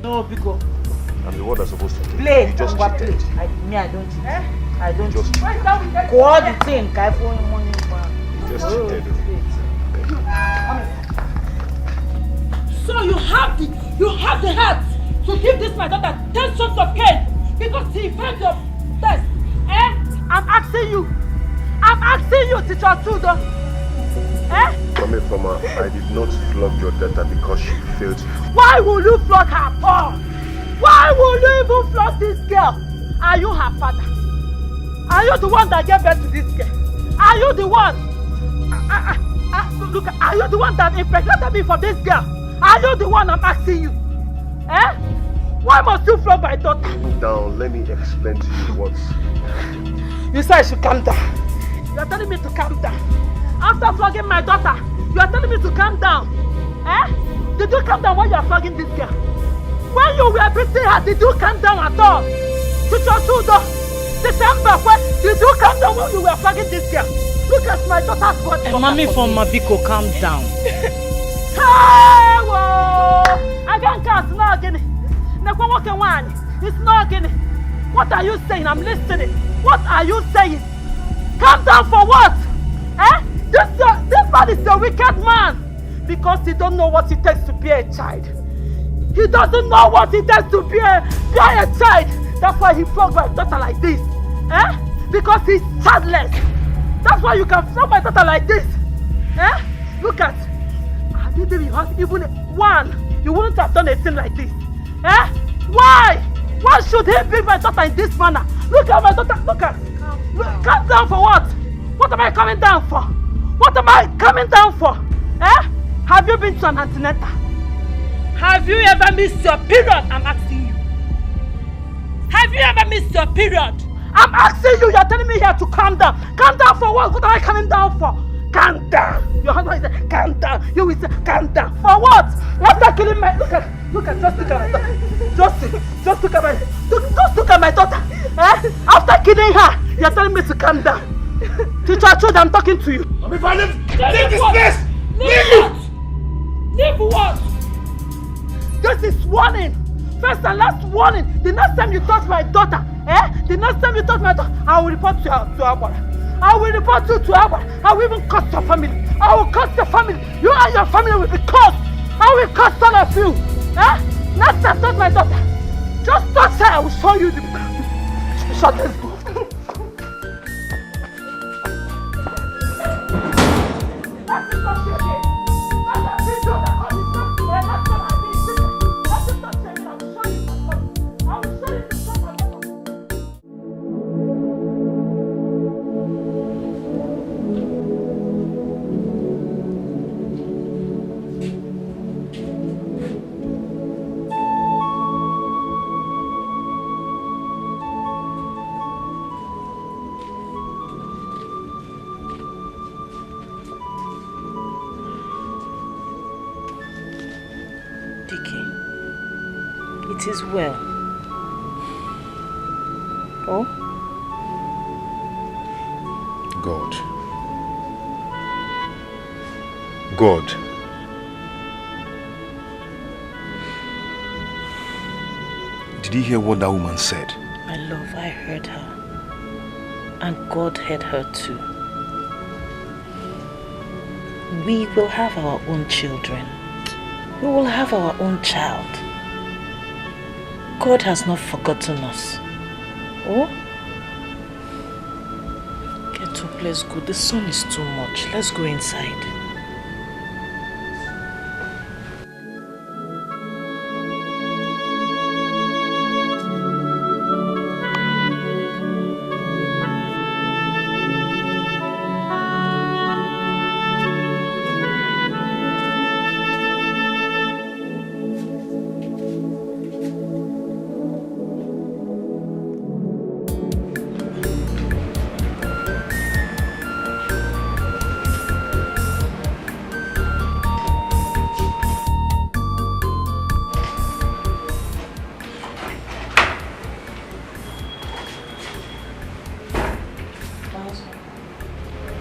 No, because I'm the one that's supposed to. Play. You just cheated. I don't cheat. I don't just cheat. Go all the thing. I for money. You just cheated. So you have the heart to give this my daughter 10 shots of cane because he failed your test. I'm asking you, teacher Tudo. Coming from her, I did not flog your daughter because she failed you. Why will you flog her, Paul? Why will you even flog this girl? Are you her father? Are you the one that gave birth to this girl? Are you the one? Look, are you the one that impregnated me for this girl? Are you the one I'm asking you? Why must you flog my daughter? Calm down, let me explain to you what. You said I should calm down. You are telling me to calm down. After flogging my daughter, you are telling me to calm down. Did you calm down when you are flogging this girl? When you were beating her, did you calm down at all? Teacher Tudo, December, did you calm down when you were flogging this girl? Look at my daughter's body. Mommy from Mabiko, calm down. Hey, whoa! I can't count, it's not again. It's not again. What are you saying? I'm listening. What are you saying? Calm down for what? This man is a wicked man because he don't know what it takes to be a child. He doesn't know what it takes to be a child. That's why he flogged my daughter like this. Because he's childless. That's why you can flog my daughter like this. Look at. I didn't even one. You wouldn't have done a thing like this. Why? Why should he beat my daughter in this manner? Look at my daughter. Look at. Calm down for what? What am I coming down for? What am I coming down for? Have you been to an antenatal? Have you ever missed your period? I'm asking you. Have you ever missed your period? I'm asking you. You're telling me here to calm down. Calm down for what? What am I coming down for? Calm down. Your husband is saying, calm down. You will say, calm down. For what? After killing my... Look at, just look at my daughter. Just look at my daughter. After killing her, you're telling me to calm down. Teacher Chud, I'm talking to you. Leave this place! Leave what? This is warning. First and last warning. The next time you touch my daughter, the next time you touch my daughter, I will report to Agbara. I will report you to Agbara. I will even curse your family. I will curse your family. You and your family will be cursed. I will curse all of you. Next time touch my daughter. Just touch her. I will show you the shortest go. It is well. Oh? God. Did you hear what that woman said? My love, I heard her. And God heard her too. We will have our own children. We will have our own child. God has not forgotten us. Oh? Get up, let's go. The sun is too much. Let's go inside.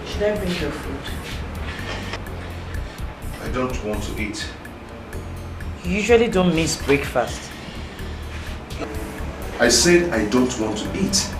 Should I bring your food? I don't want to eat. You usually don't miss breakfast. I said I don't want to eat.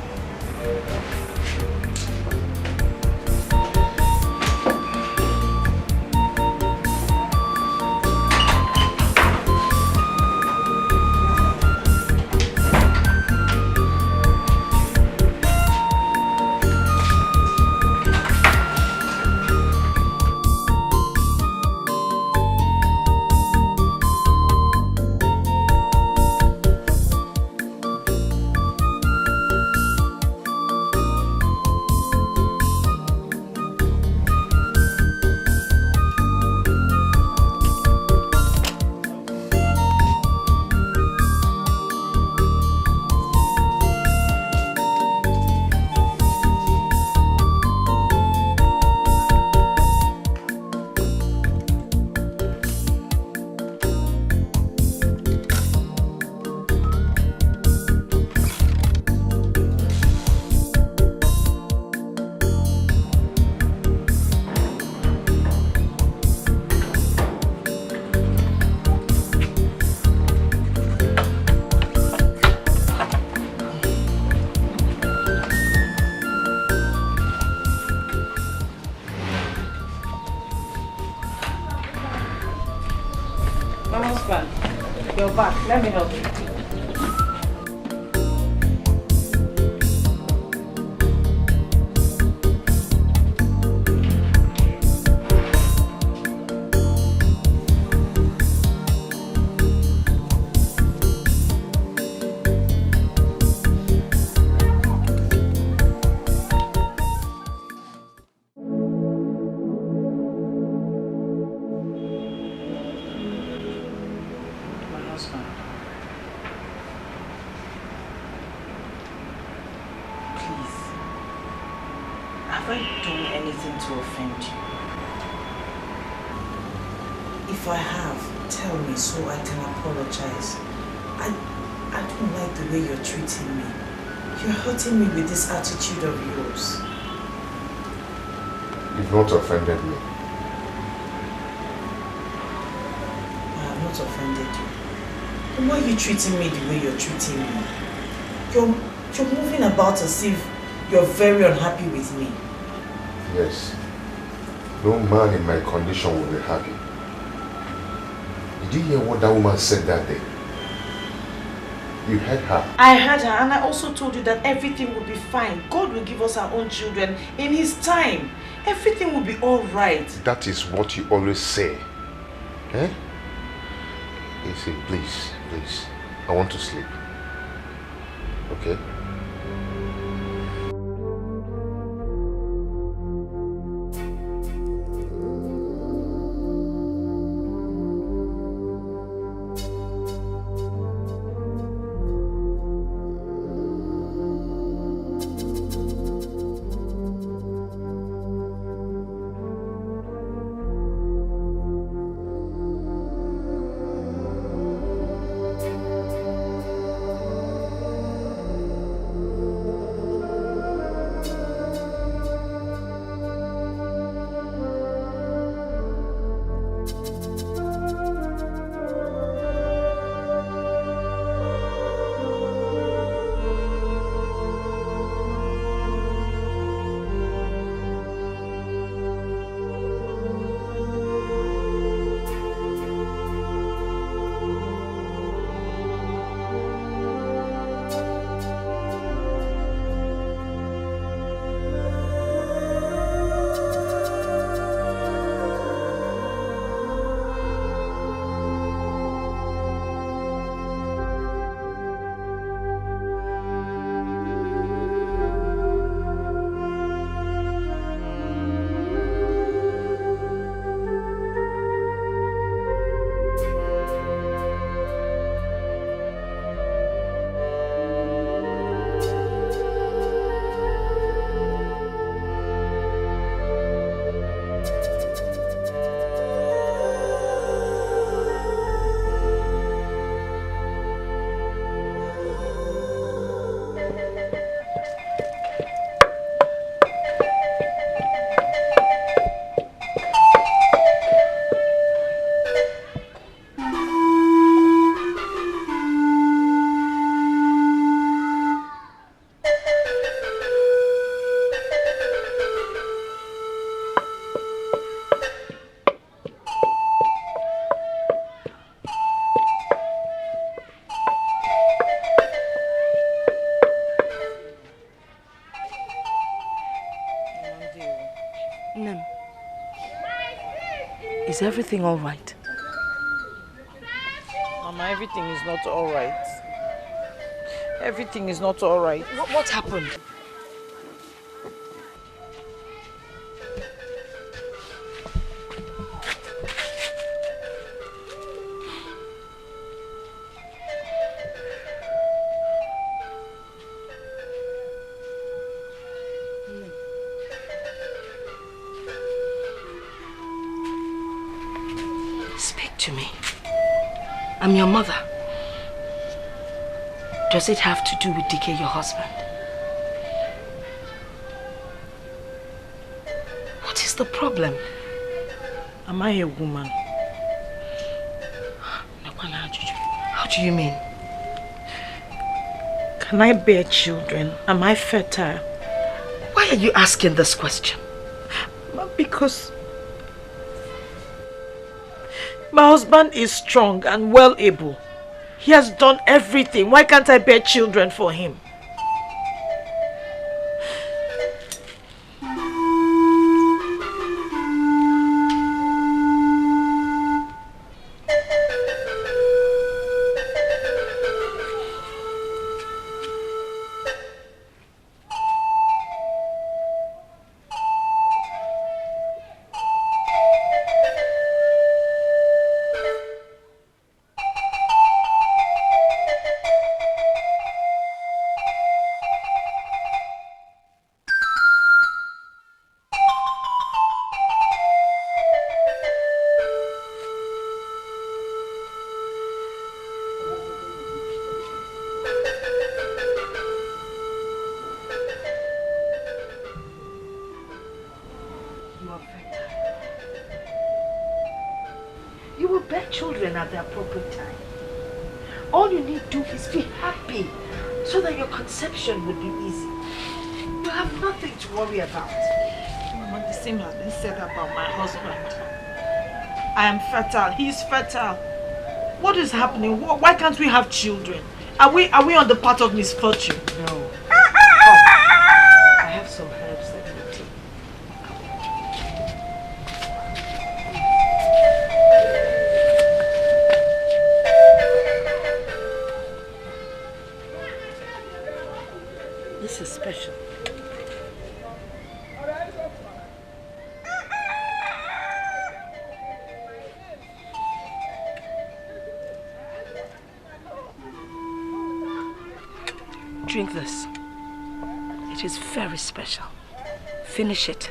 You're back. Let me help you. If I have, tell me so I can apologize. I don't like the way you're treating me. You're hurting me with this attitude of yours. You've not offended me. I have not offended you. Then why are you treating me the way you're treating me? You're moving about as if you're very unhappy with me. Yes. No man in my condition will be happy. Did you hear what that woman said that day? You heard her. I heard her, and I also told you that everything will be fine. God will give us our own children in His time. Everything will be all right. That is what you always say. Eh? You see, please, please. I want to sleep. Okay? Is everything all right? Mama, everything is not all right. Everything is not all right. What happened? Speak to me. I'm your mother. Does it have to do with Dikeh, your husband? What is the problem? Am I a woman? How do you mean? Can I bear children? Am I fertile? Why are you asking this question? Because my husband is strong and well able. He has done everything. Why can't I bear children for him? You will bear children at the appropriate time. All you need to do is be happy so that your conception would be easy. You have nothing to worry about. Mama, the same has been said about my husband. I am fertile. He is fertile. What is happening? Why can't we have children? Are we on the path of misfortune? No. Come. I have some herbs that you take. This is special. Drink this. It is very special. Finish it.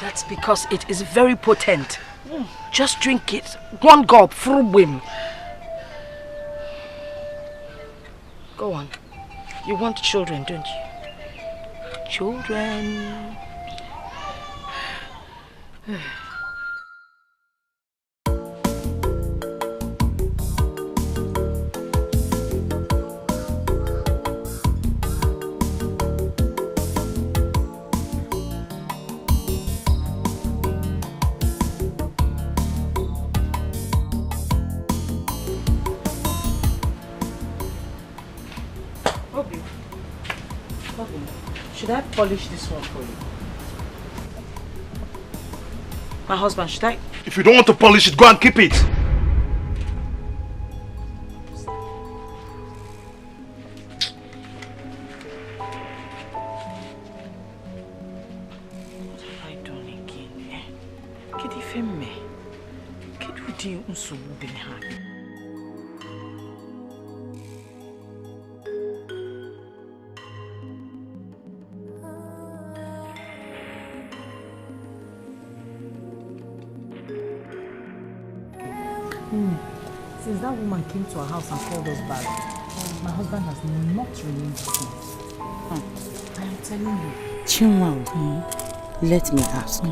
That's because it is very potent. Just drink it. One gulp, full whim. Go on. You want children, don't you? Children. Should I polish this one for you? My husband, should I? If you don't want to polish it, go and keep it. What have I done again? Kedi femme. Kedi udi unsubu binha. Since that woman came to our house and called us back, my husband has not remained the same. I am telling you. Chinwao, let me ask.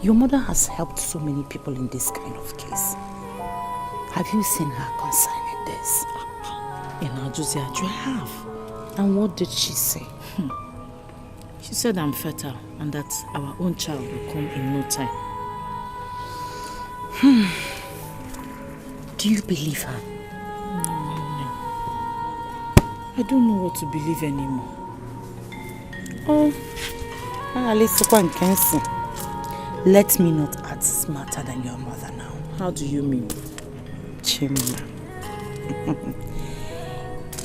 Your mother has helped so many people in this kind of case. Have you seen her concerning this? I have. And what did she say? She said I'm fertile and that our own child will come in no time. Do you believe her? No. I don't know what to believe anymore. Oh, let me not act smarter than your mother now. How do you mean? Chima.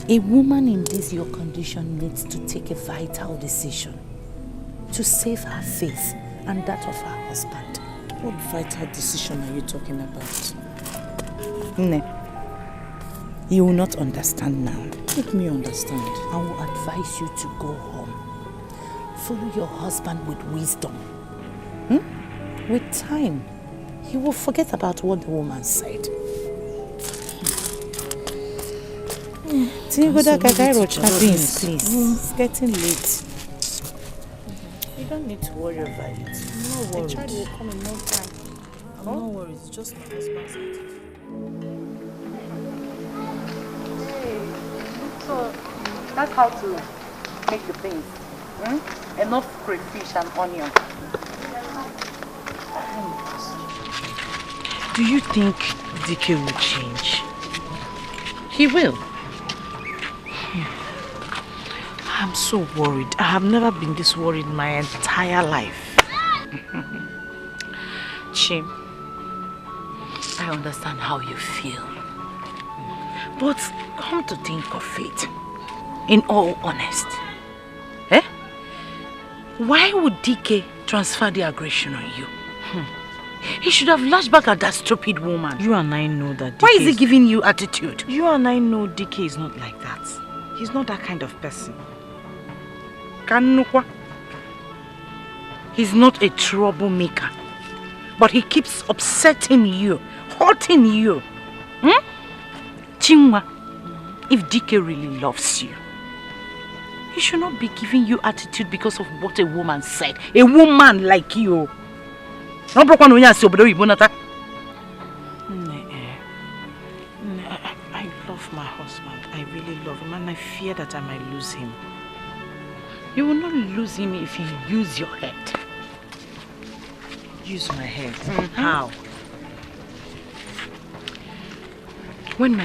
A woman in this your condition needs to take a vital decision to save her faith and that of her husband. What vital decision are you talking about? Ne, you will not understand now. Make me understand. I will advise you to go home. Follow your husband with wisdom. With time, he will forget about what the woman said. Please. It's getting late. You don't need to worry about it. I'm not worried. The child will come in no time. I'm not worried. It's just my husband's attitude. So that's how to make the things. Enough crayfish and onion. Do you think Dikeh will change? He will. I'm so worried. I have never been this worried my entire life. Chim, I understand how you feel. But come to think of it, in all honesty, why would Dikeh transfer the aggression on you? He should have lashed back at that stupid woman. You and I know that Dikeh Why is he giving you attitude? You and I know Dikeh is not like that. He's not that kind of person. He's not a troublemaker. But he keeps upsetting you, hurting you. Chinwa, if Dikeh really loves you, he should not be giving you attitude because of what a woman said. A woman like you. I love my husband. I really love him and I fear that I might lose him. You will not lose him if you use your head. Use my head? How? When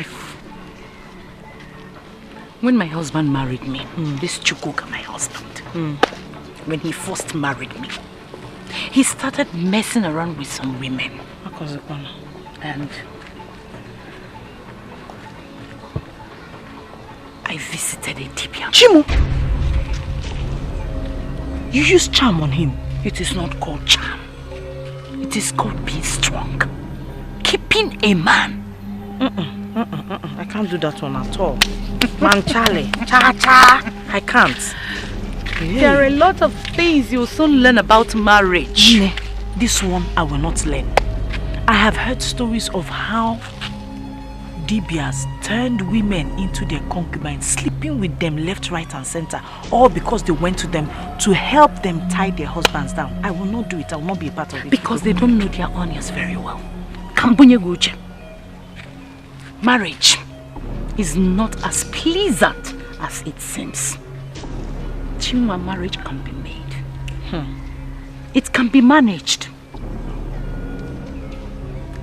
my husband married me, this Chukwuka, my husband, when he first married me, he started messing around with some women. And I visited a Dibia. Chimu! You use charm on him. It is not called charm. It is called being strong. Keeping a man. I can't do that one at all. Man, Charlie. Cha-cha. I can't. Hey. There are a lot of things you'll soon learn about marriage. This one I will not learn. I have heard stories of how Dibias turned women into their concubines, sleeping with them left, right and center, all because they went to them to help them tie their husbands down. I will not do it. I will not be a part of it. Because they don't know their onions very well. Marriage is not as pleasant as it seems. Chimwa, marriage can be made. It can be managed.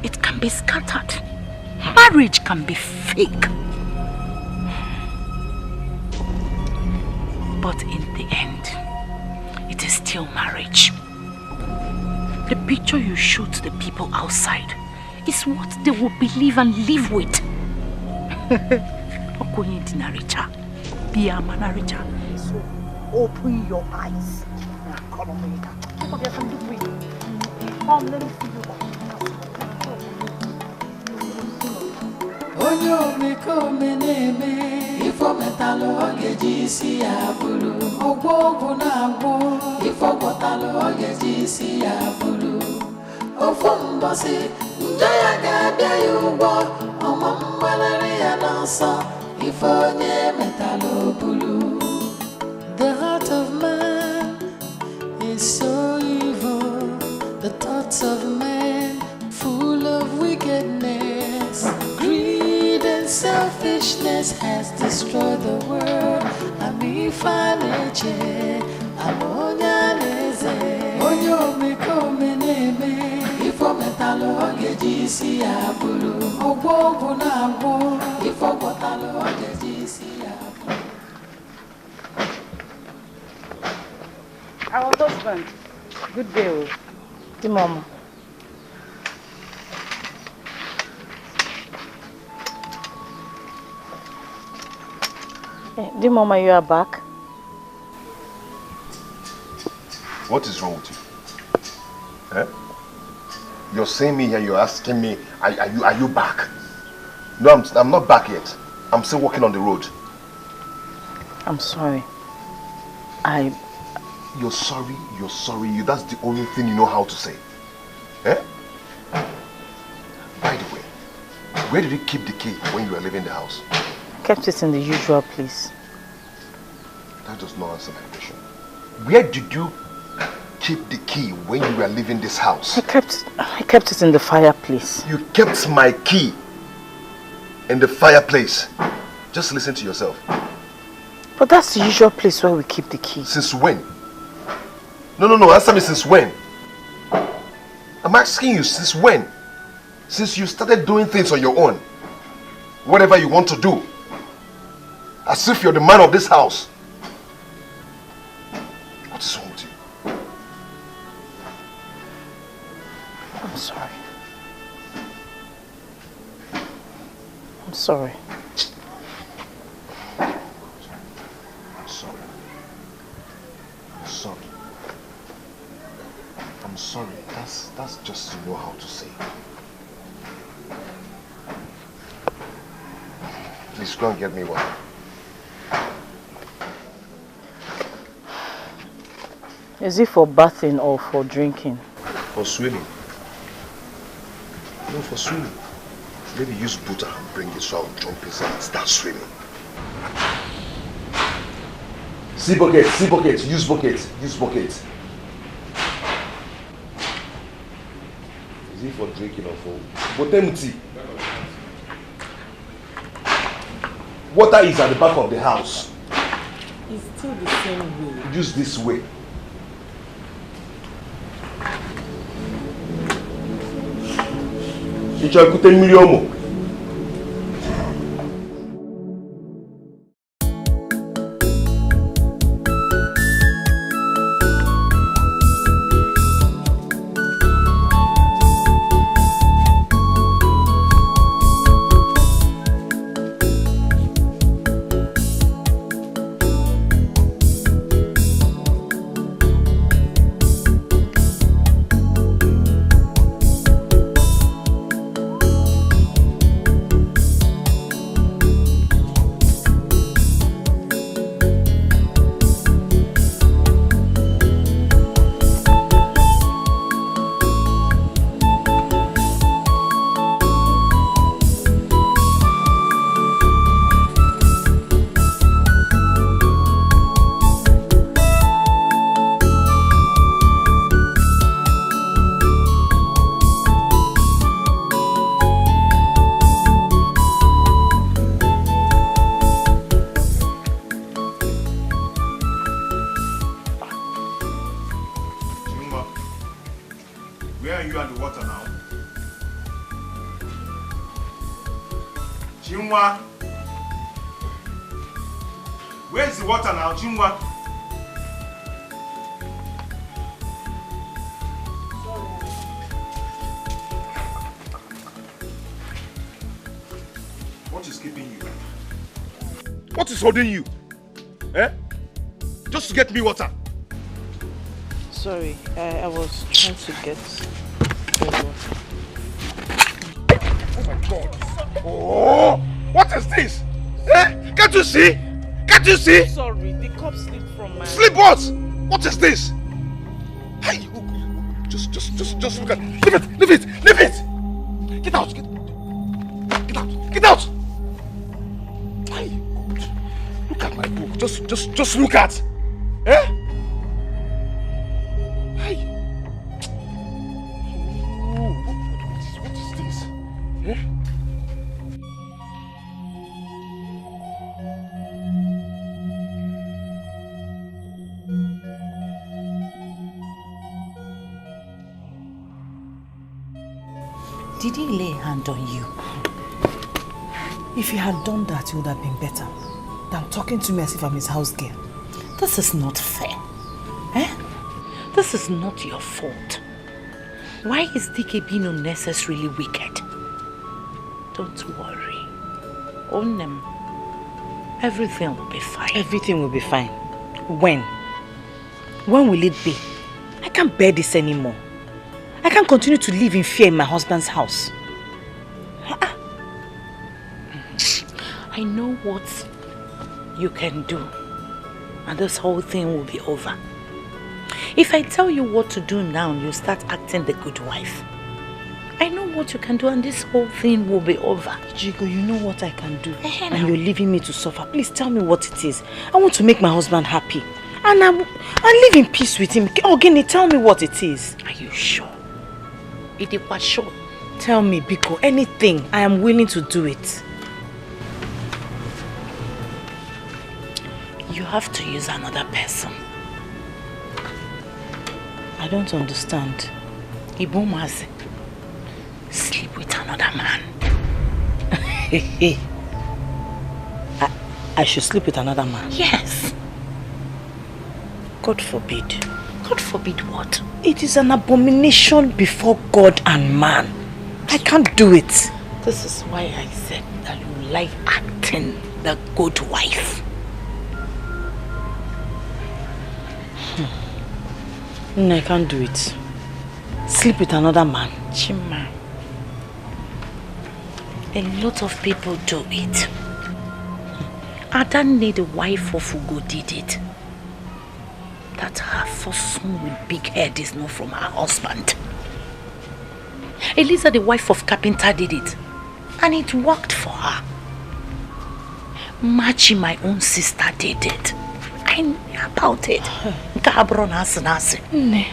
It can be scattered. Marriage can be fake. But in the end, it is still marriage. The picture you show to the people outside is what they will believe and live with. So open your eyes. Come, let me see you. Onyo mekome neme ifo metalo ogeji si abulu ogbogu na agbo ifo botalo ogeji si abulu ofo mbosi njaya ga-abịa ya ugbo ọma mgbalari ya n'ọsọ ifo onye metalo bulu. The heart of man is so evil, the thoughts of man full of wickedness. Selfishness has destroyed the world. Ami faleche, amonya leze. Onyo mekome neme, ifo metalo ogeji si abulu. Ogbogu na agbo, ifo botalo ogeji si abulu. Our husband. Good day. The mama. The mama, you are back. What is wrong with you? Eh? You're saying me here, you're asking me, are you back? No, I'm not back yet. I'm still walking on the road. I'm sorry. You're sorry, that's the only thing you know how to say. Eh? By the way, where did you keep the key when you were leaving the house? Kept it in the usual place. That does not answer my question. Where did you keep the key when you were leaving this house? I kept it in the fireplace. You kept my key in the fireplace. Just listen to yourself. But that's the usual place where we keep the key. Since when? No, answer me, since when? I'm asking you, since when? Since you started doing things on your own. Whatever you want to do. As if you're the man of this house. What is wrong with you? I'm sorry. I'm sorry. I'm sorry. That's just to know how to say. Please go and get me water. Is it for bathing or for drinking? For swimming. No, for swimming. Maybe use butter and bring it so I'll jump inside and start swimming. See bucket, use bucket. Is it for drinking or for bottom tea? Water is at the back of the house. It's still the same way. Use this way. Where's the water now, Chinwa? What is keeping you? What is holding you? Eh? Just to get me water. Sorry, I was trying to get water. Oh my God! Oh! What is this? Eh? Can't you see? Can't you see? Sorry, the cup slipped from my... Sleep what? What is this? Hey! Just look at it. Leave it! Get out! Get out! Hey! Look at my book. Just look at. Eh? Hey! What is this? Eh? Did he lay a hand on you? If he had done that, it would have been better than talking to me as if I'm his house girl. This is not fair. Eh? this is not your fault. Why is Dikeh being unnecessarily wicked? Don't worry. Own them. Everything will be fine. Everything will be fine. When? When will it be? I can't bear this anymore. I can't continue to live in fear in my husband's house. I know what you can do, and this whole thing will be over. If I tell you what to do now, you start acting the good wife. I know what you can do, and this whole thing will be over. Jigo, you know what I can do, and you're leaving me to suffer. Please tell me what it is. I want to make my husband happy, and I'll live in peace with him. Ogini, tell me what it is. Are you sure? It was sure. Tell me, Biko, anything. I am willing to do it. You have to use another person. I don't understand. Ibumazi, sleep with another man. I should sleep with another man? Yes. God forbid. God forbid what? It is an abomination before God and man. I can't do it. This is why I said that you like acting the good wife. No, I can't do it. Sleep with another man. Chima, a lot of people do it. I don't need a wife of Ugo did it. That her first son with big head is not from her husband. Eliza, the wife of Carpenter, did it. And it worked for her. Machi, my own sister, did it. I knew about it.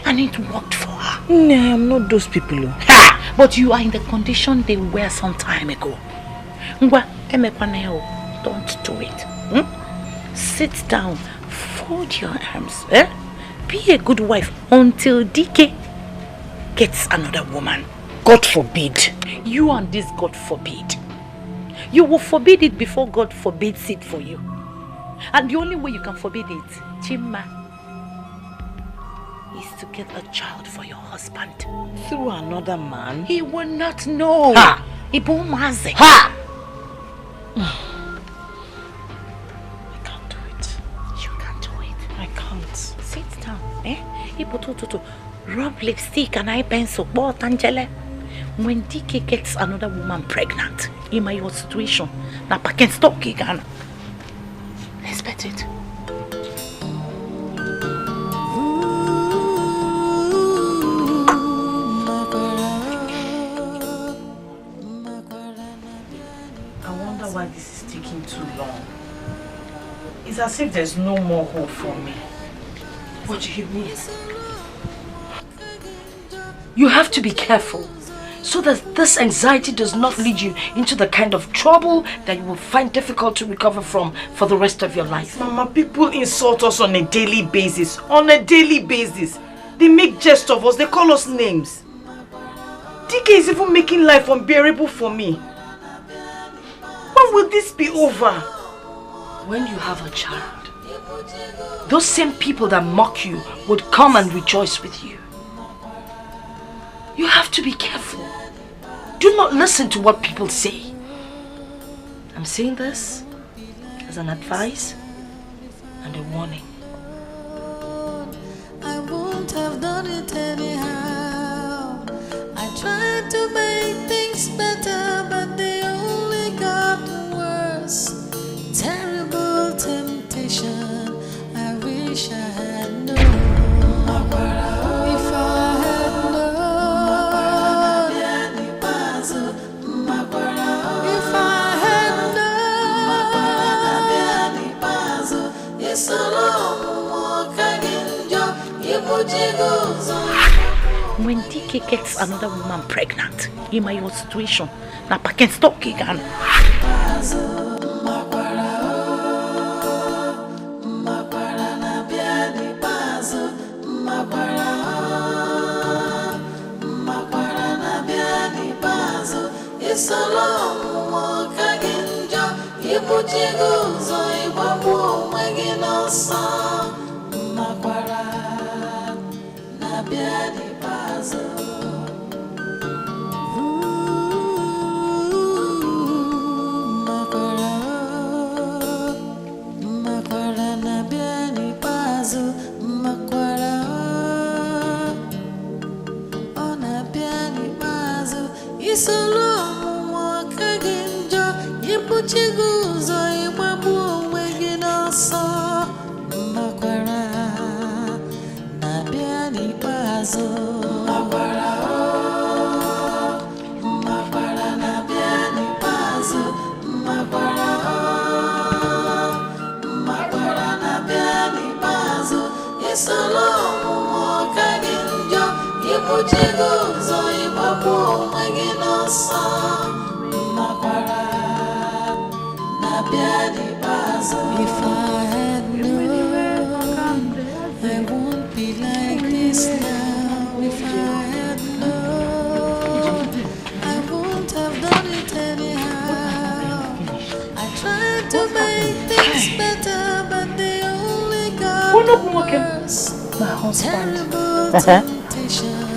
And it worked for her. No, I am not those people. Ha! But you are in the condition they were some time ago. Don't do it. Sit down. Fold your arms. Be a good wife until Dikeh gets another woman. God forbid. You and this God forbid. You will forbid it before God forbids it for you. And the only way you can forbid it, Chima, is to get a child for your husband. Through another man? He will not know. Ha! Ibumazi. Ha! I can't do it. You can't do it. I can't. Sit down. Rub lipstick and eye pencil. When Dikeh gets another woman pregnant, in my situation, na pack and stock again. Expect it. I wonder why this is taking too long. It's as if there's no more hope for me. What do you mean? You have to be careful so that this anxiety does not lead you into the kind of trouble that you will find difficult to recover from for the rest of your life. Mama, people insult us on a daily basis. On a daily basis. They make jest of us. They call us names. Dikeh is even making life unbearable for me. When will this be over? When you have a child, those same people that mock you would come and rejoice with you. You have to be careful. Do not listen to what people say. I'm saying this as an advice and a warning. I won't have done it anyhow. I tried to make things better, but they only got worse. Terrible temptation. I wish I had known. If I had known. If I had known. When Dikeh gets another woman pregnant, in my situation, na pack and stock again.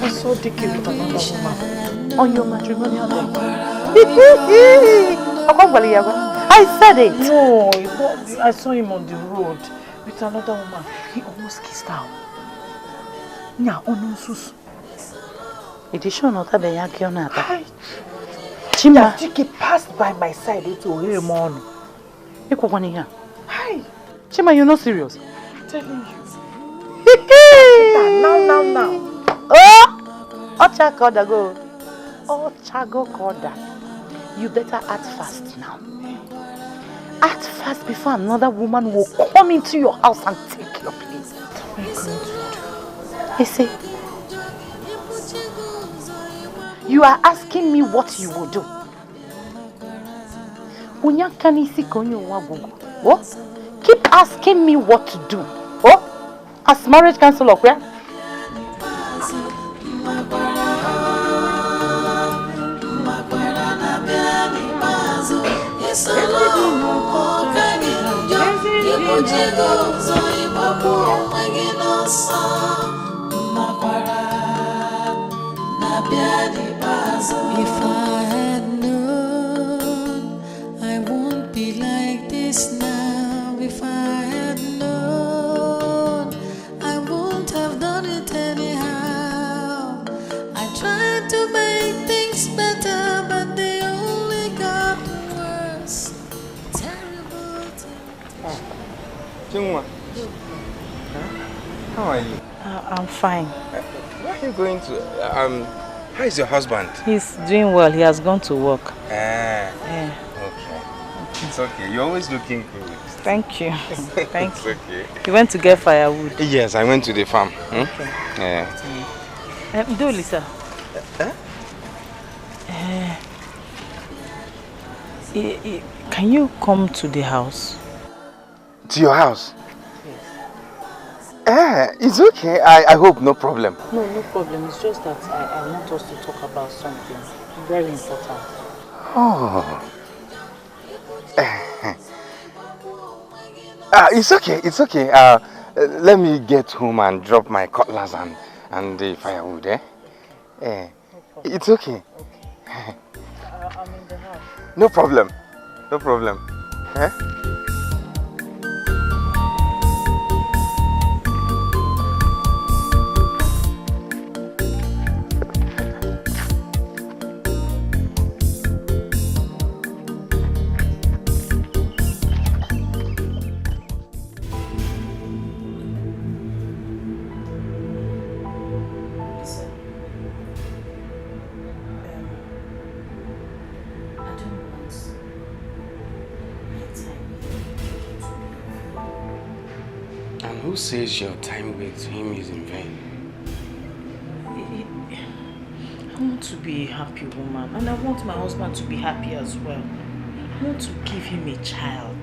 I saw Dikeh with another woman on your matrimonial day. I said it. No, I saw him on the road with another woman. He almost kissed her. Nya onu sus. Edition of the Yakiona. Chima. Dikeh passed by my side to him on. Hi. Chima, you're not serious. I'm telling you. Now. Oh! Ochakoda go. Ochago koda. You better act fast now. Act fast before another woman will come into your house and take your place. What am I going to do? I say, you are asking me what you will do. What? Keep asking me what to do. Oh? As marriage counselor, where? If I had known, I won't be like this now. If I had known, I won't have done it anyhow. I tried to make things better, but they only got worse. Terrible. Jungwa, how are you? I'm fine. Where are you going to? How is your husband? He's doing well. He has gone to work. Yeah. Okay. It's okay. You're always looking good. Thank you. Thank you. Okay. You went to get firewood? Yes, I went to the farm. Okay. Yeah. Do Lisa. Can you come to the house? To your house? It's okay. I hope no problem. No problem. It's just that I want us to talk about something very important. Oh. It's okay. It's okay. Let me get home and drop my cutlass and the firewood. No it's okay. I'm in the house. No problem. No problem. Who says your time with him is in vain? I want to be a happy woman, and I want my husband to be happy as well. I want to give him a child.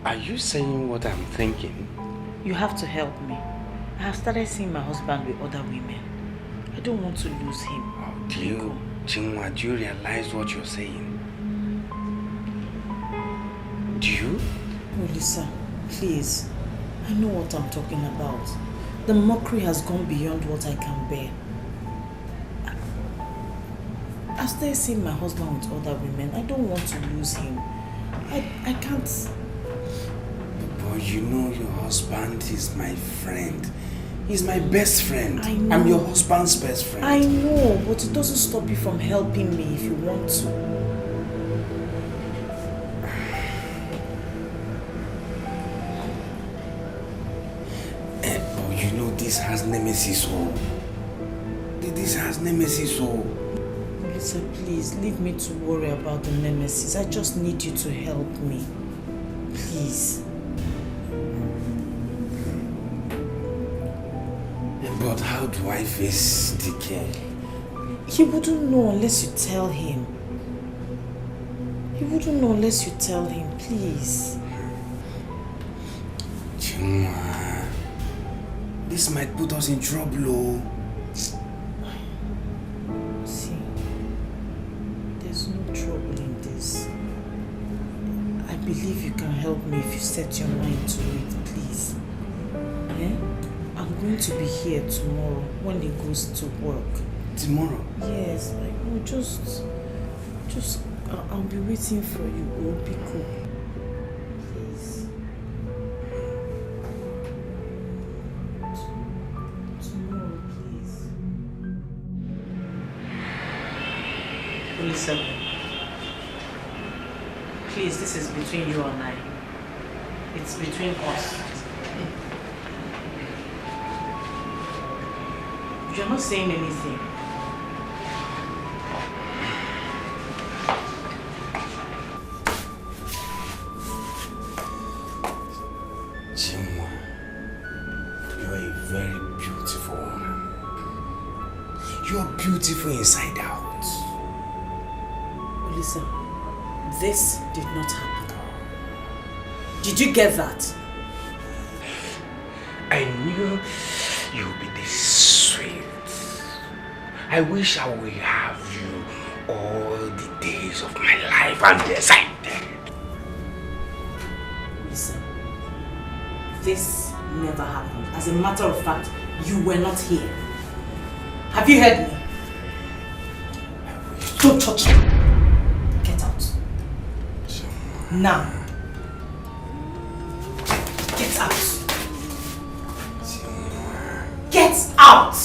Are you saying what I'm thinking? You have to help me. I have started seeing my husband with other women. I don't want to lose him. Oh, Chinua, do you realize what you're saying? Do you? Oh, Lisa, please. I know what I'm talking about. The mockery has gone beyond what I can bear. After I see my husband with other women, I don't want to lose him. I can't... But you know your husband is my friend. He's my best friend. I know. I'm your husband's best friend. I know, but it doesn't stop you from helping me if you want to. But you know this has nemesis, oh. This has nemesis, oh. Lisa, please, leave me to worry about the nemesis. I just need you to help me. Please. But how do I face Dikeh? He wouldn't know unless you tell him. He wouldn't know unless you tell him, please. Chinua, this might put us in trouble, oh. See, there's no trouble in this. I believe you can help me if you set your mind to it, please. Eh? I'm going to be here tomorrow when he goes to work. Tomorrow? Yes, I will just I'll be waiting for you. We'll be cool. Please. Tomorrow, please. Listen. Please, this is between you and I. It's between us. You're not saying anything. Chinua, you're a very beautiful woman. You're beautiful inside out. Listen, this did not happen. Did you get that? I knew you would be this sweet. I wish I would have you all the days of my life, and yes, I did. Listen, this never happened. As a matter of fact, you were not here. Have you heard me? Don't touch me. Get out. Now. Get out. Get out!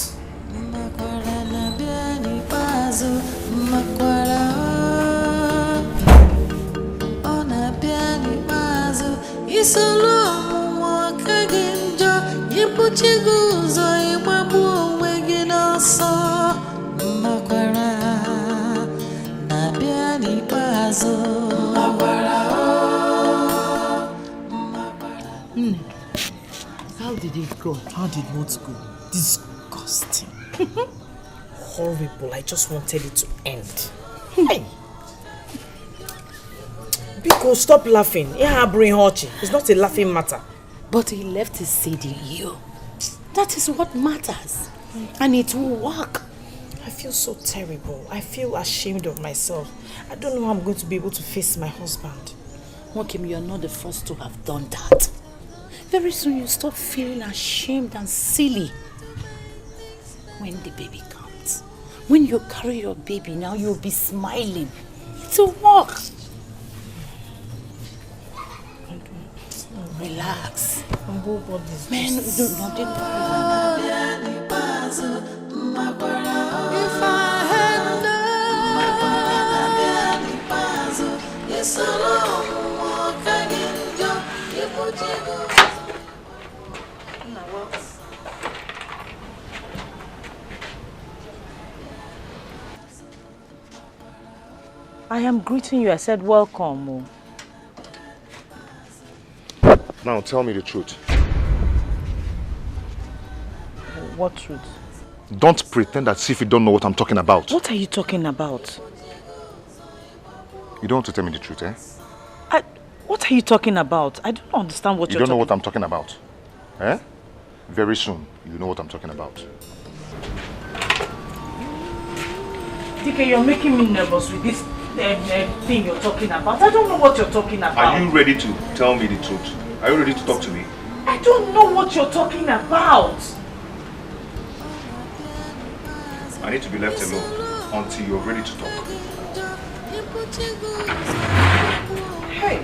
How did it go? How did what go? Disgusting. Horrible. I just wanted it to end. Hey! Biko, stop laughing. It's not a laughing matter. But he left his seed in you. That is what matters. And it will work. I feel so terrible. I feel ashamed of myself. I don't know how I'm going to be able to face my husband. Mokim, you're not the first to have done that. Very soon you stop feeling ashamed and silly. When the baby comes, when you carry your baby, now you'll be smiling. It's a walk. Relax. Man, don't If I had I am greeting you. I said welcome. Now tell me the truth. What truth? Don't pretend as if you don't know what I'm talking about. What are you talking about? You don't want to tell me the truth, eh? What are you talking about? I don't understand what you don't know what I'm talking about. Eh? Very soon, you know what I'm talking about. Dikeh, you're making me nervous with this thing you're talking about. I don't know what you're talking about. Are you ready to tell me the truth? Are you ready to talk to me? I don't know what you're talking about. I need to be left alone until you're ready to talk. Hey!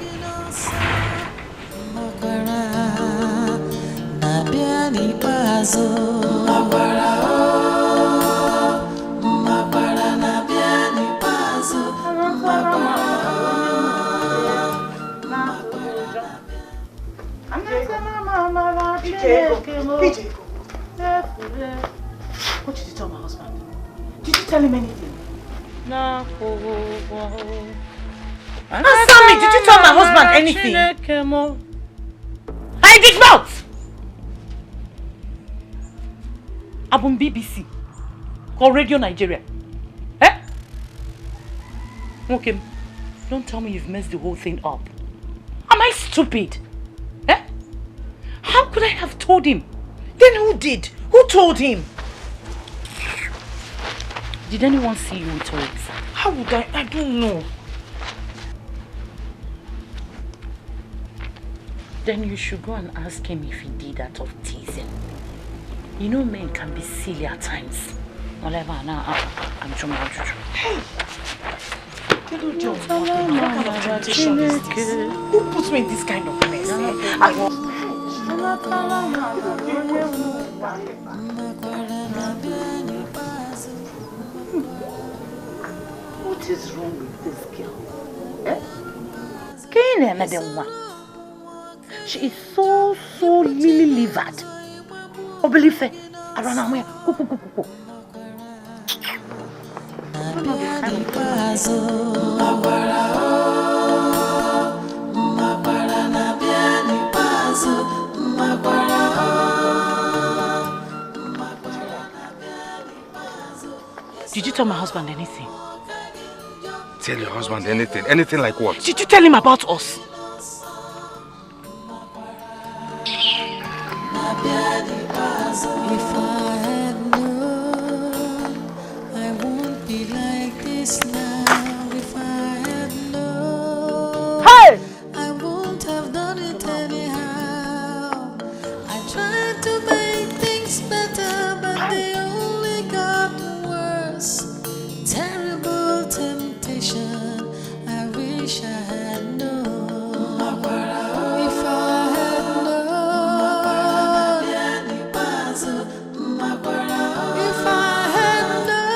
What did you tell my husband? Did you tell him anything? Answer me! Did you tell my husband anything? I did not! Abun BBC or Radio Nigeria. Eh? Okay. Don't tell me you've messed the whole thing up. Am I stupid? Eh? How could I have told him? Then who did? Who told him? Did anyone see you with it? How would I? I don't know. Then you should go and ask him if he did that of teasing. You know men can be silly at times. Whatever, now I'm trying to. Hey! Who puts me in this kind of mess? What is wrong with this girl? She is so lily-livered. Obelife, around Did you tell my husband anything? Tell your husband anything? Anything like what? Did you tell him about us? If I had known, I won't be like this now. If I had known, hey! I won't have done it anyhow. I tried to make things better, but they only got worse. Terrible temptation, I wish I had known. If I had known, if I had known.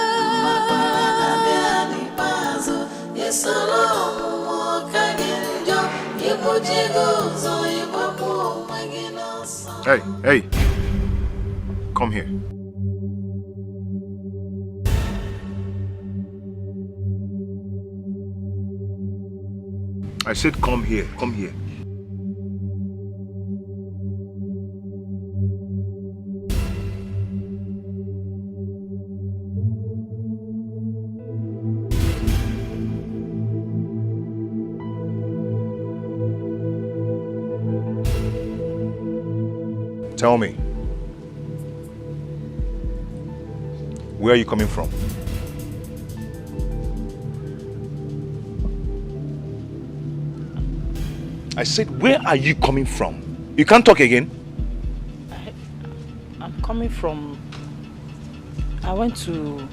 Hey, come here. I said come here, come here. Tell me, where are you coming from? I said, where are you coming from? You can't talk again. I'm coming from... I went to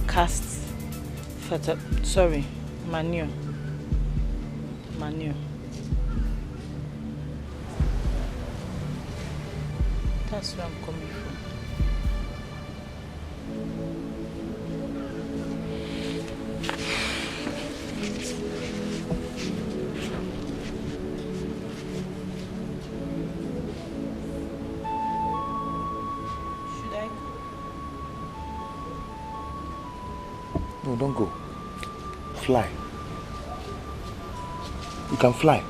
cast... manure. That's where I'm coming from. Should I? No, don't go. Fly. You can fly.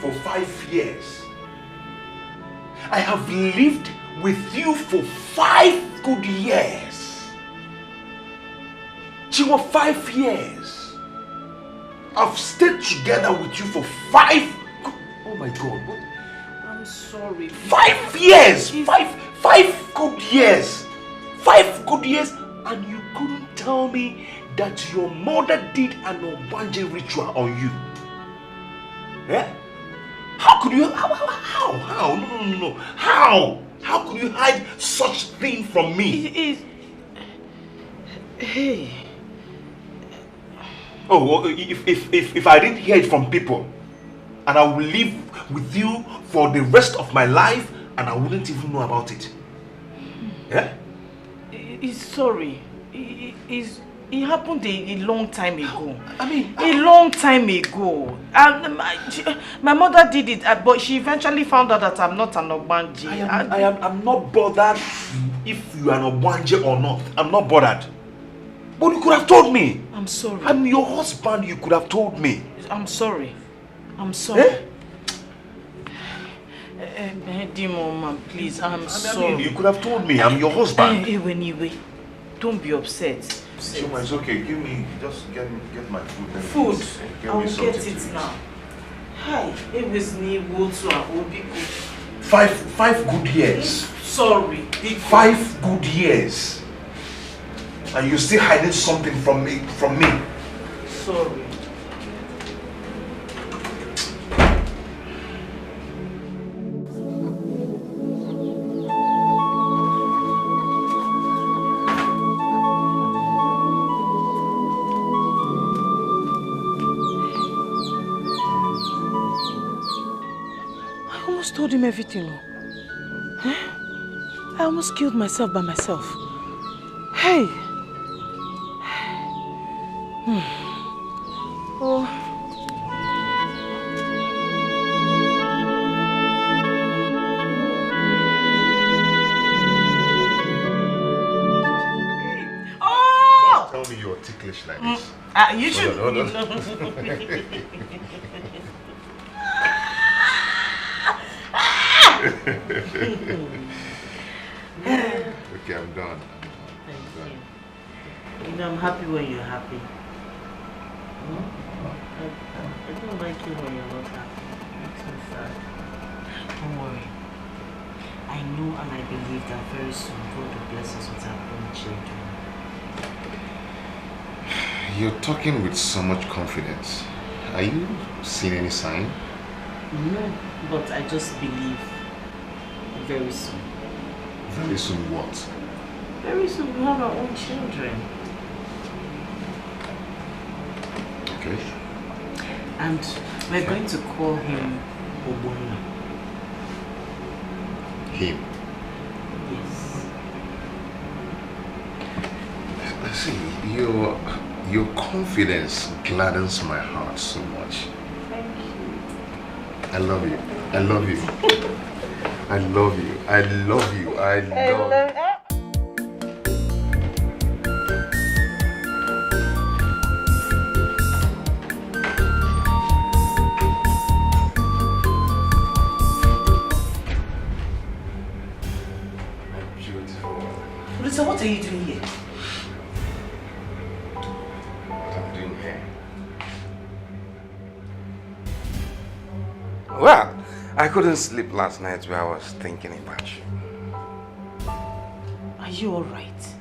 for 5 years. I have lived with you for 5 good years. Chiwa, 5 years. I've stayed together with you for 5 good... Oh my God, what? I'm sorry. 5 years! Five good years! 5 good years, and you couldn't tell me that your mother did an Obanje ritual on you. Eh? How could you... How? No. How could you hide such thing from me? Hey. Oh, well, if I didn't hear it from people, and I will live with you for the rest of my life, and I wouldn't even know about it. Yeah? He's sorry. It happened a long time ago. I mean... A long time ago. And my mother did it, but she eventually found out that I'm not an Obanje. I'm not bothered if you are an Obanje or not. I'm not bothered. But you could have told me. I'm sorry. I'm your husband. You could have told me. I'm sorry. I'm sorry. Mom, please, I'm sorry. I mean, you could have told me. I'm your husband. Anyway, don't be upset. Shoma, it's okay. Just get my food. Then Food? Get I me will get something it to now. Hi, it was me, Wotu and Obiko. 5 good years. Sorry. 5 good years. And you're still hiding something from me. Sorry. I told him everything. Huh? I almost killed myself by myself. Hey. Oh. Oh! Don't tell me you're ticklish like this. You should. Hold on. Okay, I'm done. You know, I'm happy when you're happy. I don't like you when you're not happy. It makes me sad. Don't worry. I know and I believe that very soon God will bless us with our own children. You're talking with so much confidence. Are you seeing any sign? No, but I just believe very soon. Very soon what? Very soon we'll have our own children. Okay. And we're going to call him Obona. Him? Yes. See, your confidence gladdens my heart so much. Thank you. I love you. I love you. I love you. I love you. I love you. Lisa, what are you doing here? What I'm doing here? Well, I couldn't sleep last night where I was thinking about you. Are you alright?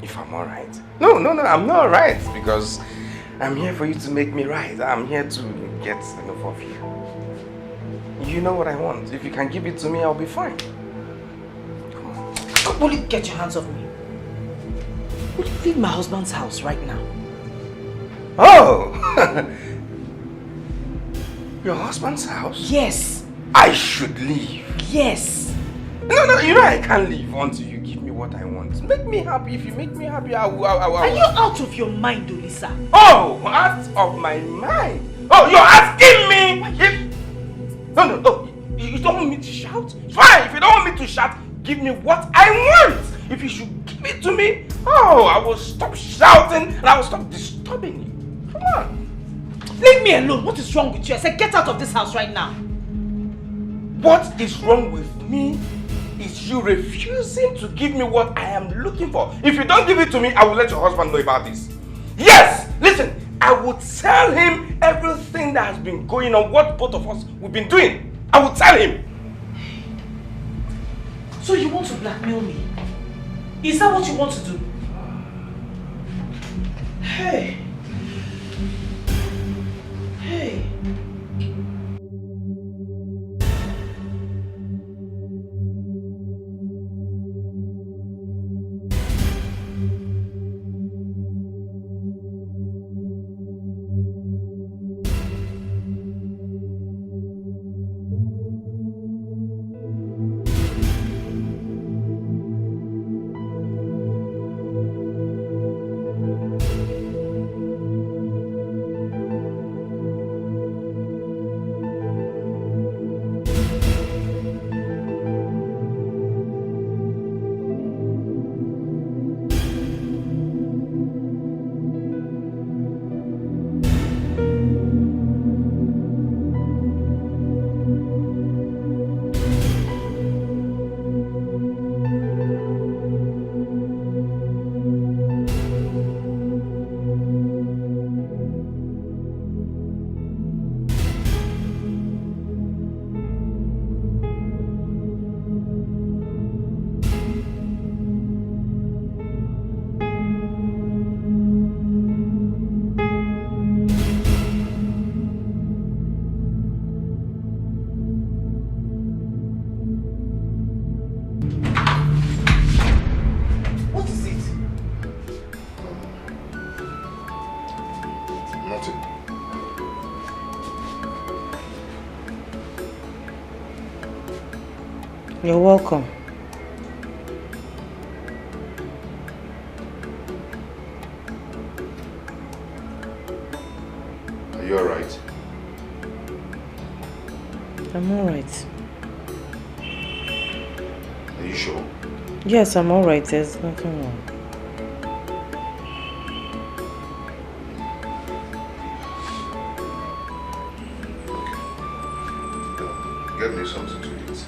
If I'm alright? No, I'm not alright because I'm here for you to make me right. I'm here to get enough of you. You know what I want. If you can give it to me, I'll be fine. Come on. Will you get your hands off me? Will you leave my husband's house right now? Oh! Your husband's house? Yes. I should leave. Yes. No, you know I can't leave until you give me what I want. Make me happy. If you make me happy, I will. Are you out of your mind, Olisa? Oh, out of my mind. Oh, you're asking me? No. You don't want me to shout? Fine. If you don't want me to shout, give me what I want. If you should give it to me, oh, I will stop shouting and I will stop disturbing you. Come on. Leave me alone. What is wrong with you? I said get out of this house right now. What is wrong with me is you refusing to give me what I am looking for. If you don't give it to me, I will let your husband know about this. Yes! Listen, I will tell him everything that has been going on, what both of us we've been doing. I will tell him. So you want to blackmail me? Is that what you want to do? Hey. Hey. You're welcome. Are you alright? I'm alright. Are you sure? Yes, I'm alright. There's nothing wrong. Get me something to eat.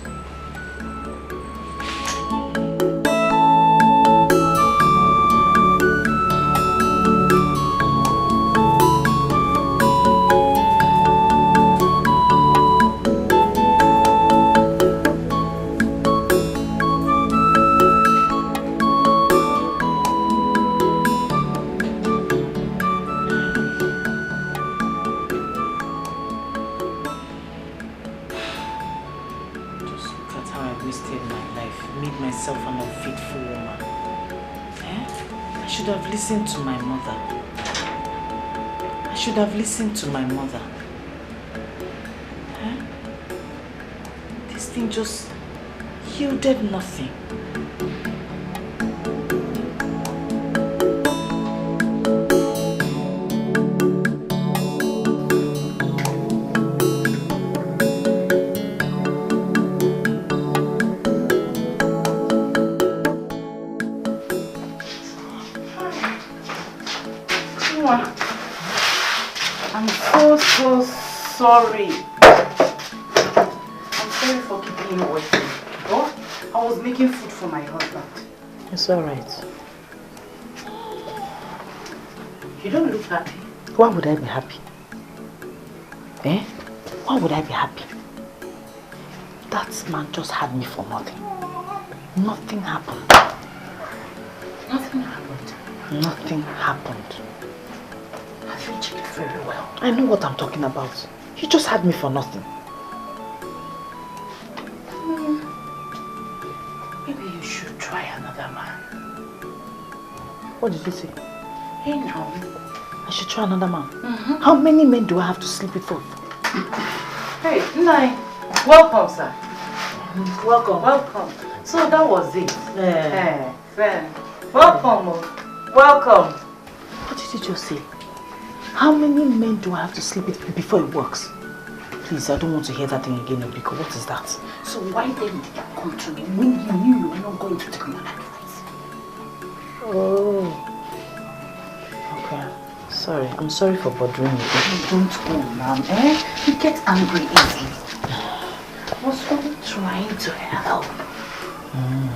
Listened to my mother. I should have listened to my mother. Huh? This thing just yielded nothing. Sorry. I'm sorry for keeping you waiting. Oh, I was making food for my husband. It's alright. You don't look happy. Why would I be happy? Eh? Why would I be happy? That man just had me for nothing. Nothing happened. Nothing happened. Nothing happened. Have you checked very well? I know what I'm talking about. He just had me for nothing. Maybe you should try another man. What did you say? Hey now. I should try another man? How many men do I have to sleep with for? Hey, Nai. Welcome, sir. Welcome. Welcome. So that was it. Welcome. Welcome. What did you just say? How many men do I have to sleep with before it works? Please, I don't want to hear that thing again, Obiko. What is that? So why then did you come to me when you knew you were not going to take my advice? Oh. Okay. sorry. I'm sorry for bothering you. Don't go, Mom. You get angry easily. I was only trying to help.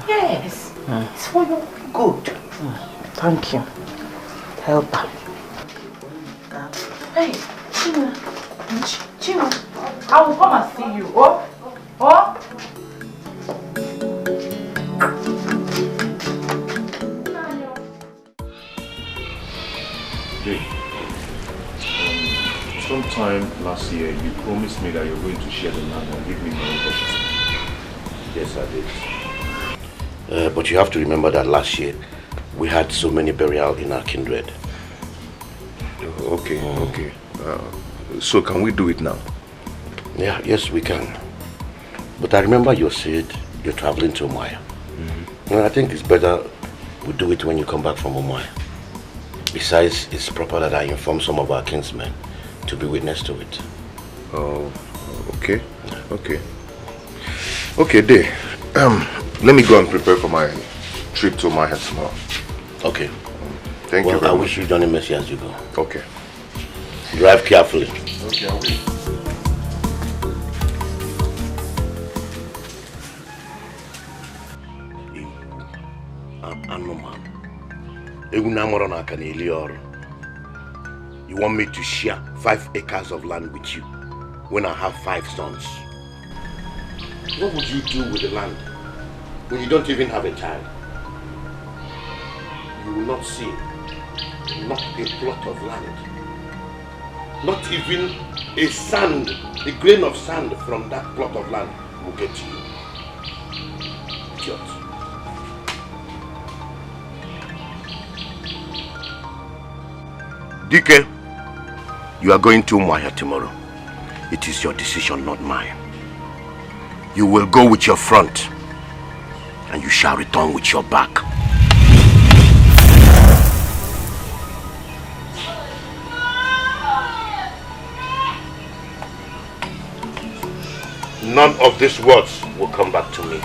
Yes. It's for your good. Thank you. Helper. Hey, Chima, I will come and see you. Oh? Sometime last year, you promised me that you're going to share the land and give me my portion. Yes, I did. But you have to remember that last year, we had so many burials in our kindred. Okay. So can we do it now? Yeah, yes, we can. But I remember you said you're traveling to Umaya. Well, I think it's better we do it when you come back from Umaya. Besides, it's proper that I inform some of our kinsmen to be witness to it. Oh, okay. Okay, Day. Let me go and prepare for my trip to Umaya tomorrow. Okay. Thank you very I much. wish you Johnny Mercy as you go. Okay. Drive carefully. Okay, I will. You want me to share 5 acres of land with you when I have 5 sons? What would you do with the land when you don't even have a child? You will not see not a plot of land, not even a sand, a grain of sand from that plot of land will get to you. Idiot. Dikeh, you are going to Umaya tomorrow. It is your decision, not mine. You will go with your front, and you shall return with your back. None of these words will come back to me.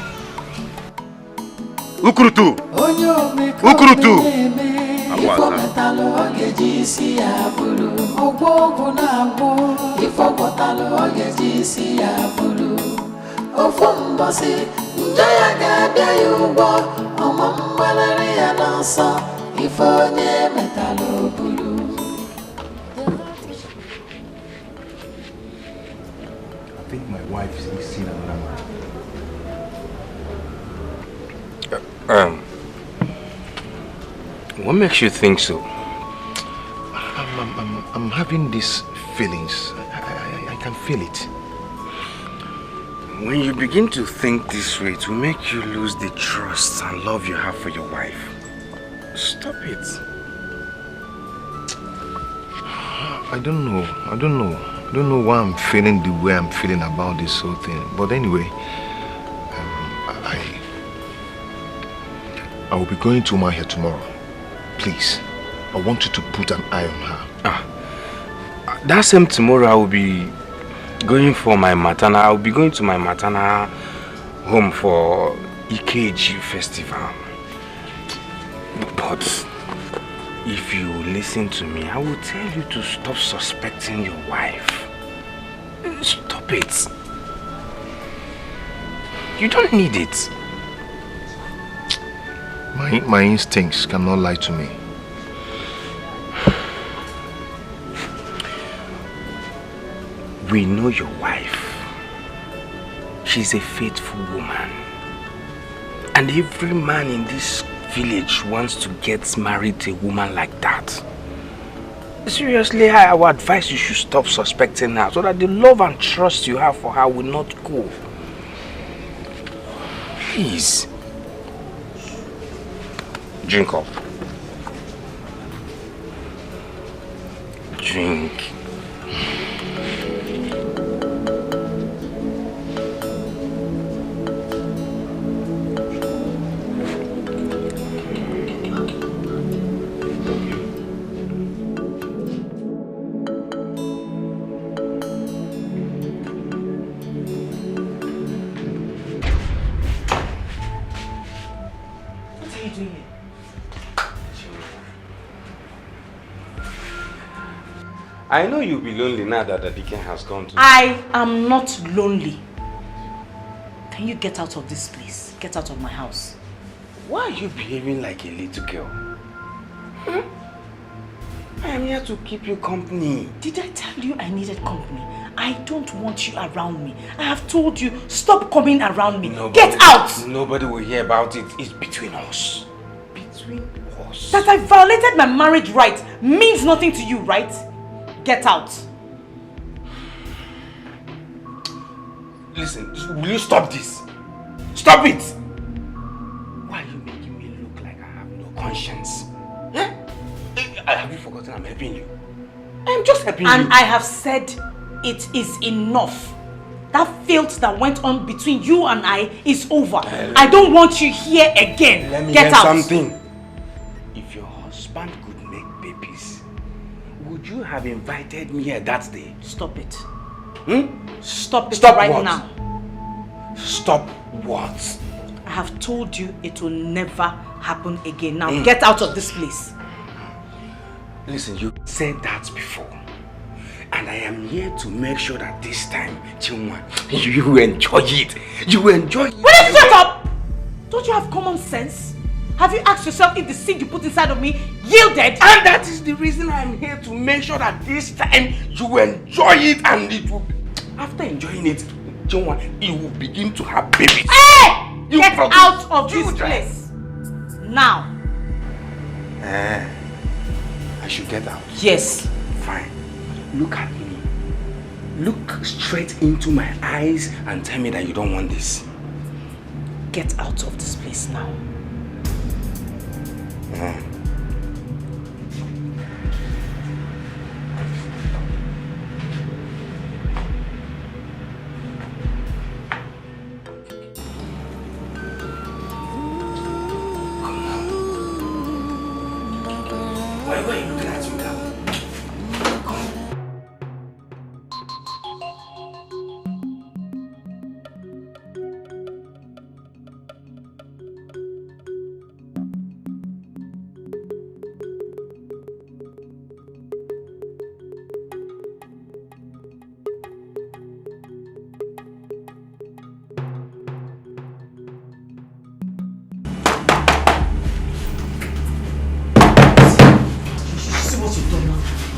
Ukurutu! Ukurutu! I think my wife is seeing another man. What makes you think so? I'm having these feelings. I can feel it. When you begin to think this way, it will make you lose the trust and love you have for your wife. Stop it. I don't know why I'm feeling the way I'm feeling about this whole thing. But anyway, I will be going to Umaya tomorrow. Please, I want you to put an eye on her. That same tomorrow I will be going to my maternal home for Ikeji festival. But if you listen to me, I will tell you to stop suspecting your wife. Stop it. You don't need it. My instincts cannot lie to me. We know your wife. She's a faithful woman. And every man in this village wants to get married to a woman like that. Seriously, I would advise you should stop suspecting her so that the love and trust you have for her will not go. Please. Drink up. Drink. I know you'll be lonely now that the Dikeh has gone to... I am not lonely. Can you get out of this place? Get out of my house. Why are you behaving like a little girl? Hmm? I am here to keep you company. Did I tell you I needed company? I don't want you around me. I have told you, stop coming around me. Get out! Nobody will hear about it. It's between us. Between us. That I violated my marriage right means nothing to you, right? Get out. Listen, will you stop this? Stop it! Why are you making me look like I have no conscience? Eh? Have you forgotten I'm helping you? I'm just helping you. And I have said it is enough. That filth that went on between you and I is over. I don't want you here again. Let me get out. Something. If your husband could make babies, would you have invited me here that day? Stop it. Hmm? Stop it Stop right what? now. Stop what? I have told you it will never happen again. Now get out of this place. Listen, you said that before. And I am here to make sure that this time, Chinwa, you enjoy it. You enjoy it. Will you shut up? Don't you have common sense? Have you asked yourself if the seed you put inside of me yielded? And that is the reason I am here to make sure that this time you enjoy it, and it will be, after enjoying it, Chinwa, it will begin to have babies. Hey! Get out of this place. Now. I should get out. Yes. Fine. Look at me. Look straight into my eyes and tell me that you don't want this. Get out of this place now. Why are you looking at me now?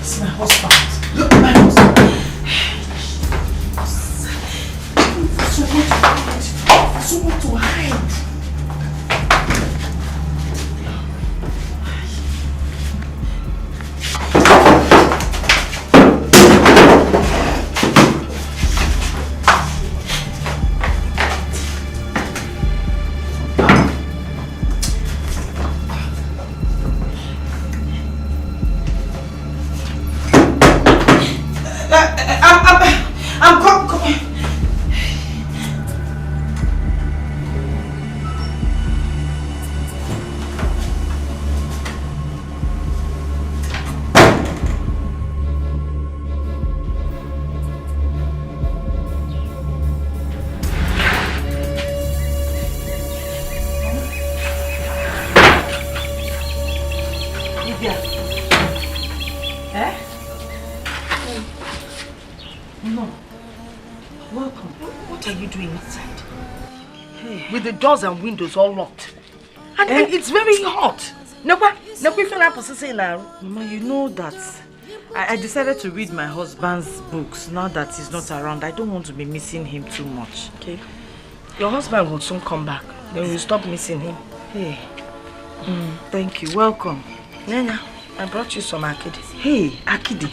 It's my husband. Look at my husband. Someone to hide. Doors and windows all locked. And it's very hot. Mama, you know that I decided to read my husband's books now that he's not around. I don't want to be missing him too much. Okay. Your husband will soon come back. Then we'll stop missing him. Hey. Thank you. Welcome. Nenya, I brought you some akidi. Hey, akidi.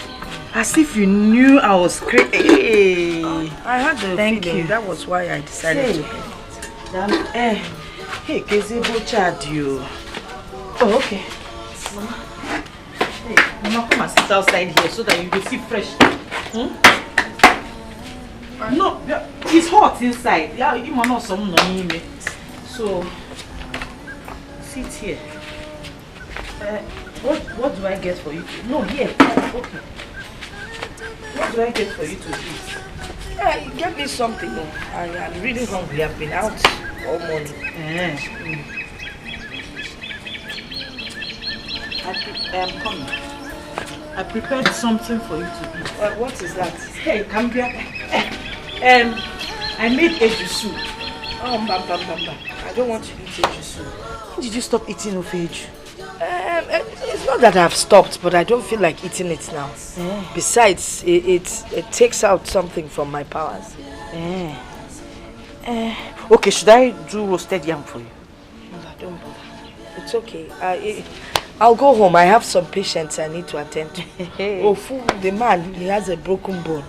As if you knew I was crazy. Hey. I had the Thank feeling. you. That was why I decided to get it. Hey, Kezebo child, you. Oh, okay. Mama. Hey, Mama, come and sit outside here so that you will see fresh. No, it's hot inside. Yeah, you want some no. So, sit here. What do I get for you to? No, here. Okay. What do I get for you to eat? Yeah, get me something. I am really hungry. I've been out all morning. I am coming. I prepared something for you to eat. What is that? Hey, come here. I made eju soup. Oh, I don't want to eat eju soup. When did you stop eating eju? It's not that I've stopped, but I don't feel like eating it now. Besides, it takes out something from my powers. Okay, should I do roasted yam for you? No, don't bother. It's okay. I'll go home. I have some patients I need to attend to. The man, he has a broken bone.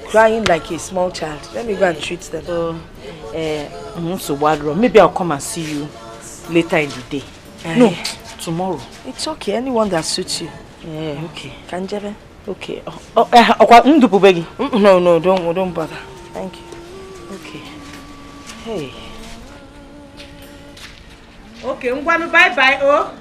Crying like a small child. Let me go and treat them. So maybe I'll come and see you later in the day. No, tomorrow. It's okay. Anyone that suits you. Okay. Kanjebe? Okay. No, don't bother. Thank you. Okay. Hey. Okay, bye-bye, oh.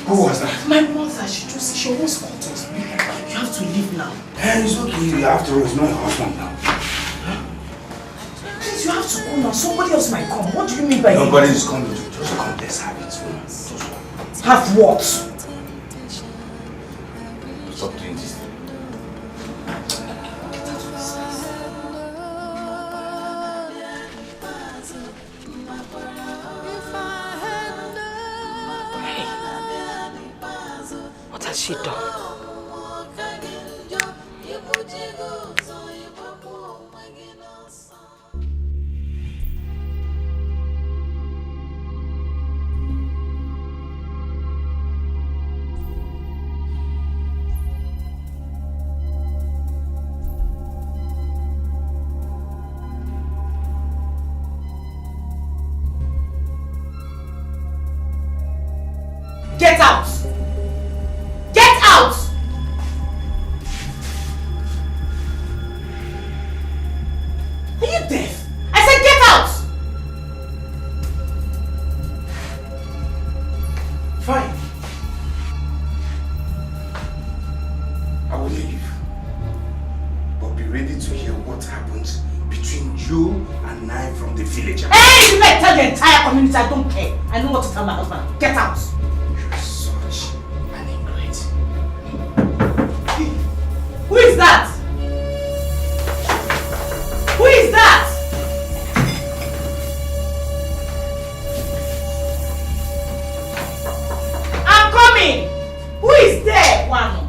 Who was that? My mother, she always called us. You have to leave now. It's okay. After all, it's not your husband now. Please, you have to go now. Somebody else might come. What do you mean by nobody is coming? Just come. Let's have it. Have what? Stop doing this. What has she done? Get out! Get out! Are you deaf? I said get out! Fine. I will leave. But be ready to hear what happens between you and I from the village. Hey! You might tell the entire community I don't care. I know what to tell my husband. Get out! Who is that? Who is that? I'm coming. Who is there? One.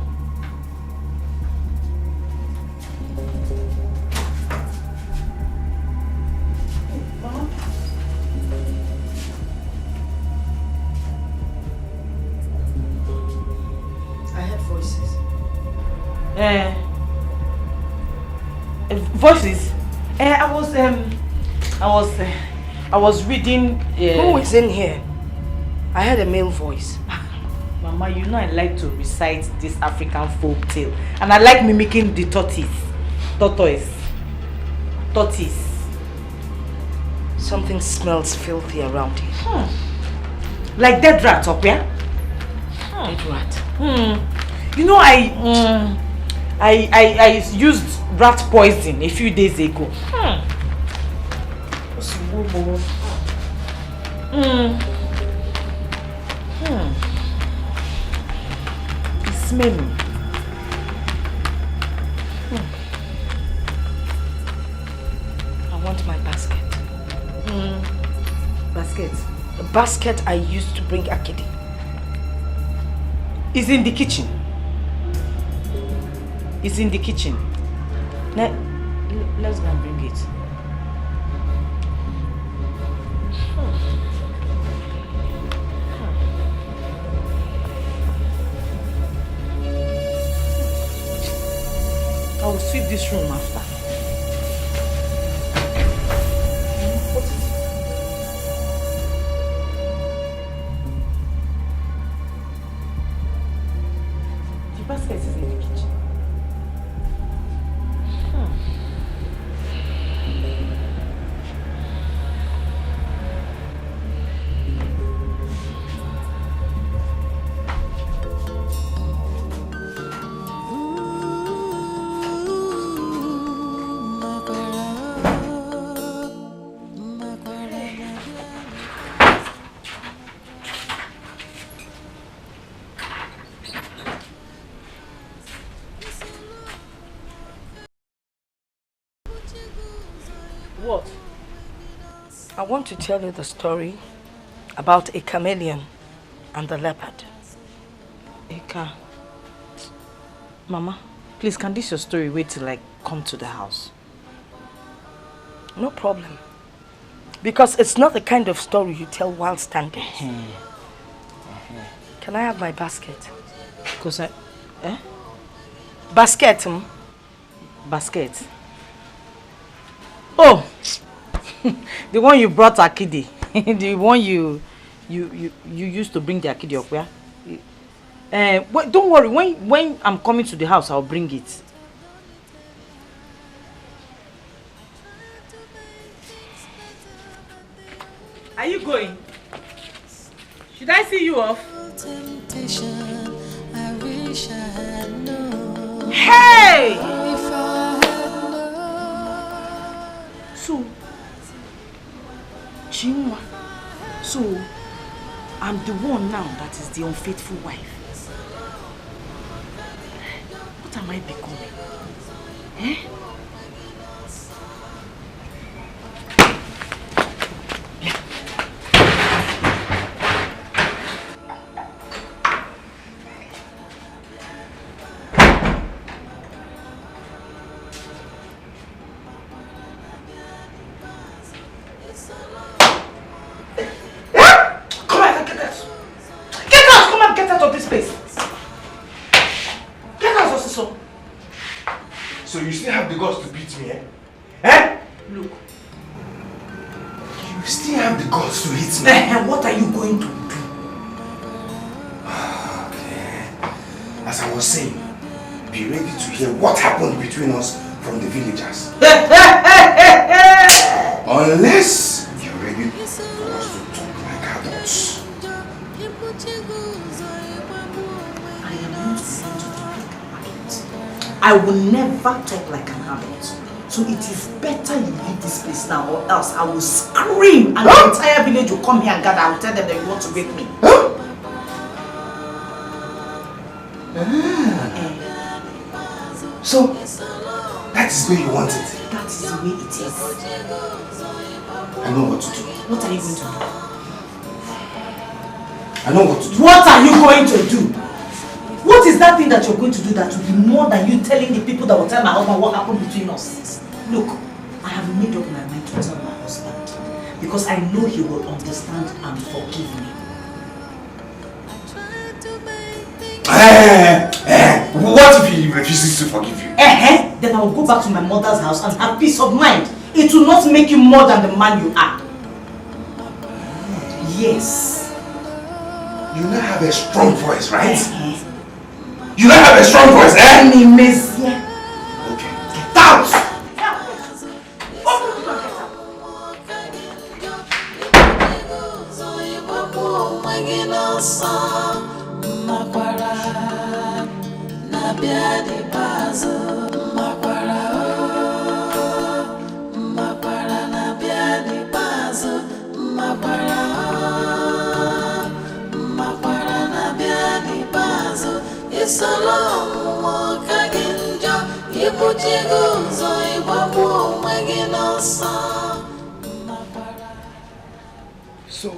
I heard voices. Voices. I was reading. Who is in here? I heard a male voice. Mama, you know I like to recite this African folk tale, and I like mimicking the tortoise. Something smells filthy around here. Like dead rat up here. Dead rat. You know I used rat poison a few days ago. It's smelling. I want my basket. Basket? The basket I used to bring Akidi. It's in the kitchen. It's in the kitchen. Let's go and bring it. I will sweep this room after. What is it? The basket is in the kitchen. What? I want to tell you the story about a chameleon and the leopard. Eka. Mama, please, can this your story wait till I come to the house? No problem. Because it's not the kind of story you tell while standing. Can I have my basket? Because Basket? Basket? Oh! The one you brought Akidi. The one you used to bring the Akidi up, yeah? Don't worry, when I'm coming to the house, I'll bring it. Are you going? Should I see you off? Hey! So, Chinwa, so I'm the one now that is the unfaithful wife. What am I becoming? Eh? So you still have the guts to beat me, eh? Eh? Look. You still have the guts to hit me? What are you going to do? Okay. As I was saying, be ready to hear what happened between us from the villagers. Unless you're ready for us to talk like adults. I will never talk like an adult. So it is better you leave this place now, or else I will scream and the entire village will come here and gather. I will tell them that you want to rape me. So, that is where you want it? That is the way it is. I know what to do. What are you going to do? I know what to do. What are you going to do? What is that thing that you're going to do that will be more than you telling the people that will tell my husband what happened between us? Look, I have made up my mind to tell my husband because I know he will understand and forgive me. What if he refuses to forgive you? Then I will go back to my mother's house and have peace of mind. It will not make you more than the man you are. Yes. You now have a strong voice, right? You now have a strong voice, eh? Ebenezer. Okay. Get out! So,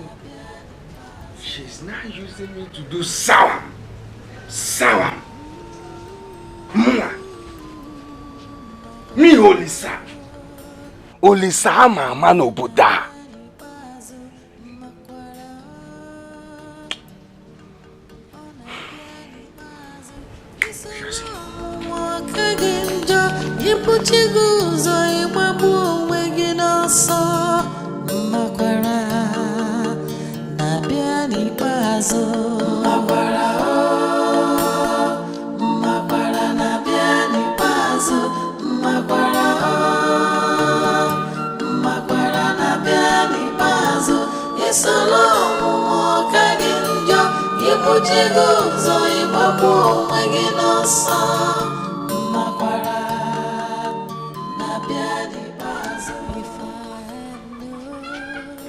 she's now using me to do sawam. Sawam. Mwa. Me Olisa. Olisa mama no Buddha. Ibuchiguzo imabu onwegi n'ọsọ mmakwara na-abịa n'ikpeazụ mmakwara na-abịa n'ikpeazụ mmakwara na-abịa n'ikpeazụ isolo ọmụmụ ọka gị njọ ibuchiguzo imabu onwegi n'ọsọ.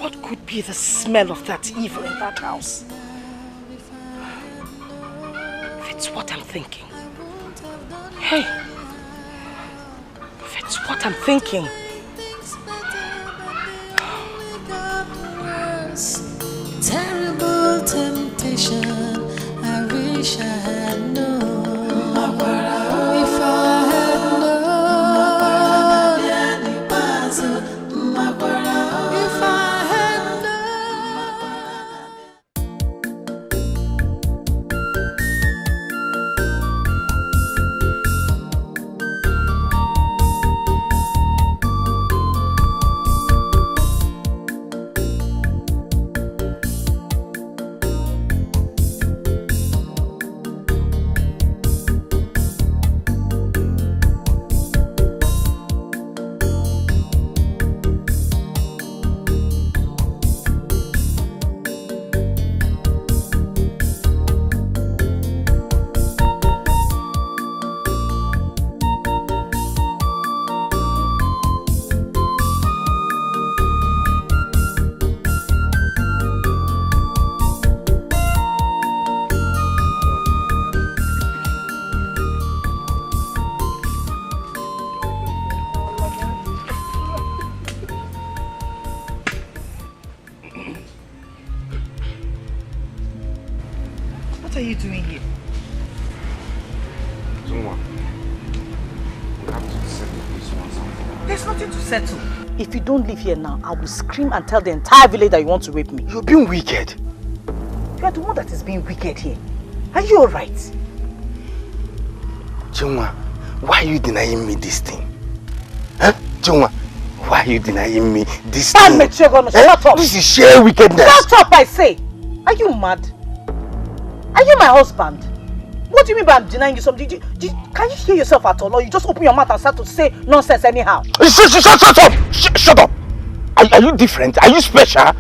What could be the smell of that evil in that house? If it's what I'm thinking. Hey! If it's what I'm thinking. Terrible temptation, I wish I had known. If I had known, if I had What are you doing here? Someone, we have to settle this once and for all. There's nothing to settle. If you don't leave here now, I will scream and tell the entire village that you want to rape me. You're being wicked. You are the one that is being wicked here. Are you alright? Chungwa, why are you denying me this thing? Huh? Chungwa, why are you denying me this thing? Shut up! This is sheer wickedness. Shut up, I say! Are you mad? Are you my husband? What do you mean by I'm denying you something? Can you hear yourself at all? Or you just open your mouth and start to say nonsense anyhow? Shut up! Shut up! Are you different? Are you special?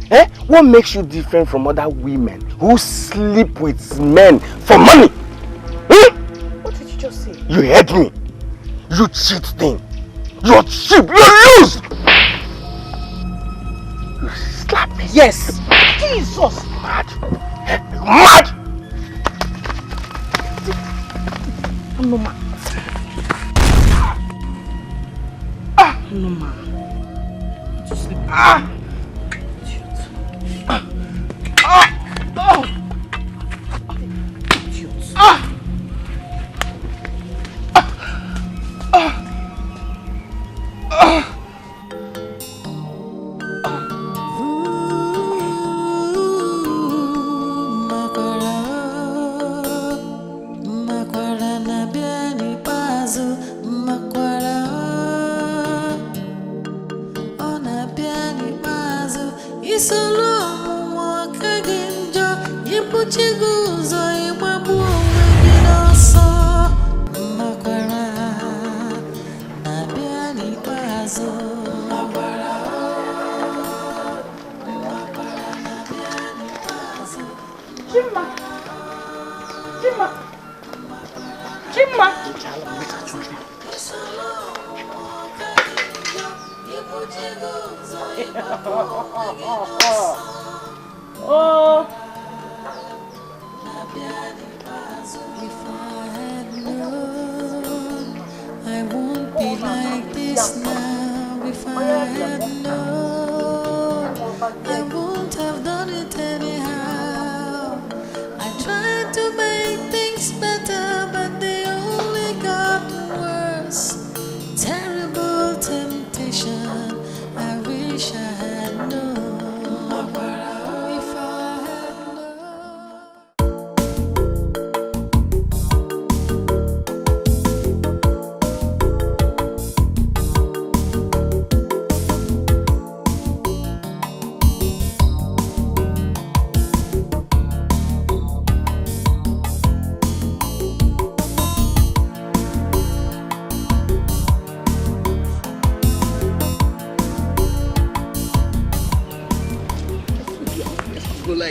Eh? What makes you different from other women who sleep with men for money? What did you just say? You heard me. You cheat thing. You're cheap. You're loose. You slap me. Yes. Jesus. Mad. Mad. No man. No man. To sleep. Idiot.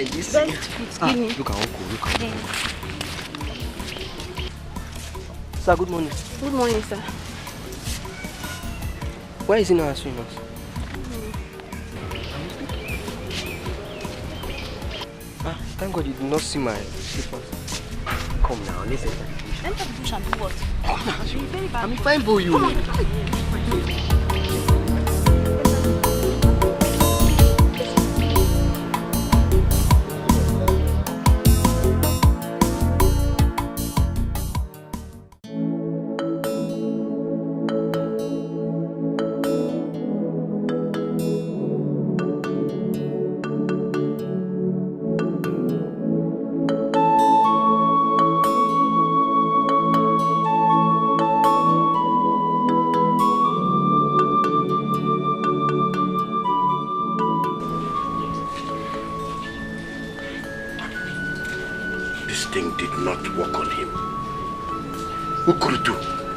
this. Very good. Give me. Look at Uncle, look at Uncle. Sir, good morning. Good morning, sir. Why is he not answering us? Thank God you did not see my slippers. Come now, listen. Enter the bush and do what? Very bad. I'm fine for you. Come on.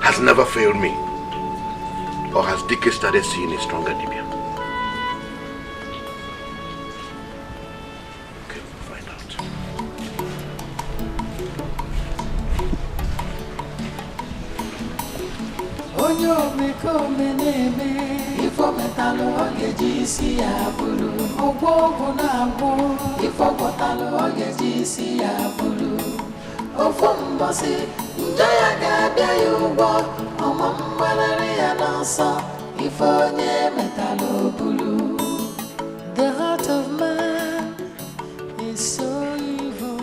Has never failed me. Or has Dikeh started seeing a stronger Dibia? Okay, we'll find out. Onyo meko meneme ifo metalo ogejisi ya bulu ogwogo na agwo ifo kotalo ogejisi ya bulu ofumbosi njaya gabia yugo omambalare ya nansa ifo nye metalo bulu. The heart of man is so evil,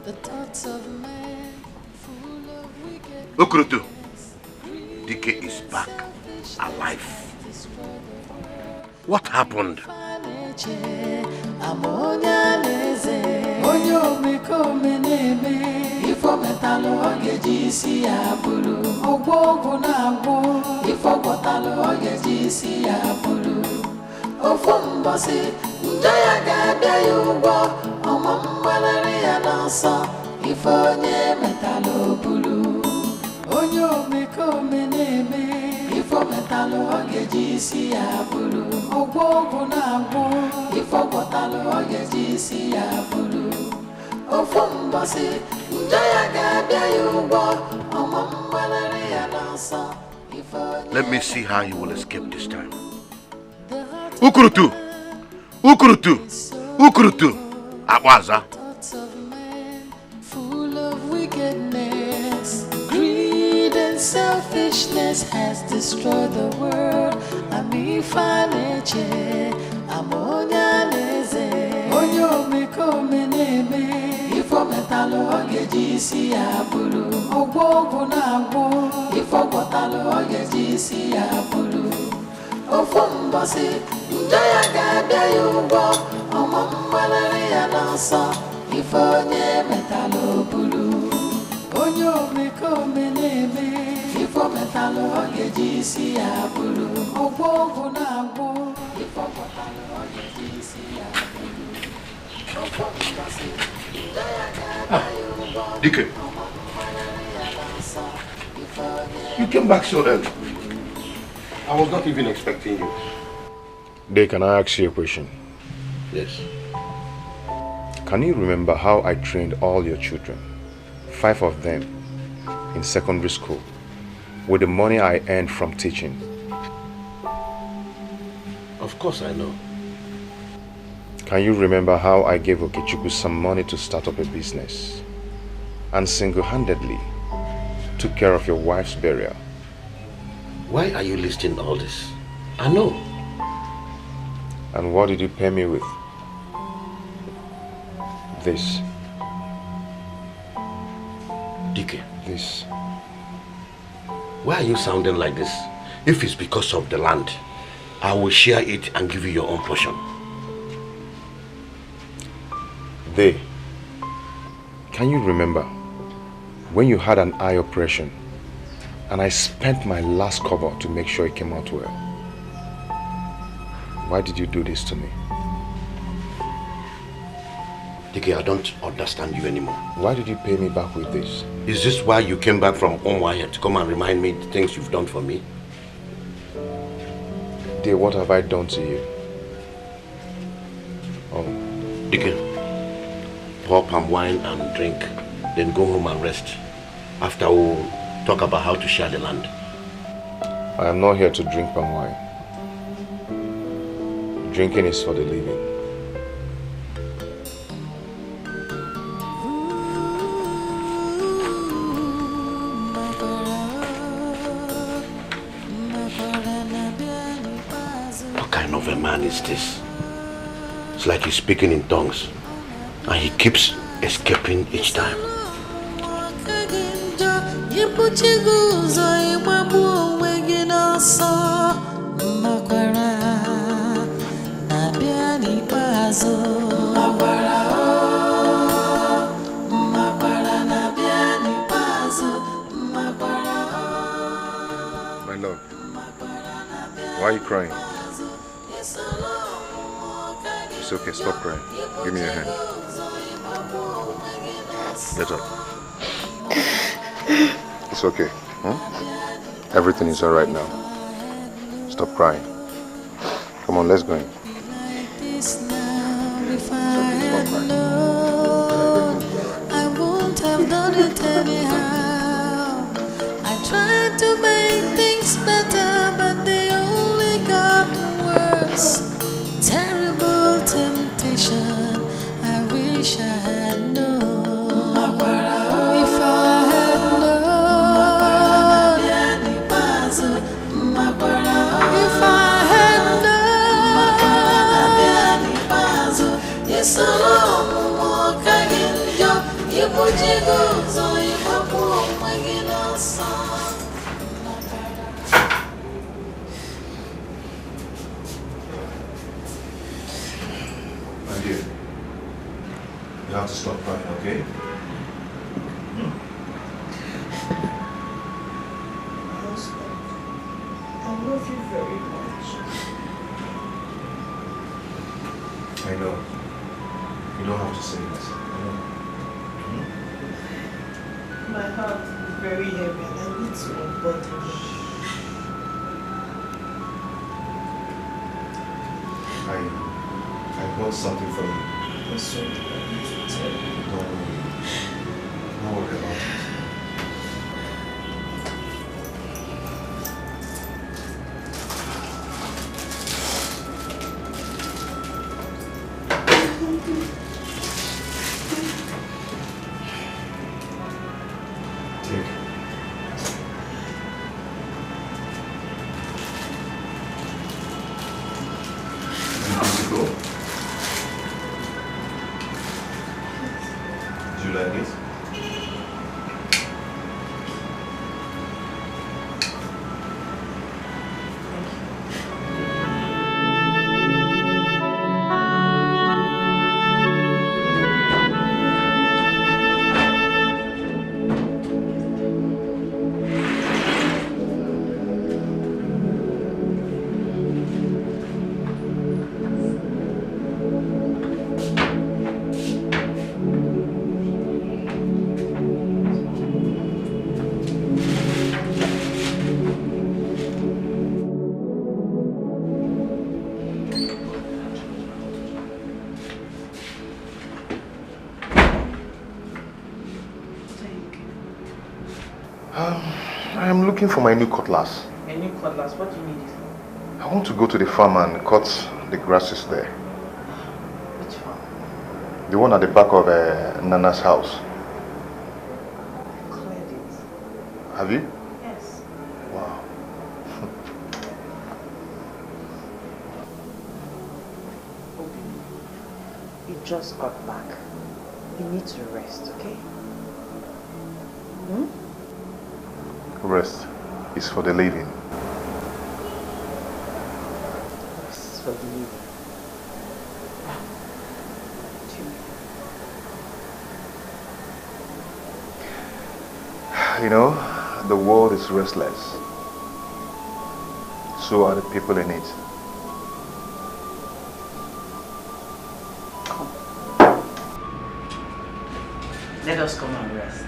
the thoughts of man full of wickedness. Okurutu, Dikeh is back, alive. What happened? Onyo meko meneme ifo metalo ogejisi ya bulu ogwogo na agwo ifo kotalo ogejisi ya bulu ofumbosi njaya gabia yugo omambalare ya nansa ifo nye metalo bulu. Onyo meko meneme ifo metalo ogejisi ya bulu ogwogo na agwo ifo kotalo ogejisi ya bulu ofumbosi njaya gabia yugo omambalare ya nansa ifo. Let me see how you will escape this time. Ukurutu! Ukurutu! Ukurutu! Awaza! Full of wickedness, greed and selfishness has destroyed the world. Amifaneche, amonyaneze. Onyo meko meneme ifo metalo ogejisi ya bulu ogwogo na agwo ifo kotalo ogejisi ya bulu ofumbosi njaya gabia yugo omambalare ya nansa ifo nye metalo bulu. Onyo meko meneme ifo metalo ogejisi ya bulu ogwogo na agwo ifo kotalo ogejisi ya bulu ofumbosi njaya gabia yugo Dikeh, you came back so early. I was not even expecting you. Dave, can I ask you a question? Yes. Can you remember how I trained all your children, 5 of them, in secondary school, with the money I earned from teaching? Of course I know. Can you remember how I gave Okechukwu some money to start up a business and single-handedly took care of your wife's burial? Why are you listing all this? I know. And what did you pay me with? This. Dikeh. This. Why are you sounding like this? If it's because of the land, I will share it and give you your own portion. Can you remember when you had an eye operation and I spent my last cover to make sure it came out well? Why did you do this to me? Dikeh, I don't understand you anymore. Why did you pay me back with this? Is this why you came back from Onwaya to come and remind me the things you've done for me? Dear, what have I done to you? Oh. Dikeh, pour palm wine and drink, then go home and rest. After we'll talk about how to share the land. I am not here to drink palm wine. Drinking is for the living. What kind of a man is this? It's like he's speaking in tongues and he keeps escaping each time. My love, why are you crying? It's okay, stop crying. Give me your hand. Get up. It's okay. Everything is alright now. Stop crying. Come on, let's go in. I won't have done it anyhow. I tried to make things better, but they only got worse. Terrible temptation, I wish I had known. If I had known, if I had known, it's a long walk again. You put your goals on your home again. My dear, you have to stop crying, okay? I love you very much. I know. You don't have to say this. I know. My heart is very heavy and I need to unburden it. I bought something for you. That's what I need to tell you. Don't worry. Don't worry about it. Take it. Do you like it? I am looking for my new cutlass. A new cutlass, what do you need it for? I want to go to the farm and cut the grasses there. Which farm? The one at the back of Nana's house. Cleared it. Have you? Yes. Wow. You just got back. You need to rest, okay? Rest is for the living. Rest is for the living. You know, the world is restless. So are the people in it. Come. Let us come and rest.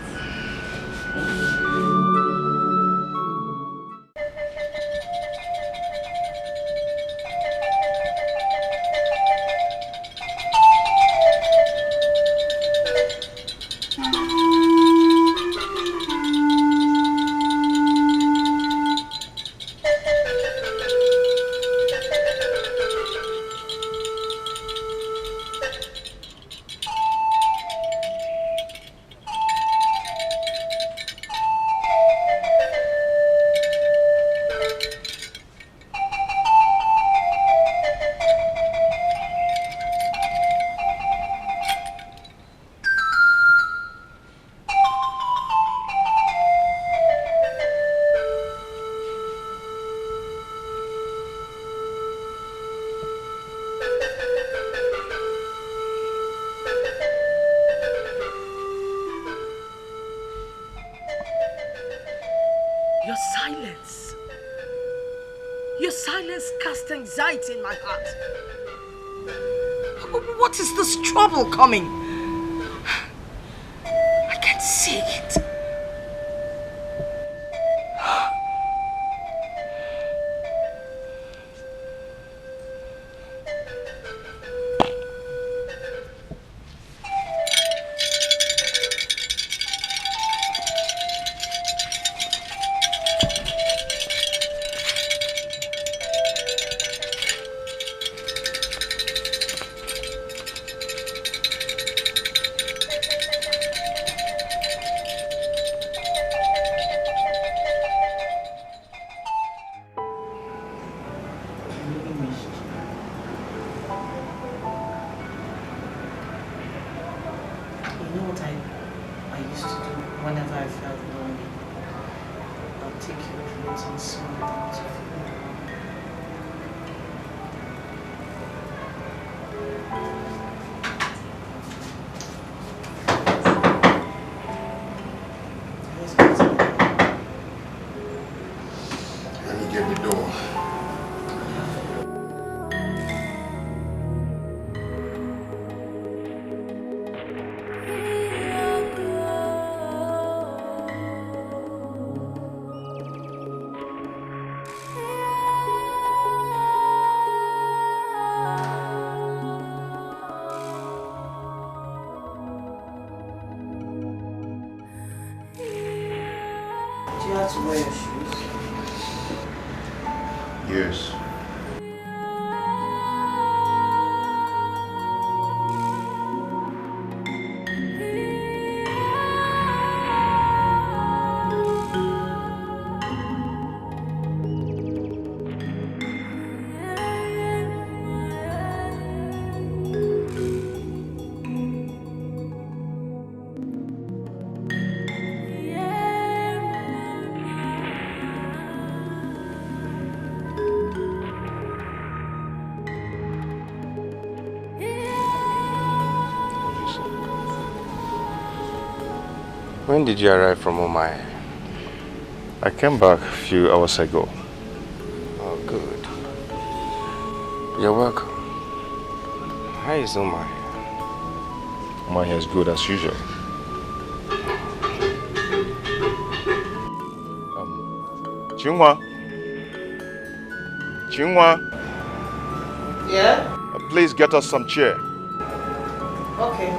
Your silence casts anxiety in my heart. What is this trouble coming? I can't see it. To wear your shoes? Yes. When did you arrive from Omai? I came back a few hours ago. Oh, good. You're welcome. How is Omai? Omai is good as usual. Chinwa? Chinwa? Yeah? Please get us some chair. Okay.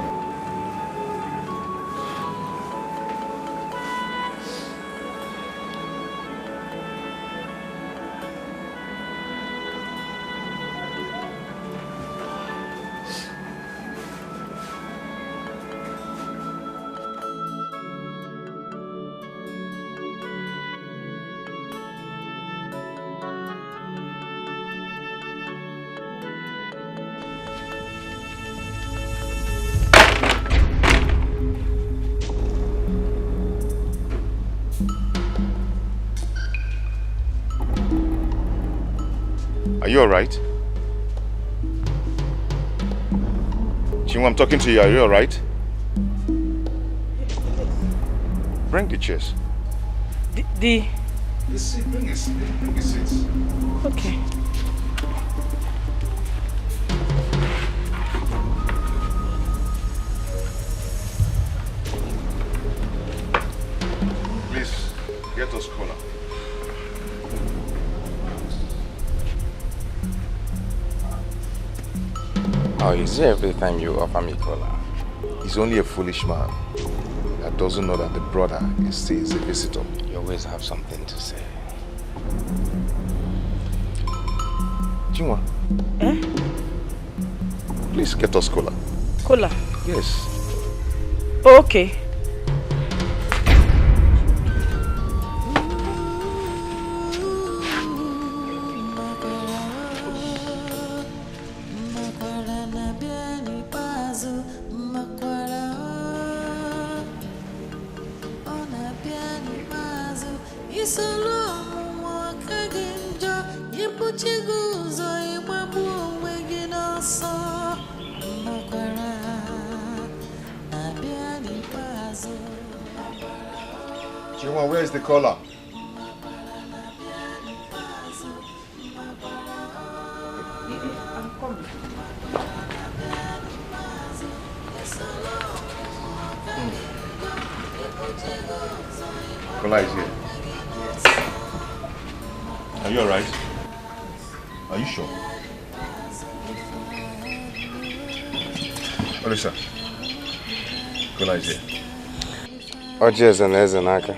Are you alright? Chinwa, I'm talking to you. Are you alright? Bring the chairs. The seat, bring the seat. Bring the seats. Okay. Please, get us cola. Oh, is it every time you offer me cola? He's only a foolish man that doesn't know that the brother is a visitor. You always have something to say. Chinwa. Eh? Please get us cola. Cola? Yes. Oh, okay. Chinwa, where is the cola? coming. Kola is here. Are you alright? Are you sure? Olisa, Kola is here. Ojes and Ezenaka.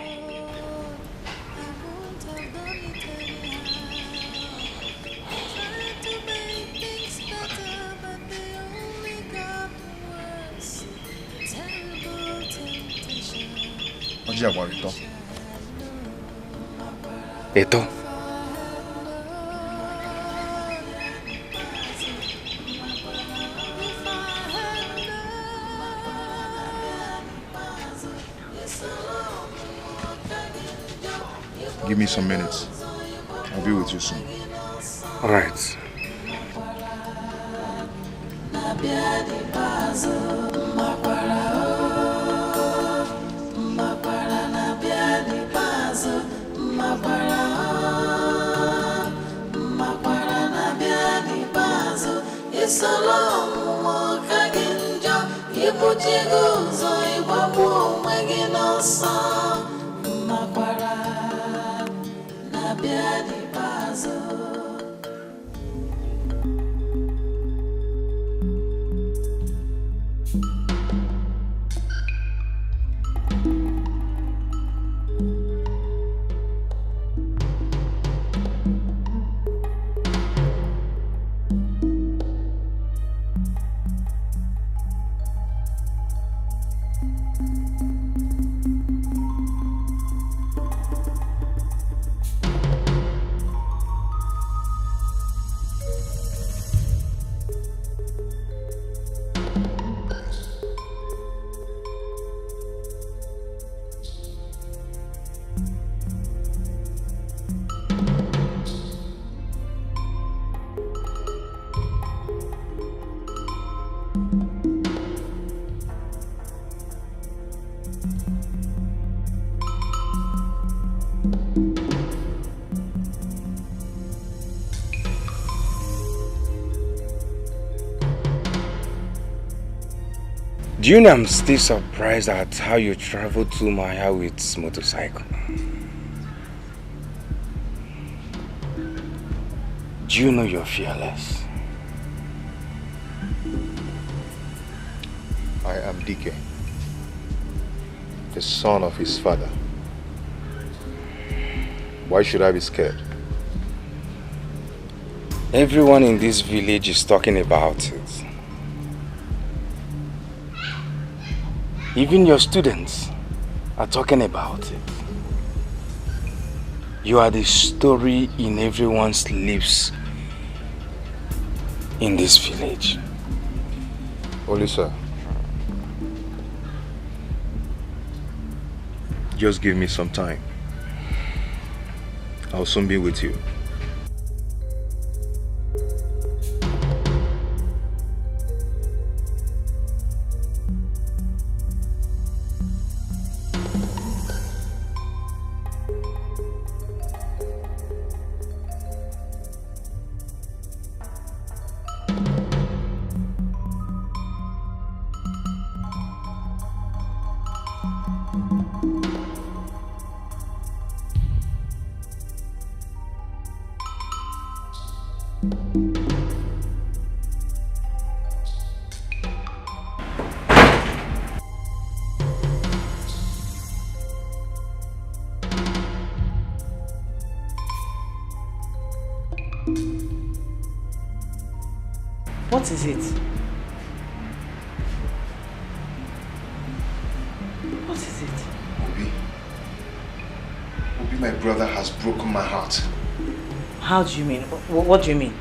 Eto. Give me some minutes. I'll be with you soon. All right. Do you know I'm still surprised at how you traveled to Maya with motorcycle? Do you know you're fearless? I am Dikeh, the son of his father. Why should I be scared? Everyone in this village is talking about it. Even your students are talking about it. You are the story in everyone's lips in this village. Olisa, just give me some time. I'll soon be with you. What is it? What is it? Obi, my brother has broken my heart. How do you mean? What do you mean?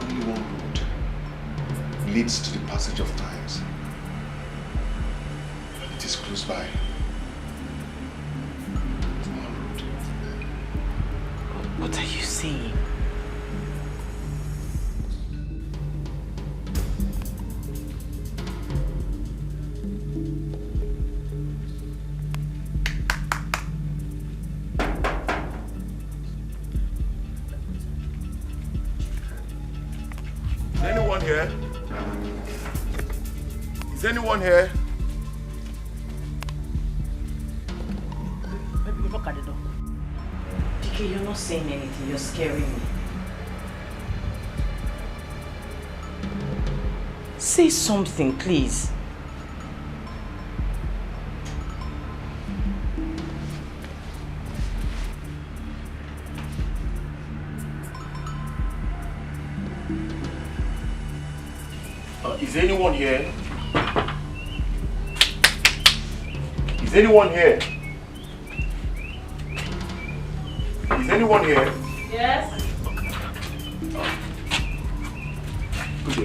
Only one road leads to the passage of times. It is close by. What are you saying? here? Is anyone here? Maybe you knock at the door. Dikeh, you're not saying anything. You're scaring me. Say something, please. Is anyone here? Is anyone here? Is anyone here? Yes. Good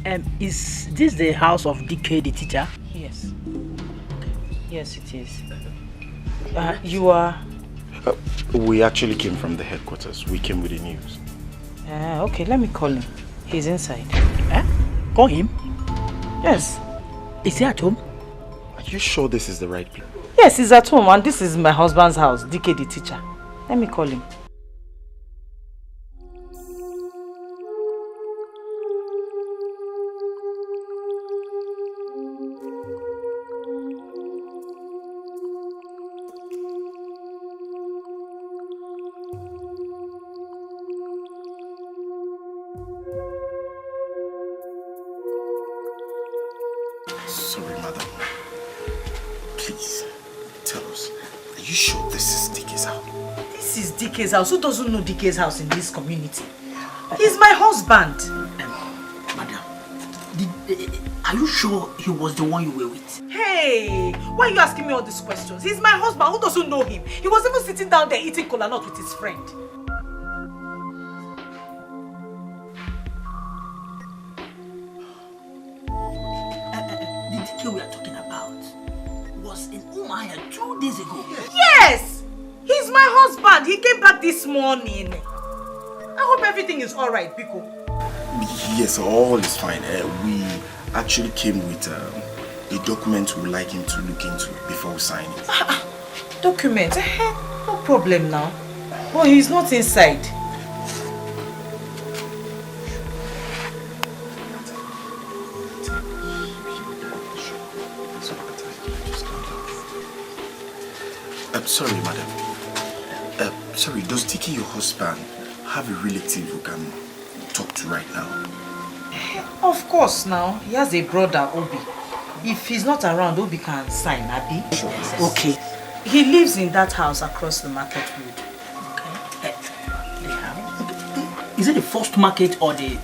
day, Is this the house of Dikeh, the teacher? Yes. Yes, it is. You are... We actually came from the headquarters. We came with the news. Okay, let me call him. He's inside. Call him? Yes. Is he at home? Are you sure this is the right place? Yes, he's at home, and this is my husband's house, Dikeh the teacher. Let me call him. Sorry, madam. Please, tell us, are you sure this is Dikeh's house? This is Dikeh's house. Who doesn't know Dikeh's house in this community? He's my husband. Madam, are you sure he was the one you were with? Hey, why are you asking me all these questions? He's my husband. Who doesn't know him? He was even sitting down there eating kola nut with his friend. The Dikeh we are talking about was in Umuahia 2 days ago. Yes! He's my husband. He came back this morning. I hope everything is alright, Biko. Yes, all is fine. We actually came with a document we would like him to look into before we sign it. Document? No problem now. Oh, he's not inside. Sorry, madam. Sorry, does Dikeh, your husband, have a relative who can talk to right now? Of course now. He has a brother, Obi. If he's not around, Obi can sign, Abi. Sure. Okay. He lives in that house across the market road. Okay. Is it the first market or the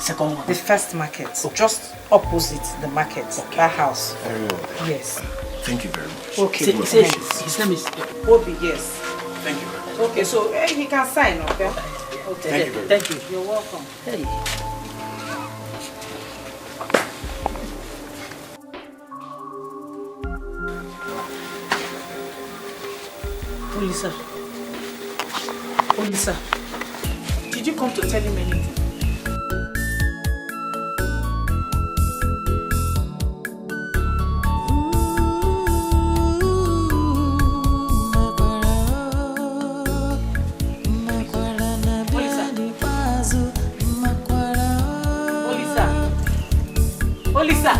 second one? The first market. Just opposite the market. Okay. That house. Very well. Yes. Thank you very much. Okay. His name is Obi, yes. Thank you. Okay, so he can sign, okay? Okay. Thank you. You're welcome. Hey. Olisa. Olisa. Did you come to tell him anything? Olisa.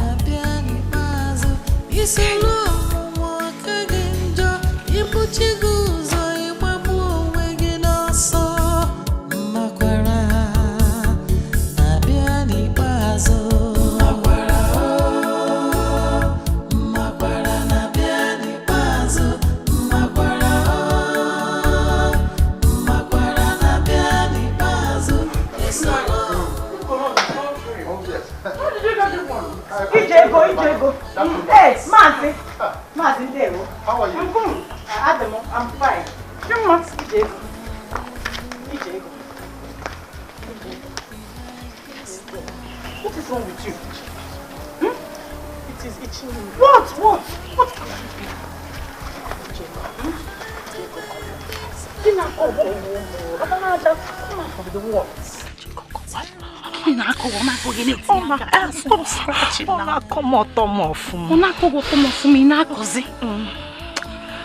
Ijego. Hey, Manzi. Manzi, how are you? I'm good. I'm fine. Ijego. What is wrong with you? It is itching me. What? Stop scratching now.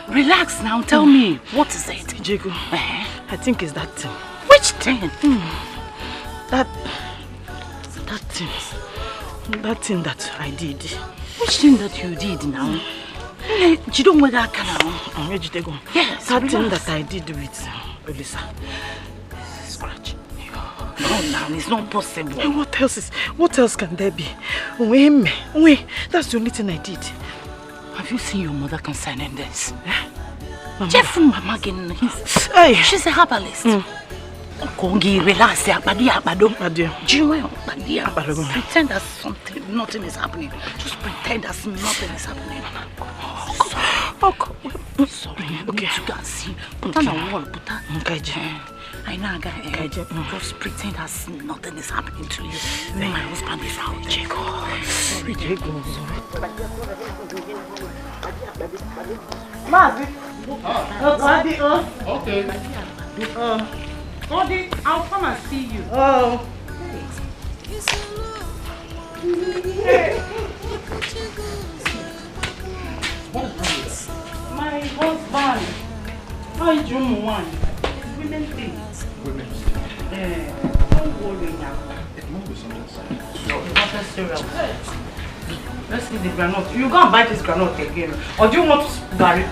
Relax now, tell me, what is it? Diego, I think it's that thing. Which thing? That thing that I did. Which thing that you did now? You don't want that kind of. Yes, that thing that I did with Elisa. Scratch. No, now it's not possible. And what else can there be? Wait, that's the only thing I did. Have you seen your mother concerning this? Jeff, Mama again. She's a herbalist. Kongi relax, pretend that nothing is happening. Just pretend that nothing is happening. Sorry, okay. You can see. Put on a wall, I know, just pretend that nothing is happening to you. My husband is out. Okay. Odi, I'll come and see you. Oh. Hey. My husband. How is your one? Women things. Don't worry now. It must be something sad. No, it's not serious. Let's see the granite. You go and buy this granite again. Or do you want to bury?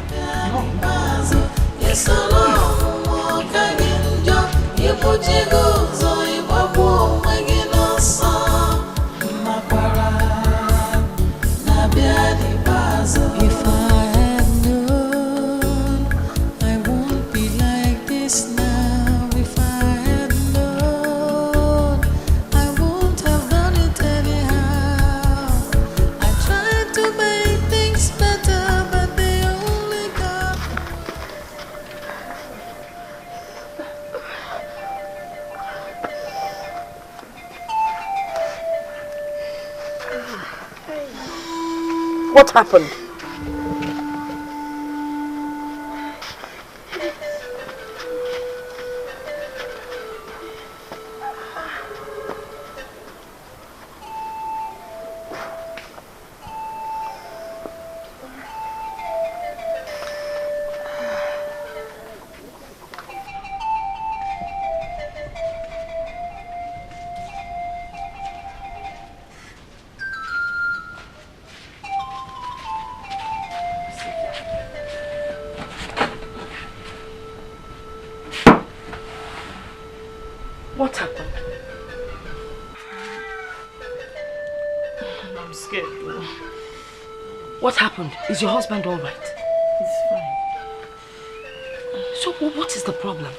No. If I had known, I won't be like this now. If I had known, I won't have done it anyhow. I tried to make things better, but they only got. What happened? What happened? I'm scared. What happened? Is your husband all right? He's fine. So what is the problem?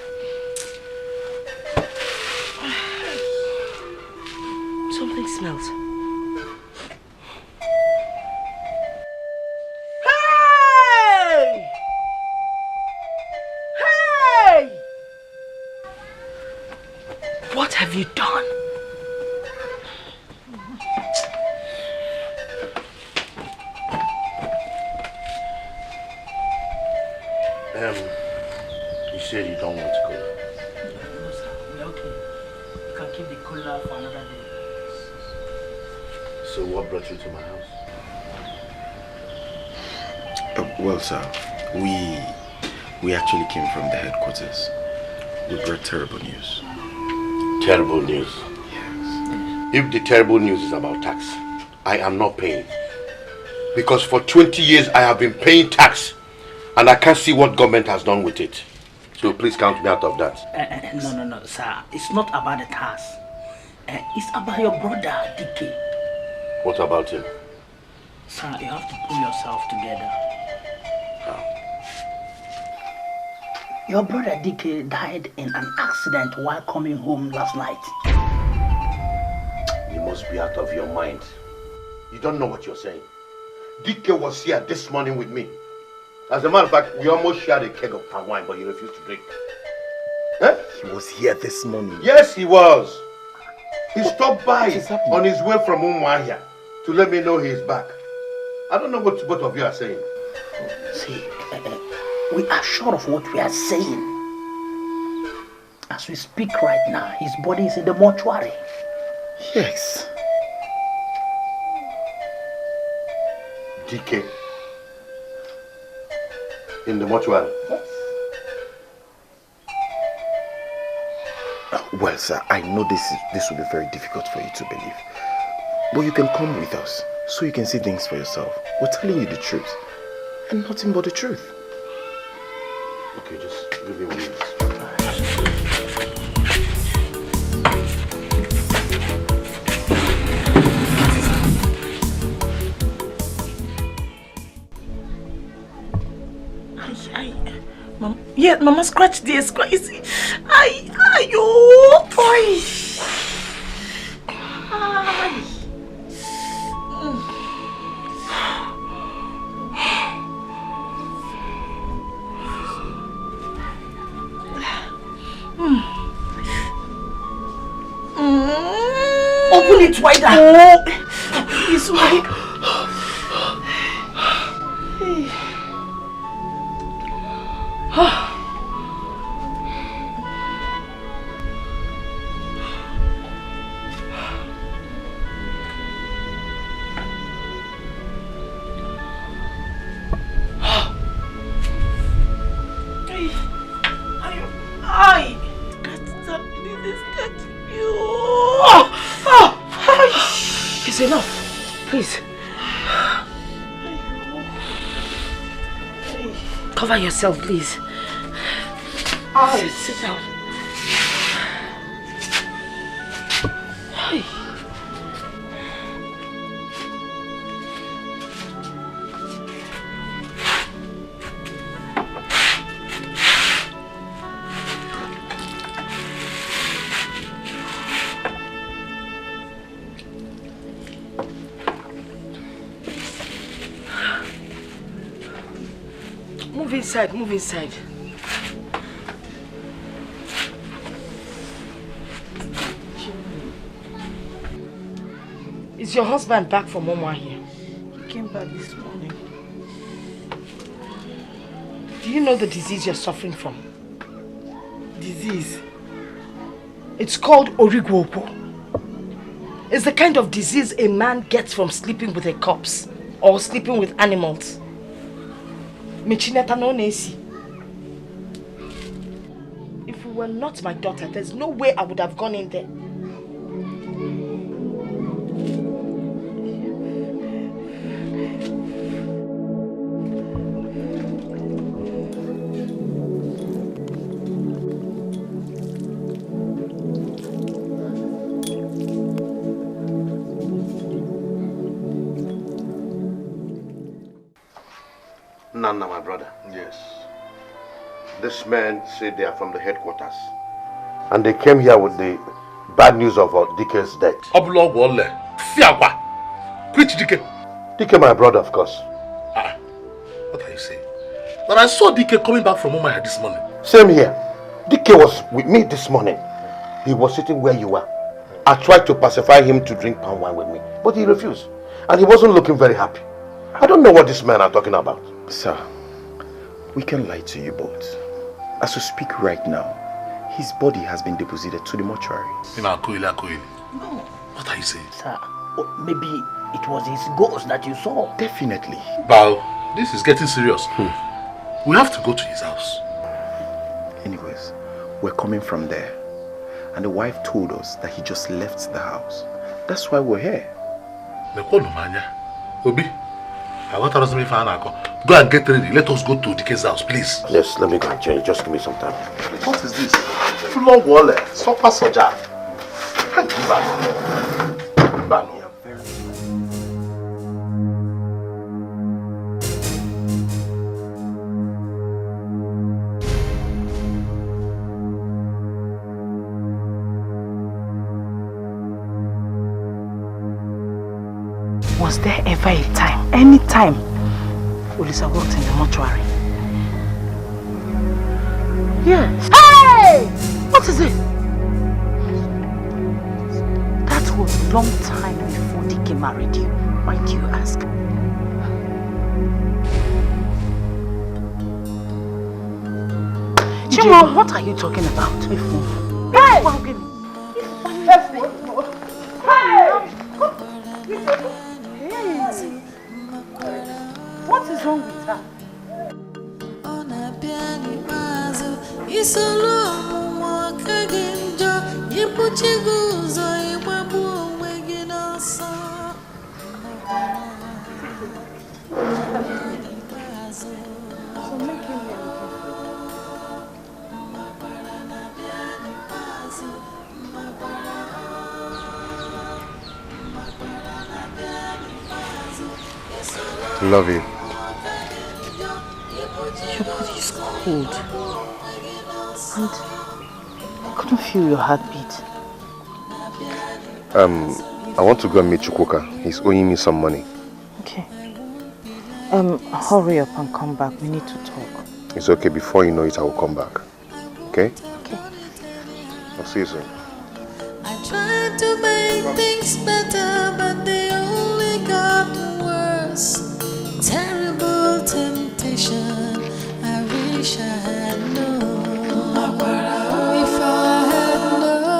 Something smells. Hey! Hey! What have you done? You said you don't want to go. No, sir. We're okay. You can keep the cooler for another day. So what brought you to my house? Well, sir, we actually came from the headquarters. We brought terrible news. Terrible news? Yes. If the terrible news is about tax, I am not paying. Because for 20 years I have been paying tax and I can't see what government has done with it. So please count me out of that. No, sir. It's not about the tax. It's about your brother, Dikeh. What about him? Sir, you have to pull yourself together. How? Your brother Dikeh died in an accident while coming home last night. You must be out of your mind. You don't know what you're saying. Dikeh was here this morning with me. As a matter of fact, we almost shared a keg of palm wine, but he refused to drink. Eh? He was here this morning. Yes, he was. He stopped by on his way from Umuahia to let me know he's back. I don't know what both of you are saying. See, we are sure of what we are saying. As we speak right now, his body is in the mortuary. Yes. Dikeh. In the mortuary? Yes. Well, sir, I know this will be very difficult for you to believe. But you can come with us so you can see things for yourself. We're telling you the truth. And nothing but the truth. Okay, just give me 1 minute. Yeah, Mama, scratch this. Ayo, boy. Open it wider. Oh, it's wide. It's enough. Please. Cover yourself, please. Sit down. Move inside. Is your husband back from Mama here? He came back this morning. Do you know the disease you're suffering from? Disease? It's called Origwopo. It's the kind of disease a man gets from sleeping with a corpse or sleeping with animals. If you were not my daughter, there's no way I would have gone in there. Nana, my brother. Yes. This man said they are from the headquarters. And they came here with the bad news of Dikeh's death. Which Dikeh? Dikeh, my brother, of course. What are you saying? But I saw Dikeh coming back from Omaya this morning. Same here. Dikeh was with me this morning. He was sitting where you were. I tried to pacify him to drink palm wine with me, but he refused. And he wasn't looking very happy. I don't know what this men are talking about. Sir, we can lie to you both. As we speak right now, his body has been deposited to the mortuary. No. What are you saying? Sir, maybe it was his ghost that you saw. Definitely. Bao, this is getting serious. We have to go to his house. Anyways, we're coming from there. And the wife told us that he just left the house. That's why we're here. Obi, go and get ready. Let us go to Dikeh's house, please. Yes, let me go and change. Just give me some time. What is this? Philmond wallet. Sopa soja. Was there ever a time, any time, Ulisa worked in the mortuary? Yes. Hey! What is it? That was a long time before Dikeh married you. Why do you ask? Chima, what are you talking about? Hey! What is wrong with her? Isolo mwa kaginjo Love you. Your body is cold. And I couldn't feel your heartbeat. I want to go and meet Chukwuka. He's owing me some money. Okay. Hurry up and come back. We need to talk. It's okay. Before you know it, I will come back. Okay? Okay. I'll see you soon. I tried to make things better, but they only got worse. Terrible temptation, I wish I had known. If I had known,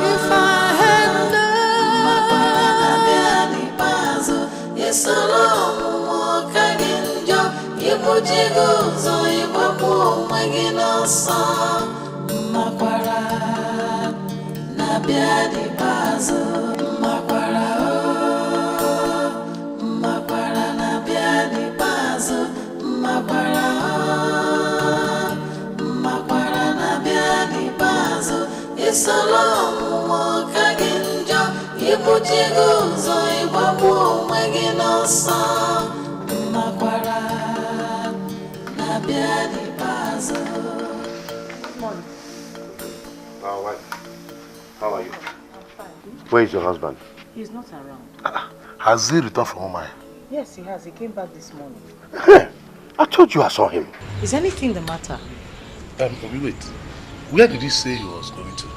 if I had known, it's a long walk again, Joe. You put your goals on your boom again, Makwara, Nabiadi Bazo, Makwara, Makwara, Nabiadi Bazo, Makwara, Makwara, Nabiadi Bazo. It's a long walk again, Joe. You put your goals on your boom again, Makwara, Nabiadi Bazo. How are you? I'm fine. Where is your husband? He's not around. Has he returned from Omai? Yes, he has. He came back this morning. I told you I saw him. Is anything the matter? Wait. Where did he say he was going to?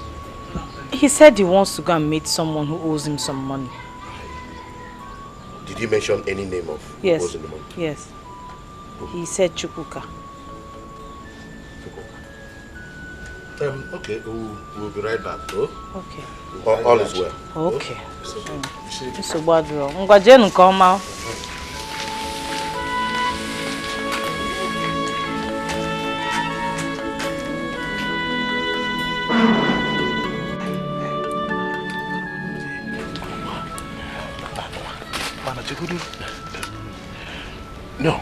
He said he wants to go and meet someone who owes him some money. Did he mention any name of Yes. who owes him the money? Yes. He said Chukwuka. Okay, we'll be right back, though. Okay. All is well. Okay. So bad, Ngwajenu koma. No.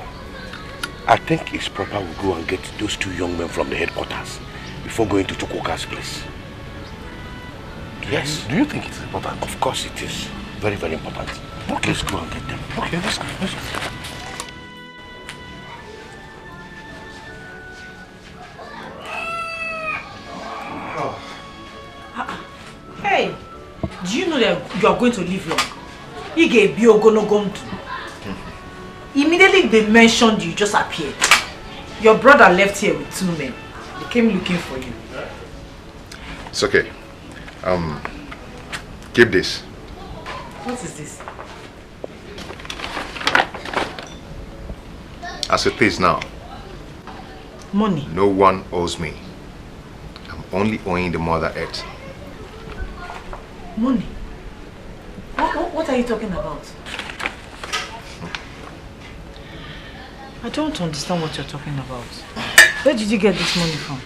I think it's proper we go and get those two young men from the headquarters before going to Chukwuka's place. Yes. Do you think it's important? Of course it is. Very, very important. Okay. Let's go and get them. Okay, let's go. Hey, do you know that you are going to live long? Ige Biogonogomtu. Immediately they mentioned you just appeared. Your brother left here with two men. They came looking for you. It's okay. Keep this. What is this? As it is now. Money. No one owes me. I'm only owing the Mother Earth. Money? What are you talking about? I don't understand what you're talking about. Where did you get this money from?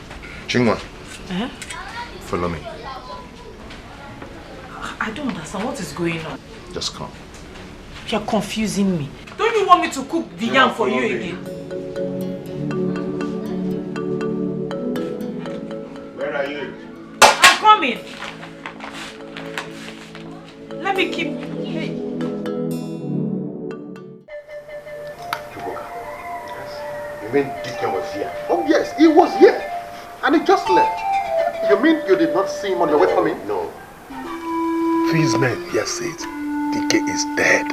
Chingwa, Eh? follow me. I don't understand what is going on. Just come. You're confusing me. Don't you want me to cook the yam for you again? Where are you? I'm coming. Let me keep... Hey. You mean Dikeh was here? Oh yes, he was here. And he just left. You mean you did not see him on your way coming? No. These men here said Dikeh is dead.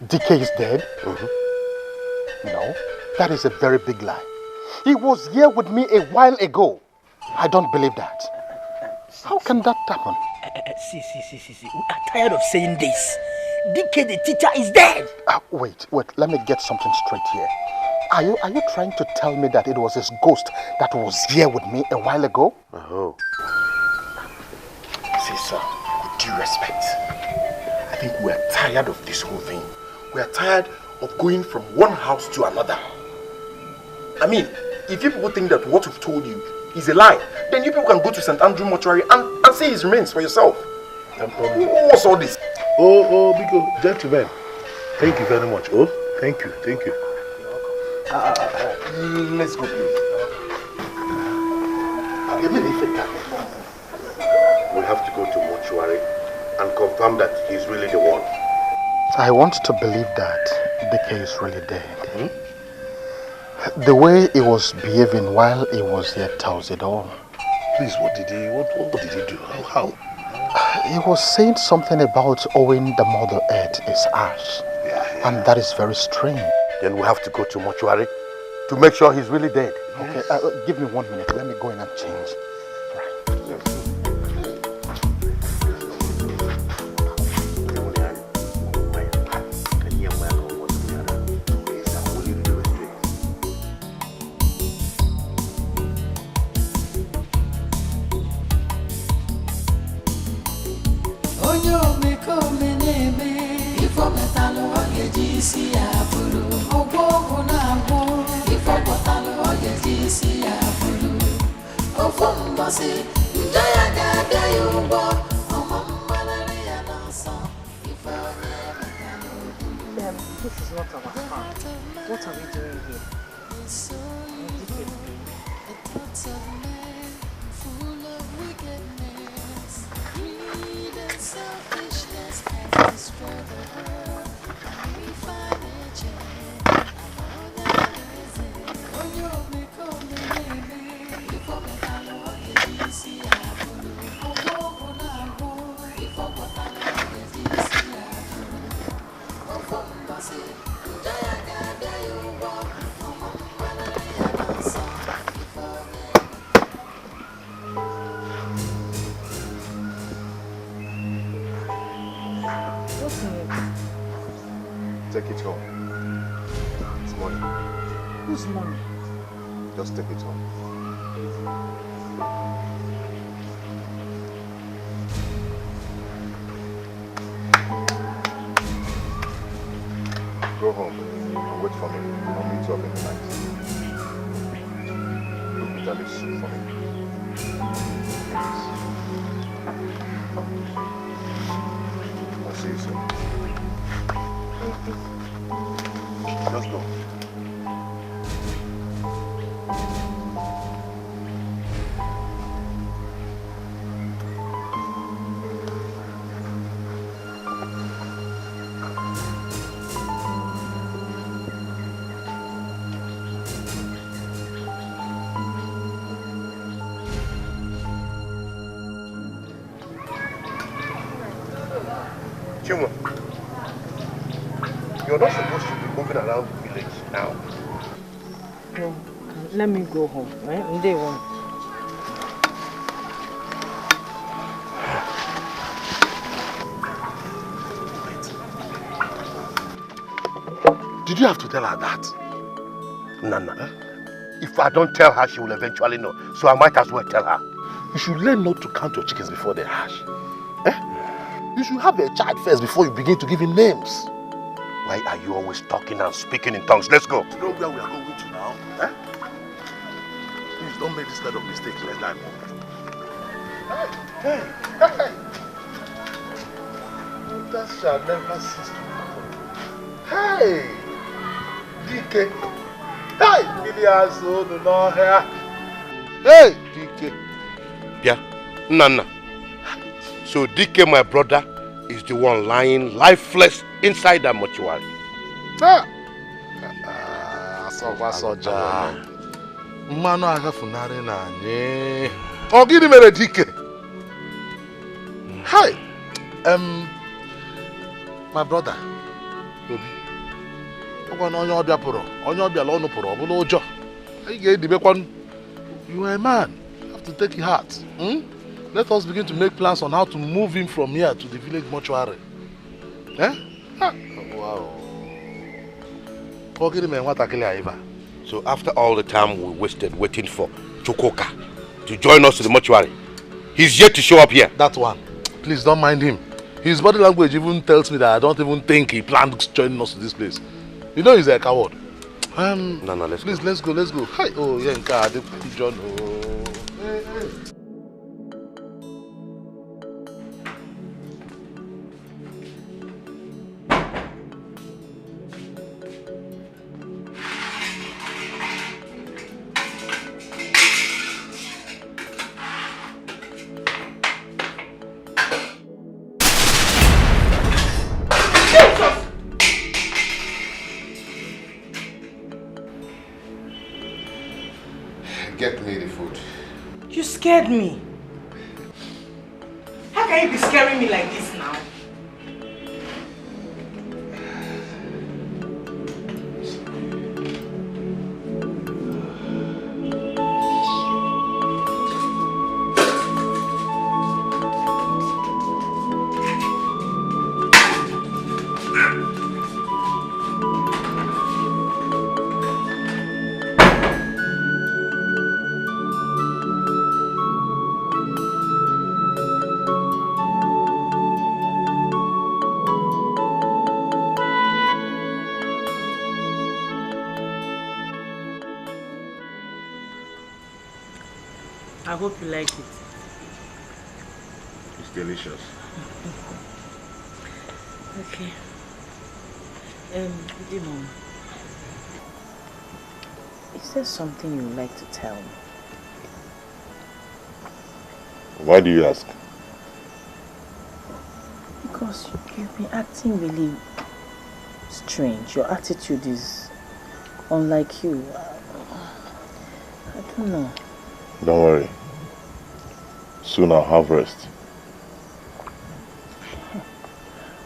Dikeh is dead? No, that is a very big lie. He was here with me a while ago. I don't believe that. How can that happen? See. We are tired of saying this. Dikeh the teacher is dead. Wait, let me get something straight here. Are you trying to tell me that it was his ghost that was here with me a while ago? Oh. See, sir, with due respect, I think we are tired of this whole thing. We are tired of going from one house to another. I mean, If you people think that what we've told you is a lie, then you people can go to St. Andrew Mortuary and see his remains for yourself. What's all this? Because gentlemen, thank you very much. Oh, thank you. Let's go, please. We have to go to mortuary and confirm that he's really the one. I want to believe that Dikeh is really dead. The way he was behaving while he was here tells it all. Please, what did he do? How? He was saying something about owing the Mother Earth his ash. And that is very strange. Then we have to go to mortuary to make sure he's really dead. Okay, give me 1 minute. Let me go in and change. This is not our farm. What are we doing here? Take it home. It's money. Whose money? Just take it home. Go home and wait for me. I'll meet you up in the night. Look at that soup for me. I'll see you soon. Let's go. Chuma, you're not supposed to be moving around the village now. No, let me go home, right? On day one. Did you have to tell her that? Nana, if I don't tell her, she will eventually know. So I might as well tell her. You should learn not to count your chickens before they hatch. You should have a child first before you begin to give him names. Why are you always talking and speaking in tongues? Let's go. You know where we are going to now? Please don't make this kind of mistakes next time. Hey! That shall never cease to happen. Hey! Dikeh! Hey! Millions old no hair. Hey! Dikeh! Yeah, Nana. So Dikeh, my brother, is the one lying lifeless inside that mortuary. Soja. Mano agafunare na anye. Ogini mere Dikeh. Hi. My brother. Obi. Ogwa na onye obia pụrụ. Onye obia la onu pụrụ, obulu ụjọ. Anyị ga-edibekwa. You are a man. You have to take your heart. Let us begin to make plans on how to move him from here to the village mortuary. Wow. So after all the time we wasted waiting for Chukwuka to join us to the mortuary, he's yet to show up here. That one. Please don't mind him. His body language even tells me that I don't even think he planned joining us to this place. You know he's a coward. No, let's please, let's go. Hi, oh, yeah, John. Oh. Hey. Get me the food. You scared me. How can you be scaring me like this now? I hope you like it. It's delicious. Okay. Good Mom. Is there something you would like to tell me? Why do you ask? Because you've been acting really strange. Your attitude is unlike you. I don't know. Don't worry. Soon I'll have rest.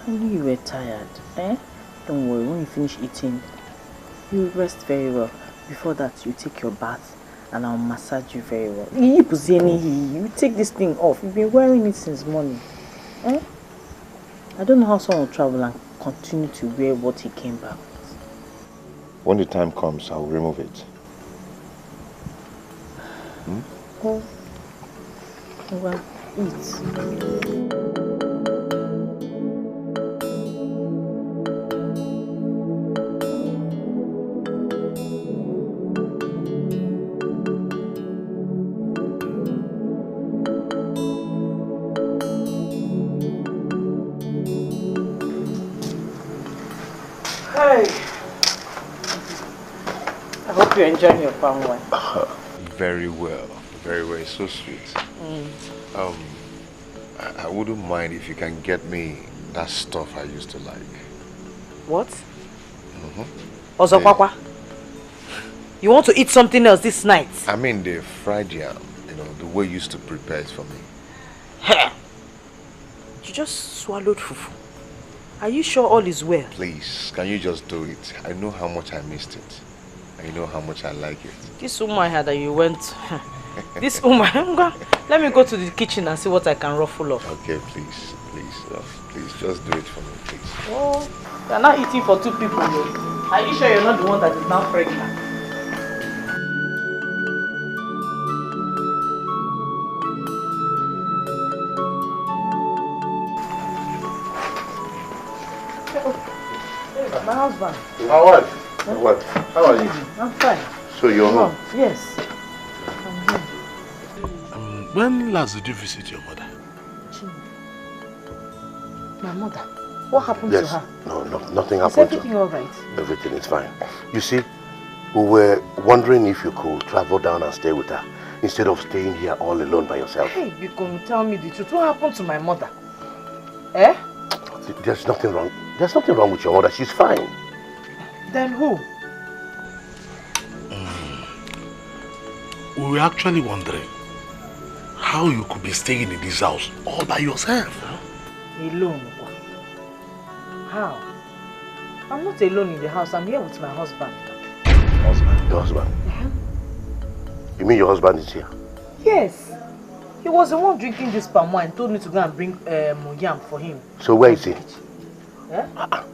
I knew you were tired. Don't worry, when you finish eating, you'll rest very well. Before that, you take your bath and I'll massage you very well. You take this thing off. You've been wearing it since morning. I don't know how someone will travel and continue to wear what he came back with. When the time comes, I'll remove it. Well, eat. I hope you're enjoying your palm wine. Very well. Very well. It's so sweet. I wouldn't mind if you can get me that stuff I used to like. What? Ozokwakwa? You want to eat something else this night? I mean the fried yam. The way you used to prepare it for me. You just swallowed fufu. Are you sure all is well? Please, can you just do it? I know how much I missed it. And you know how much I like it. This woman had that you went... This woman... Let me go to the kitchen and see what I can ruffle up. Okay, please. Please, just do it for me, please. Oh, you're not eating for two people, though. Are you sure you're not the one that is now pregnant? My husband. My wife. My wife. How are you? I'm fine. So you're home? Yes. I'm here. When last did you visit your mother? My mother? What happened to her? No, nothing happened. Is everything alright? Everything is fine. You see, we were wondering if you could travel down and stay with her instead of staying here all alone by yourself. Hey, you can tell me the truth. What happened to my mother? There's nothing wrong. There's nothing wrong with your mother. She's fine. Then who? We were actually wondering how you could be staying in this house all by yourself. Alone? How? I'm not alone in the house. I'm here with my husband. Husband? Your husband? You mean your husband is here? Yes. He was the one drinking this palm wine. Told me to go and bring yam for him. So where is he?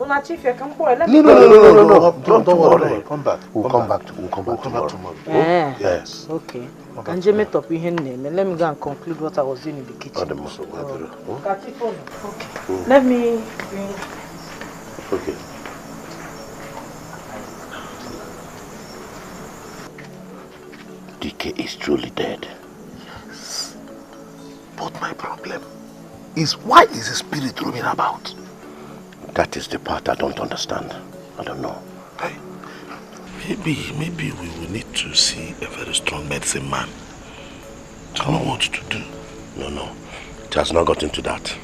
Una chief, you can boy. Let me No. Don't worry. Come back. We'll come back tomorrow. Yes. Okay. Can you make up your name? Let me go and conclude what I was doing in the kitchen. Okay. Let me bring. Okay. Dikeh is truly dead. Yes. But my problem is, why is the spirit roaming about? That is the part I don't understand. I don't know. Hey, maybe we will need to see a very strong medicine man to know what to do. No. It has not gotten to that.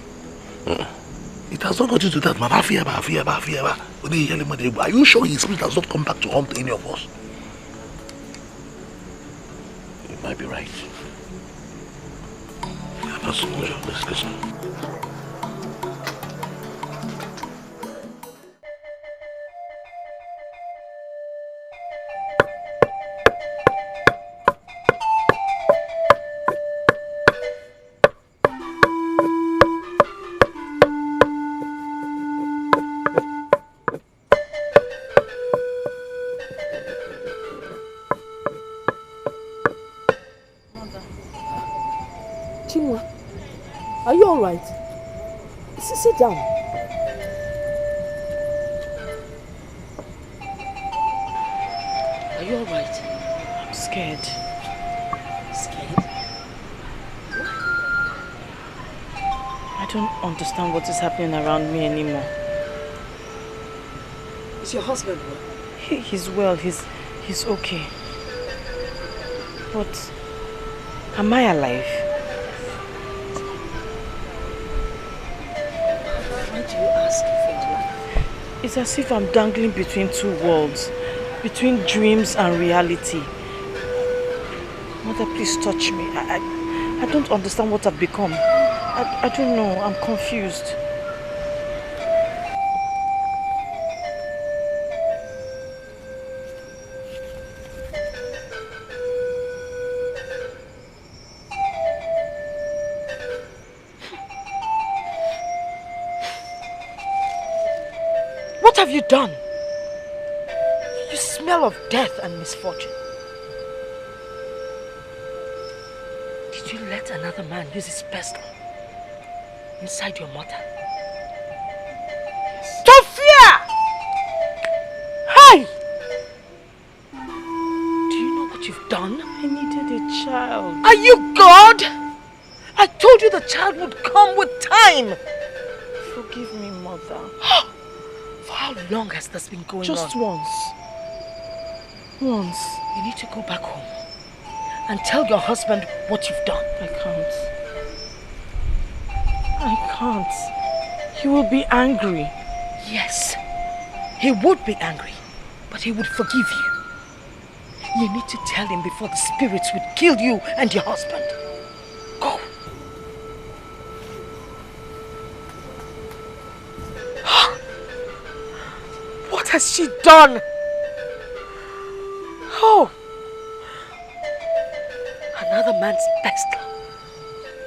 It has not gotten to that, man. Are you sure his spirit has not come back to haunt any of us? You might be right. Yeah, let's listen. Are you alright? Sit down. Are you alright? I'm scared. Scared? I don't understand what is happening around me anymore. Is your husband well? He's well, he's okay. But am I alive? Why do you ask if you're alive? It's as if I'm dangling between two worlds, between dreams and reality. Mother, please touch me. I don't understand what I've become. I don't know, I'm confused. What have you done? You smell of death and misfortune. Did you let another man use his pistol inside your mother? Yes. Sophia! Hey! Do you know what you've done? I needed a child. Are you God? I told you the child would come with time. Forgive me, Mother. For how long has this been going on? Just once. Once. You need to go back home and tell your husband what you've done. I can't. He will be angry. Yes, he would be angry, but he would forgive you. You need to tell him before the spirits would kill you and your husband. Go. What has she done? Oh! Another man's pistol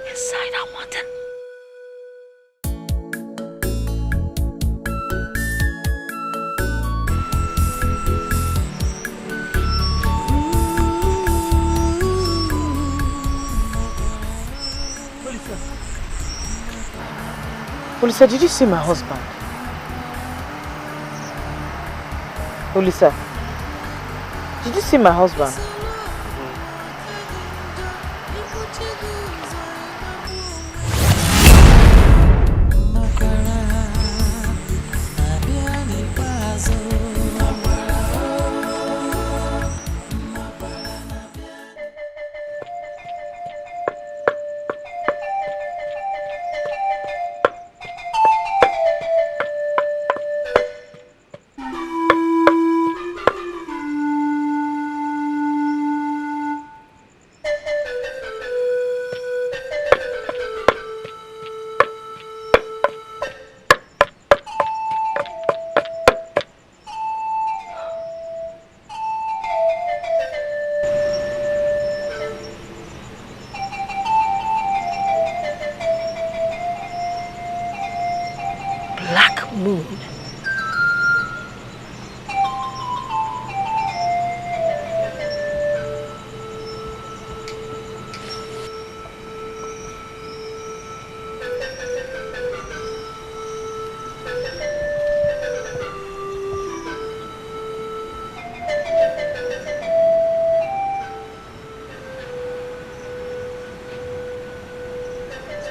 inside our mother. Olisa, did you see my husband? Olisa, did you see my husband?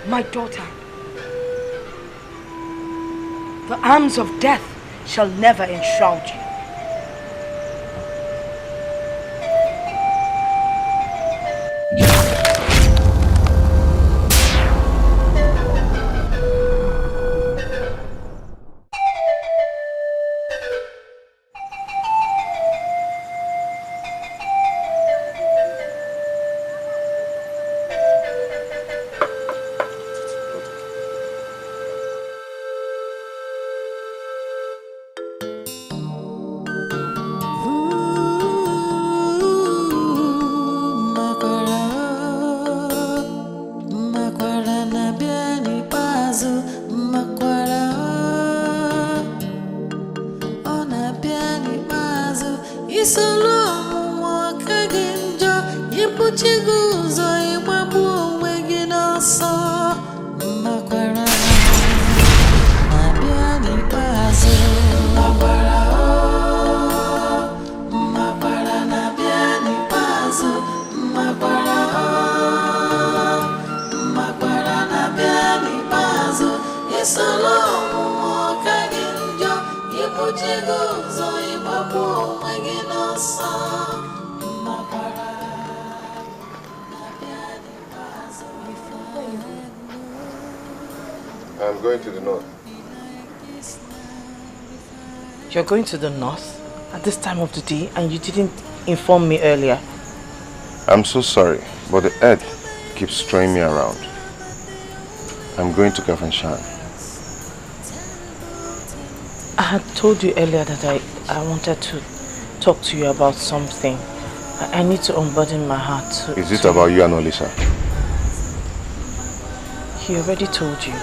My daughter, the arms of death shall never enshroud you. I'm going to the north. You're going to the north at this time of the day and you didn't inform me earlier. I'm so sorry, but the earth keeps throwing me around. I'm going to Kafanshan. I had told you earlier that I wanted to talk to you about something. I need to unburden my heart. Is it about you and Olisa? He already told you.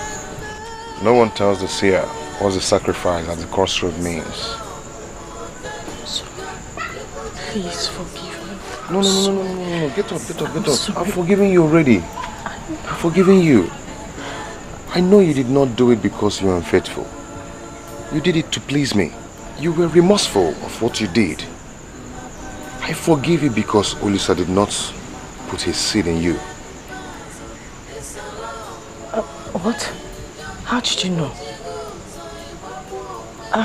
No one tells the seer what the sacrifice at the crossroad means. So, please forgive me. No. Get up. I've forgiven you already. I've forgiven you. I know you did not do it because you were unfaithful. You did it to please me. You were remorseful of what you did. I forgive you because Olisa did not put his seed in you. What? How did you know? I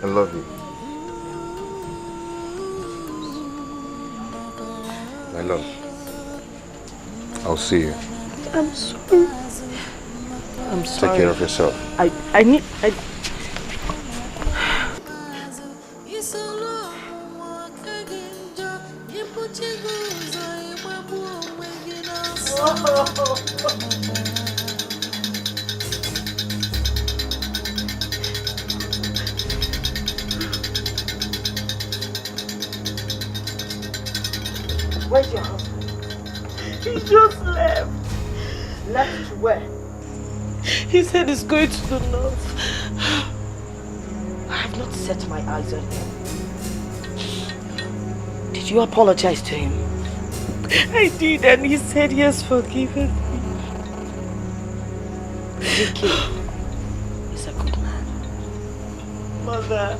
love you. My love. I'll see you. I'm sorry. I'm sorry. Take care of yourself. I need... Where's your husband? He just left. Left to where? He said he's going to the north. I have not set my eyes on him. Did you apologize to him? I did, and he said he has forgiven me. Dikeh is a good man. Mother,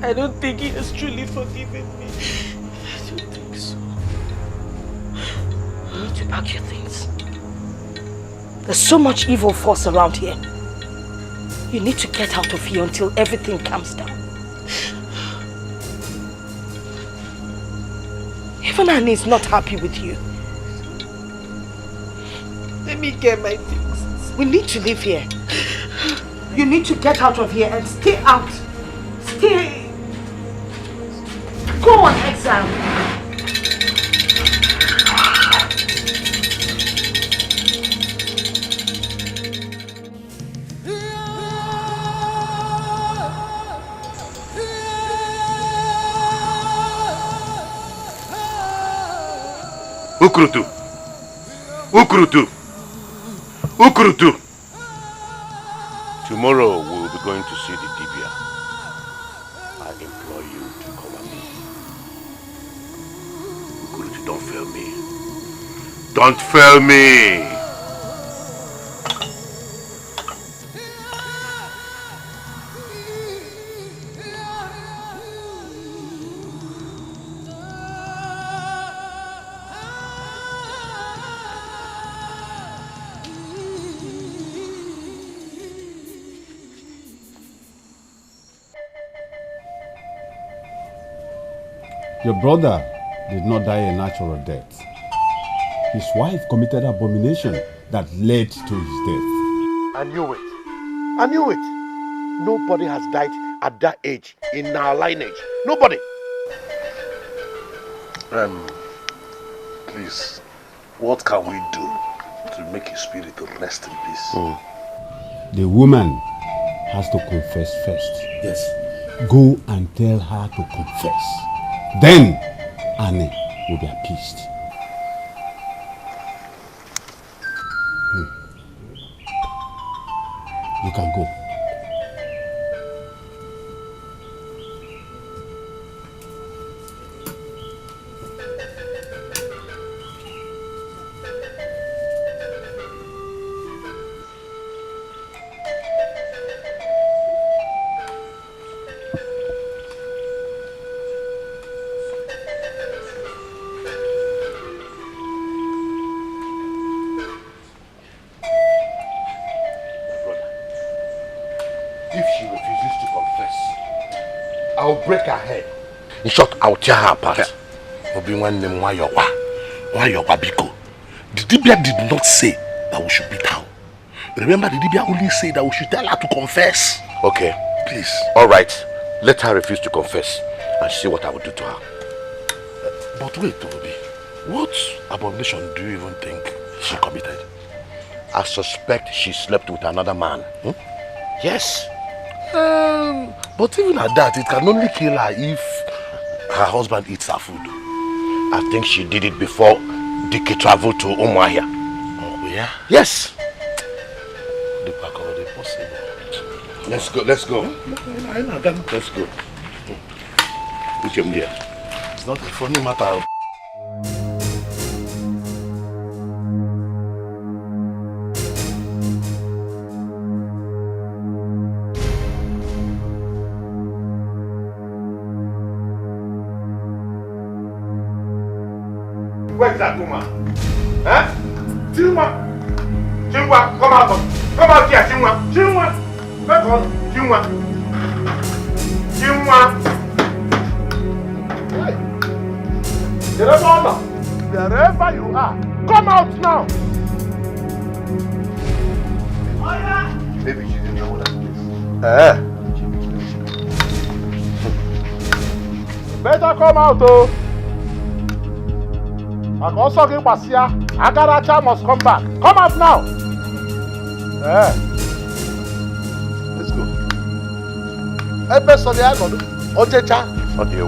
I don't think he has truly forgiven me. I don't think so. You need to pack your things. There's so much evil force around here. You need to get out of here until everything calms down. Even Annie is not happy with you. Let me get my things. We need to live here. You need to get out of here and stay out. Stay. Go on exile. Ukurutu! Tomorrow we will be going to see the Dibia. I implore you to cover me. Ukurutu, don't fail me. Don't fail me! Your brother did not die a natural death. His wife committed abomination that led to his death. I knew it. I knew it. Nobody has died at that age in our lineage. Nobody. Please, what can we do to make his spirit rest in peace? The woman has to confess first. Yes. Go and tell her to confess. Then Annie will be appeased. You can go. Break her head. In short, I'll tear her apart. Obi one name why your biko. The Dibia did not say that we should beat her. Remember, the Dibia only said that we should tell her to confess. Okay, please. All right, let her refuse to confess and see what I will do to her. But wait, Obi, what abomination do you even think she committed? I suspect she slept with another man. Yes. But even at that, it can only kill her if her husband eats her food. I think she did it before Dikeh traveled to Umuahia. Oh, yeah? Yes. Let's go, let's go. Let's go. Which am here? It's not a funny matter. Where's that woman? Huh? Chinwa! Chinwa, come out here, Chinwa! Chinwa! Come on, Chinwa! Chinwa! Hey! Wherever you are, come out now! Maybe she didn't know what that is. Better come out, oh! Agaracha must come back. Come out now. Let's go. Ojecha. Okay.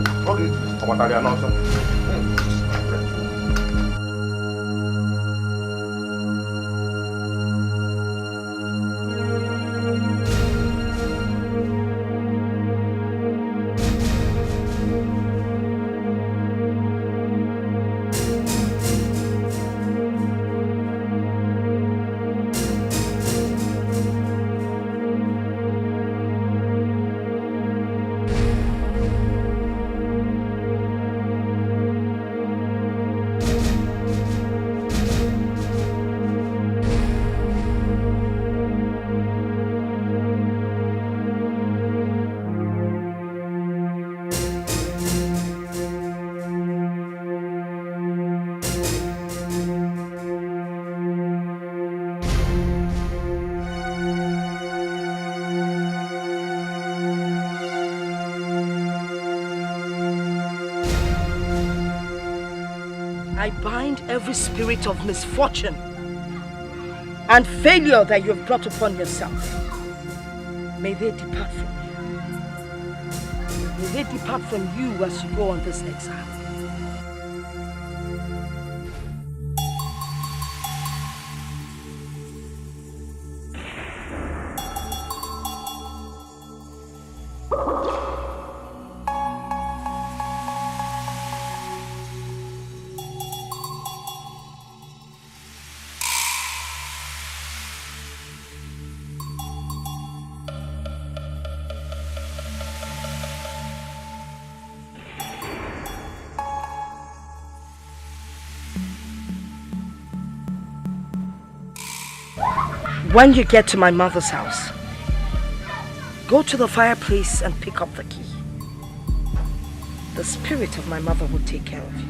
I bind every spirit of misfortune and failure that you have brought upon yourself. May they depart from you. May they depart from you as you go on this exile. When you get to my mother's house, go to the fireplace and pick up the key. the spirit of my mother will take care of you.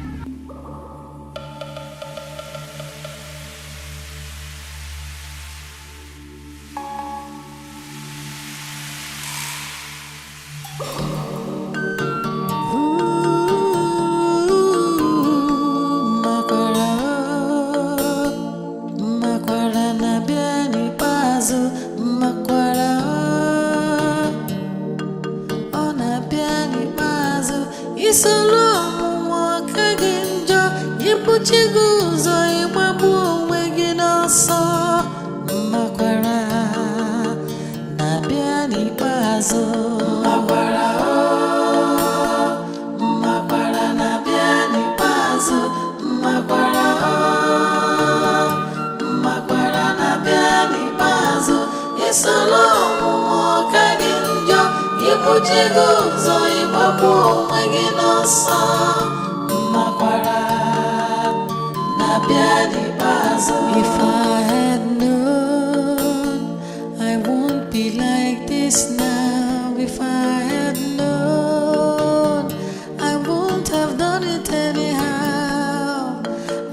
If I had known, I won't be like this now. If I had known, I won't have done it anyhow.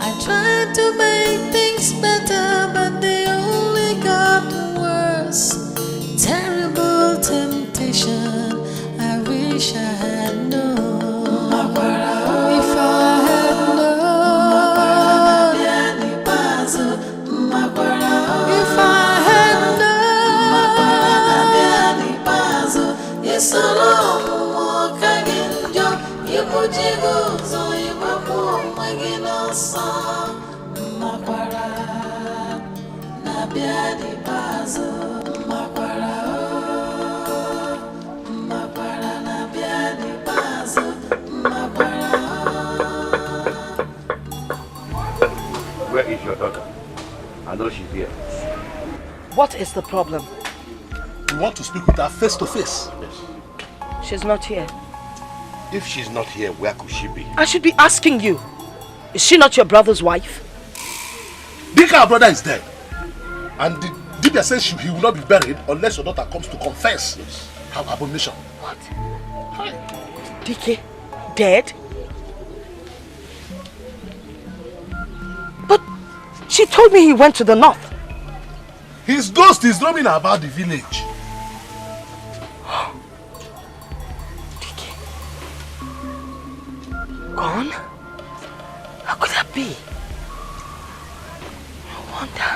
I tried to make things better, but they only got worse. Terrible temptation, I wish I had known. If I had known, if I had known, it's a long walk again. You put your goals on your home again. Makwara, Nabiani Bazo, Makwara, Makwara, Nabiani Bazo, Makwara. Where is your daughter? I know she's here. What is the problem? We want to speak with her face to face. Yes. She's not here. If she's not here, where could she be? I should be asking you. Is she not your brother's wife? Dikeh, our brother, is dead. And the Dibia says he will not be buried unless your daughter comes to confess her abomination. What? Dikeh dead? But she told me he went to the north. His ghost is roaming about the village. Dikeh. Gone? How could that be? No wonder.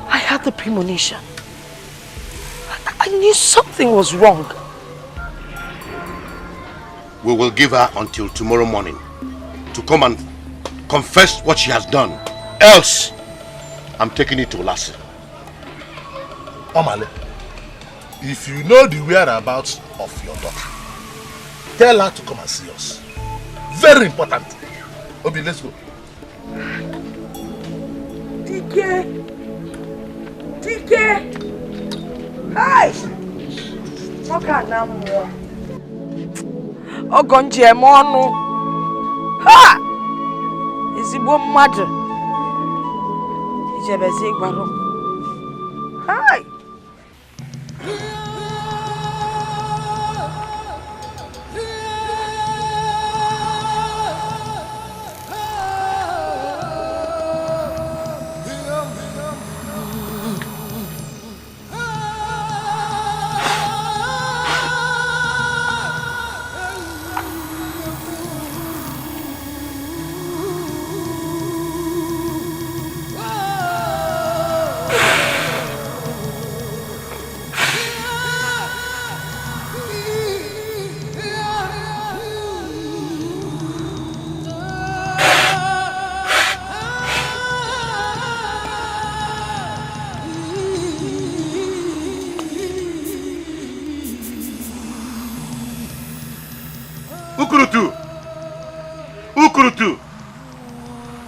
I had the premonition. I knew something was wrong. We will give her until tomorrow morning to come and confess what she has done. Else, I'm taking it to Lassie. Omale, if you know the whereabouts of your daughter, tell her to come and see us. Very important. Obi, let's go. Dikeh! Dikeh! Hi! Ogonje monu. Ha! Ezigbo mmadụ. Ijebezi gwaro. Hi!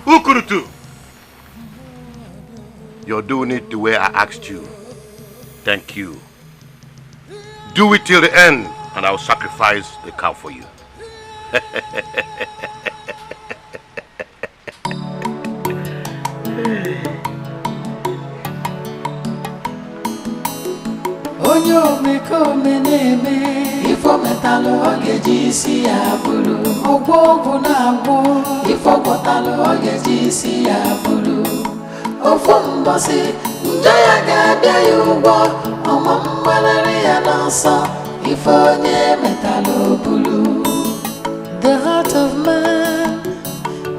Ukurutu! You're doing it the way I asked you. Thank you. Do it till the end, and I'll sacrifice the cow for you. Onyo me come neme, if ifo metalo ogeji si ya bulu ogwogu na agwo ifo gotalo ogeji si ya bulu ofo mbosi njaya ga-abịa ya ụgbọ ọma mgbalari ya n'ọsọ ifo onye metalo bulu. The heart of man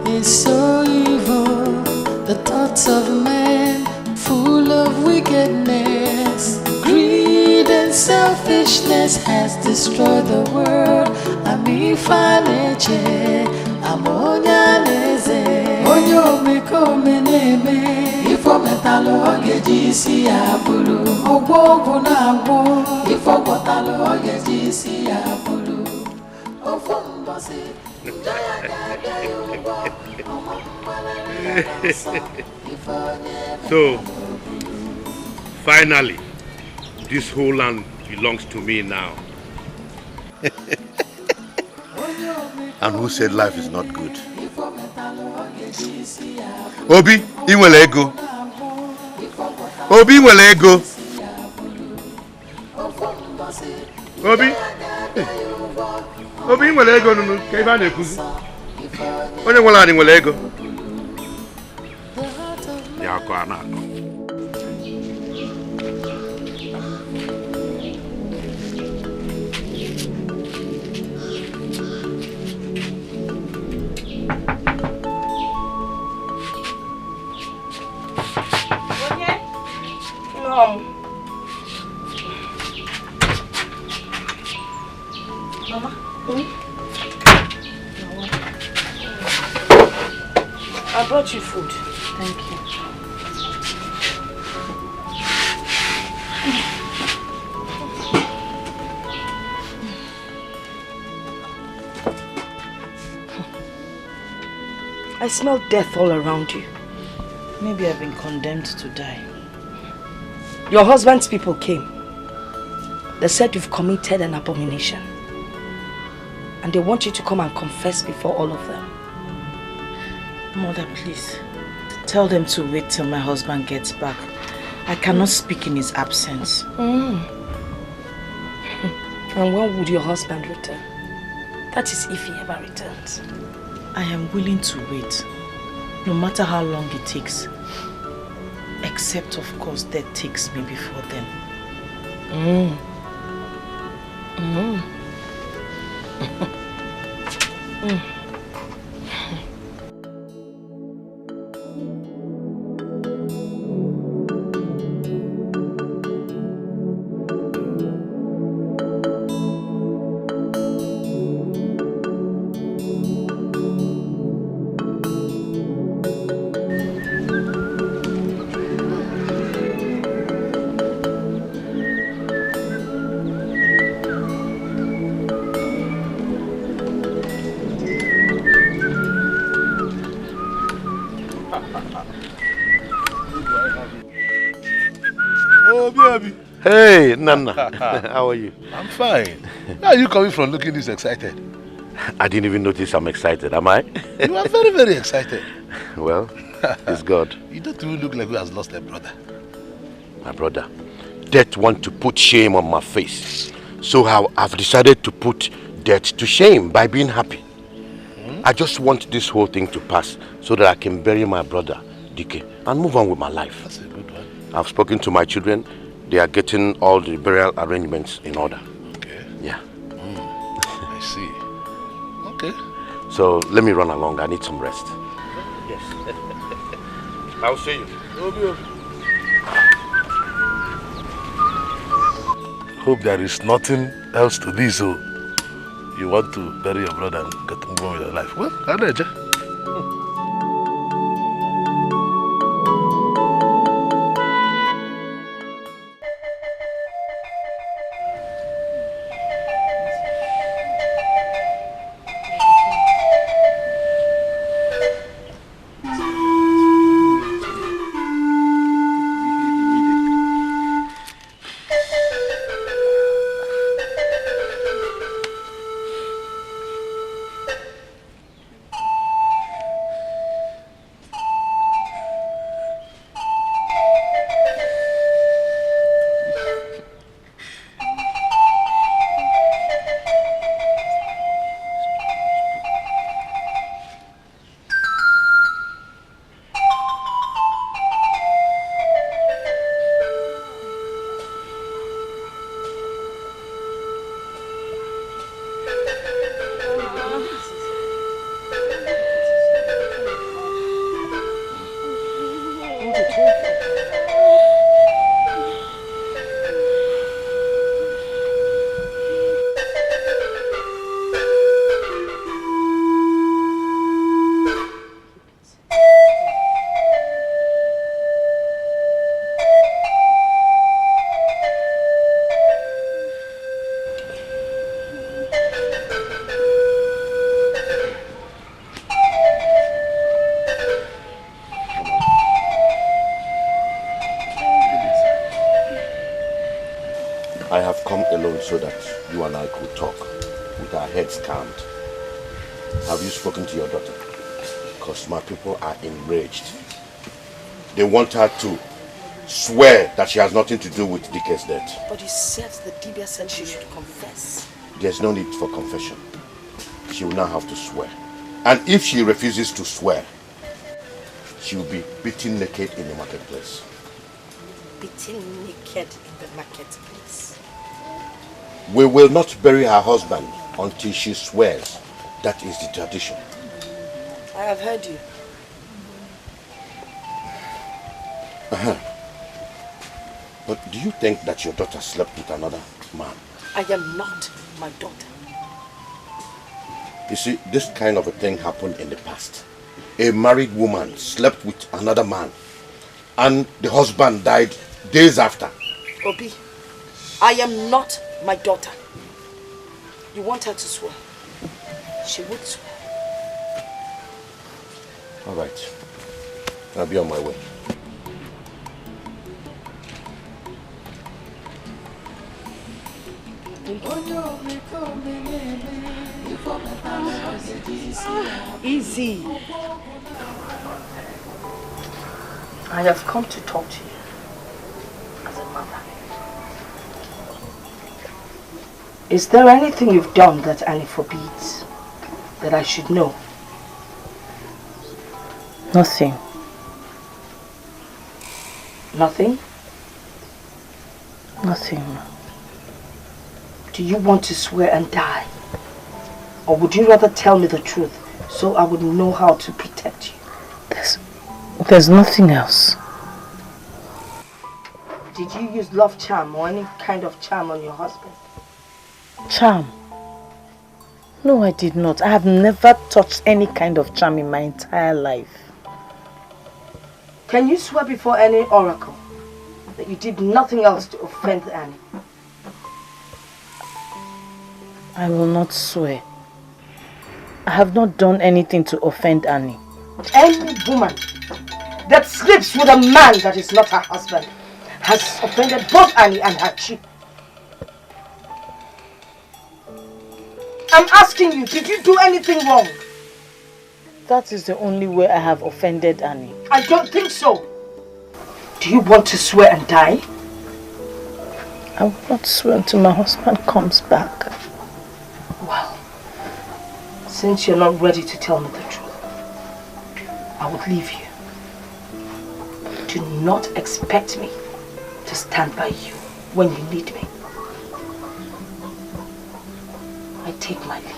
is so evil, the thoughts of man full of wickedness. Greed and selfishness has destroyed the world. Amifaneche, amonyaneze, onyo meko meneme. Ifo metalo ogeji si ya bulu, ogwogu na agwo. Ifo gotalo ogeji si ya bulu, ofo mbosi. So, finally, this whole land belongs to me now. And who said life is not good? Obi, inwele ego. Obi, inwele ego. Obi, Obi, inwele ego nunu, ka ibe a na-ekuzi. Onye nwere anyị nwere ego. Ya akọ a na-akọ. Mama. I brought you food. Thank you. I smell death all around you. Maybe I've been condemned to die. Your husband's people came. They said you've committed an abomination. And they want you to come and confess before all of them. Mother, please. Tell them to wait till my husband gets back. I cannot speak in his absence. And when would your husband return? That is if he ever returns. I am willing to wait, no matter how long it takes. Except, of course, death takes me before then. Hey, Nana. How are you? I'm fine. Where are you coming from looking this excited? I didn't even notice I'm excited, am I? You are very, very excited. Well, it's God. You don't even look like who has lost a brother. My brother. Death wants to put shame on my face. So I've decided to put death to shame by being happy. I just want this whole thing to pass so that I can bury my brother, Dikeh, and move on with my life. That's a good one. I've spoken to my children. They are getting all the burial arrangements in order. Okay. Yeah. I see. Okay. So let me run along. I need some rest. Yes. I'll see you. Hope there is nothing else to this. So you want to bury your brother and get to move on with your life. Well, I know. I have come alone so that you and I could talk with our heads calmed. Have you spoken to your daughter? Because my people are enraged. They want her to swear that she has nothing to do with Dikeh's death. But you said the Dibia said she should confess. There's no need for confession. She will now have to swear. And if she refuses to swear, she will be beaten naked in the marketplace. Beaten naked in the marketplace? We will not bury her husband until she swears. That is the tradition. I have heard you. But do you think that your daughter slept with another man? I am not my daughter. You see, this kind of a thing happened in the past. A married woman slept with another man and the husband died days after. Obi, I am not my daughter. You want her to swear? She would swear. All right. I'll be on my way. Easy. I have come to talk to you as a mother. Is there anything you've done that Annie forbids that I should know? Nothing. Nothing? Nothing. Do you want to swear and die? Or would you rather tell me the truth so I would know how to protect you? There's nothing else. Did you use love charm or any kind of charm on your husband? Charm? No, I did not. I have never touched any kind of charm in my entire life. Can you swear before any oracle that you did nothing else to offend Annie? I will not swear. I have not done anything to offend Annie. Any woman that sleeps with a man that is not her husband has offended both Annie and her chief. I'm asking you, did you do anything wrong? That is the only way I have offended Annie. I don't think so. Do you want to swear and die? I will not swear until my husband comes back. Well, since you're not ready to tell me the truth, I would leave you. Do not expect me to stand by you when you need me. I take my leave.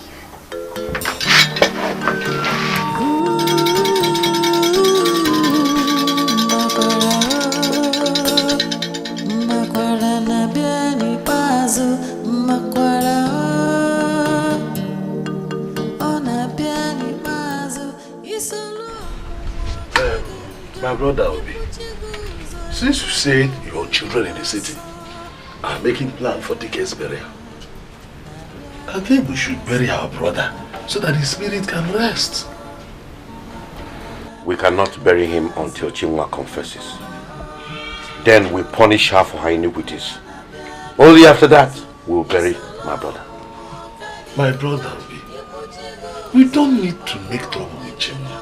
My brother Obi, since you said your children in the city are making plans for Dikeh's burial, I think we should bury our brother so that his spirit can rest. We cannot bury him until Chinua confesses. Then we punish her for her iniquities. Only after that, we will bury my brother. My brother Obi, we don't need to make trouble with Chinua.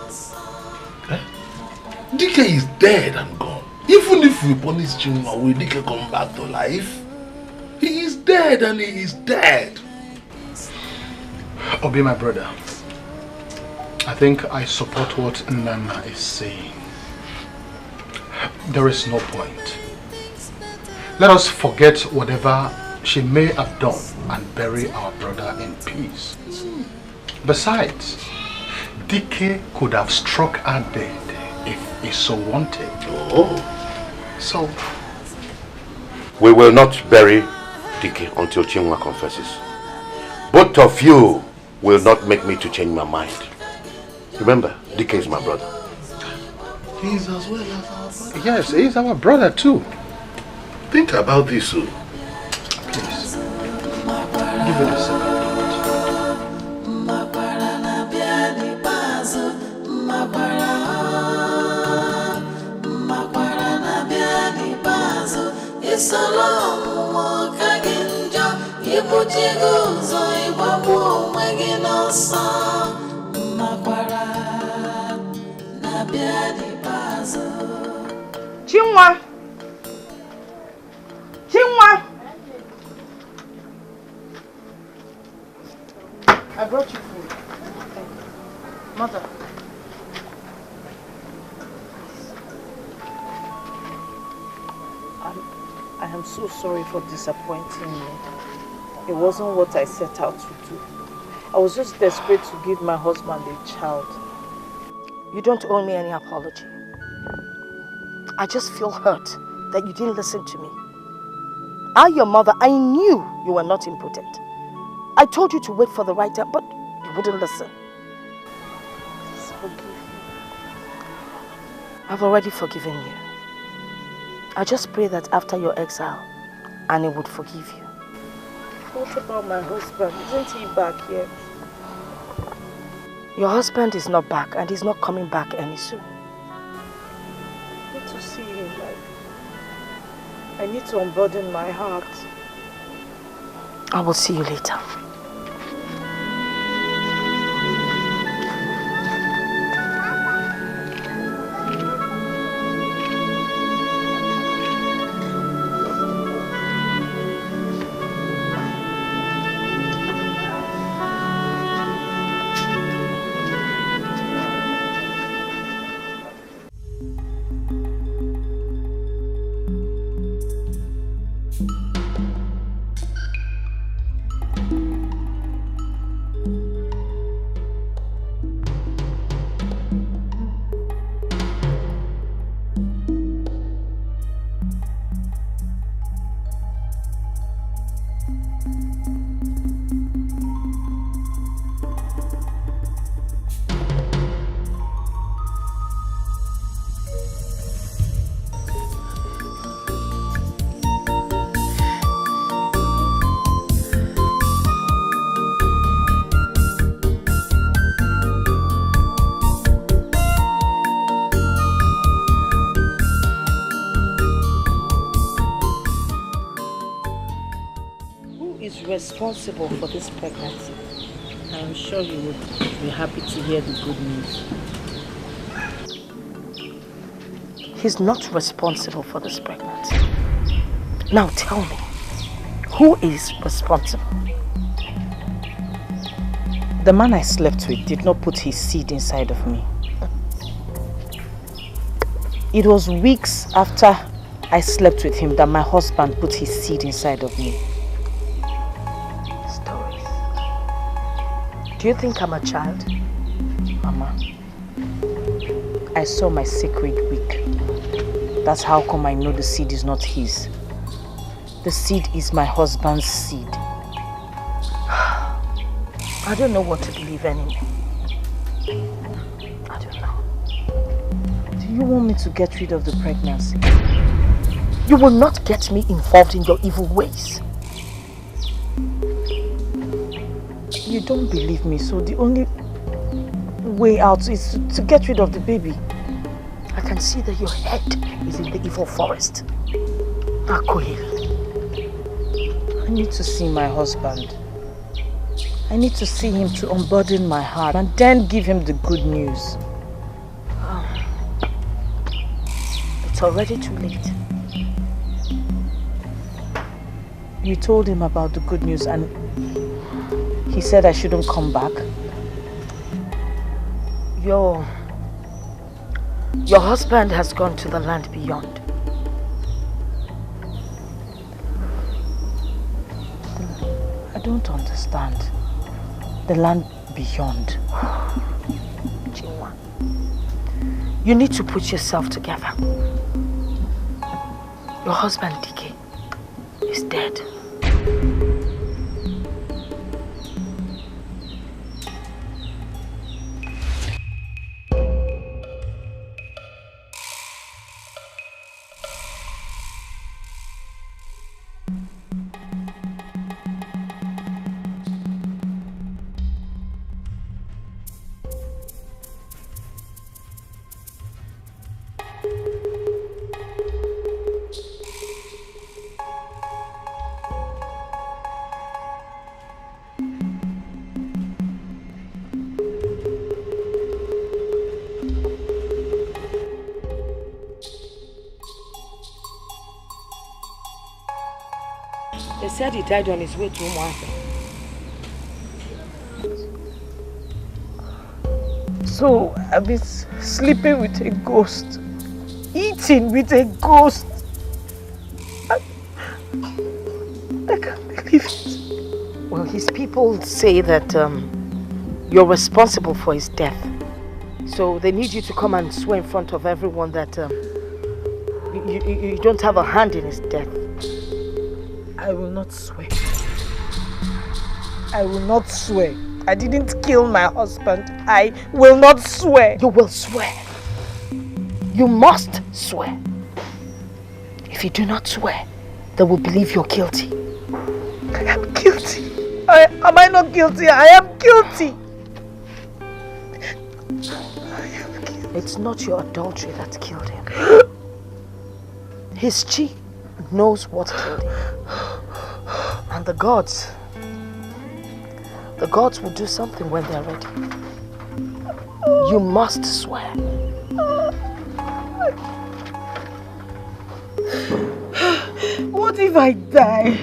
Dikeh is dead and gone. Even if we punish Chinua, will Dikeh come back to life? He is dead and he is dead. Obi, my brother, I think I support what Nana is saying. There is no point. Let us forget whatever she may have done and bury our brother in peace. Besides, Dikeh could have struck her dead if he so wanted. Oh. So, we will not bury Dikeh until Chinua confesses. Both of you will not make me to change my mind. Remember, Dikeh is my brother. He is as well as our brother. Yes, he is our brother too. Think about this, so. Please, give it a second. It's a long walk again. Chinwa! Chinwa! I brought you food. Thank you. Mother. I am so sorry for disappointing you. It wasn't what I set out to do. I was just desperate to give my husband a child. You don't owe me any apology. I just feel hurt that you didn't listen to me. I, your mother, I knew you were not impotent. I told you to wait for the right time, but you wouldn't listen. Please forgive me. I've already forgiven you. I just pray that after your exile, Annie would forgive you. What about my husband? Isn't he back yet? Your husband is not back, and he's not coming back any soon. I need to see him. I need to unburden my heart. I will see you later. Responsible for this pregnancy. I am sure you would be happy to hear the good news. He's not responsible for this pregnancy. Now tell me, who is responsible? The man I slept with did not put his seed inside of me. It was weeks after I slept with him that my husband put his seed inside of me. Do you think I'm a child? Mama, I saw my sacred wick. That's how come I know the seed is not his. The seed is my husband's seed. I don't know what to believe anymore. I don't know. Do you want me to get rid of the pregnancy? You will not get me involved in your evil ways. You don't believe me, so the only way out is to get rid of the baby. I can see that your head is in the evil forest. Akoheli. I need to see my husband. I need to see him to unburden my heart and then give him the good news. It's already too late. You told him about the good news and he said I shouldn't come back. Your husband has gone to the land beyond. I don't understand. The land beyond. Chinwa, you need to put yourself together. Your husband, Dikeh, is dead. They said he died on his way to Umuahia. So I've been sleeping with a ghost, eating with a ghost. I can't believe it. Well, his people say that you're responsible for his death. So they need you to come and swear in front of everyone that you don't have a hand in his death. I will not swear. I will not swear. I didn't kill my husband. I will not swear. You will swear. You must swear. If you do not swear, they will believe you're guilty. I am guilty. Am I not guilty? I am guilty. It's not your adultery that killed him. His chi knows what killed him. And the gods will do something when they're ready. You must swear. What if I die?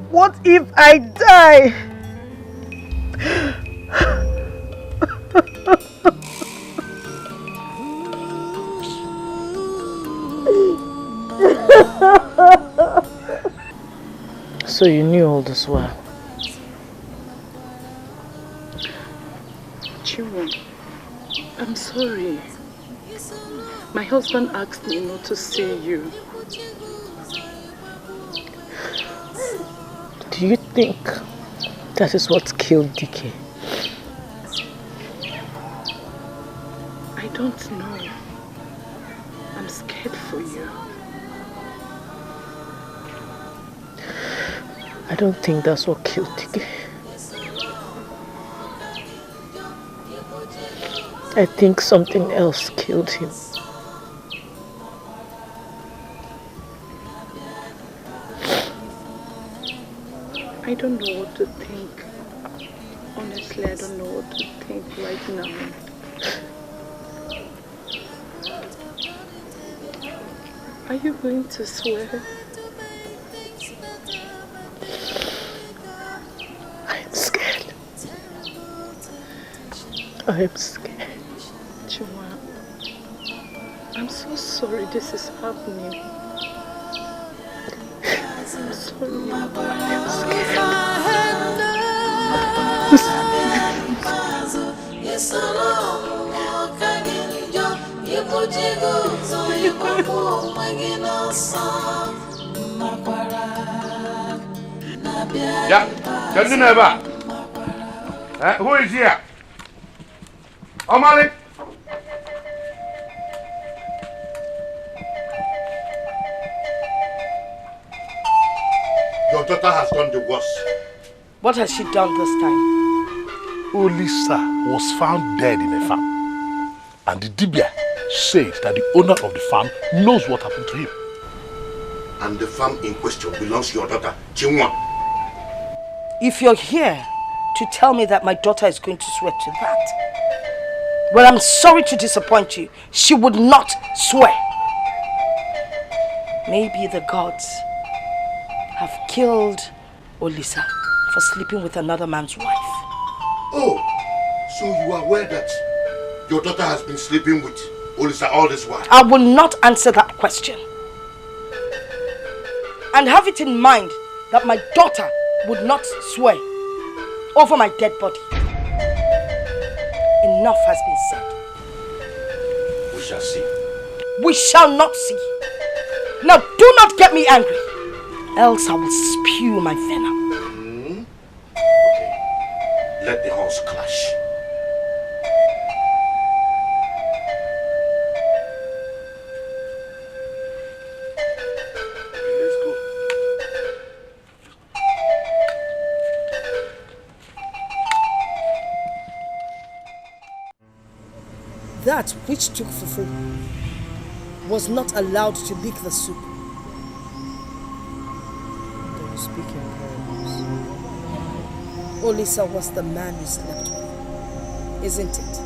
What if I die? So you knew all this while? Chiwo, I'm sorry. My husband asked me not to see you. Do you think that is what killed Dikeh? I don't know. I'm scared for you. I don't think that's what killed Dikeh. I think something else killed him. I don't know what to think. Honestly, I don't know what to think right now. Are you going to swear? I'm scared. I am scared. Chuma, I'm so sorry this is happening. I'm sorry. I'm Yeah, can you never? Who is here? Omali? Your daughter has done the worst. What has she done this time? Olisa was found dead in a farm. And the Dibia said that the owner of the farm knows what happened to him. And the farm in question belongs to your daughter, Chinwa. If you're here to tell me that my daughter is going to swear to that, well, I'm sorry to disappoint you. She would not swear. Maybe the gods have killed Olisa for sleeping with another man's wife. Oh, so you are aware that your daughter has been sleeping with Olisa all this while? I will not answer that question. And have it in mind that my daughter would not swear over my dead body. Enough has been said. We shall see. We shall not see. Now do not get me angry, else I will spew my venom. Okay, let the horse clash. That which took fufu was not allowed to lick the soup. Do you speak in parables? Olisa was the man you slept with, isn't it?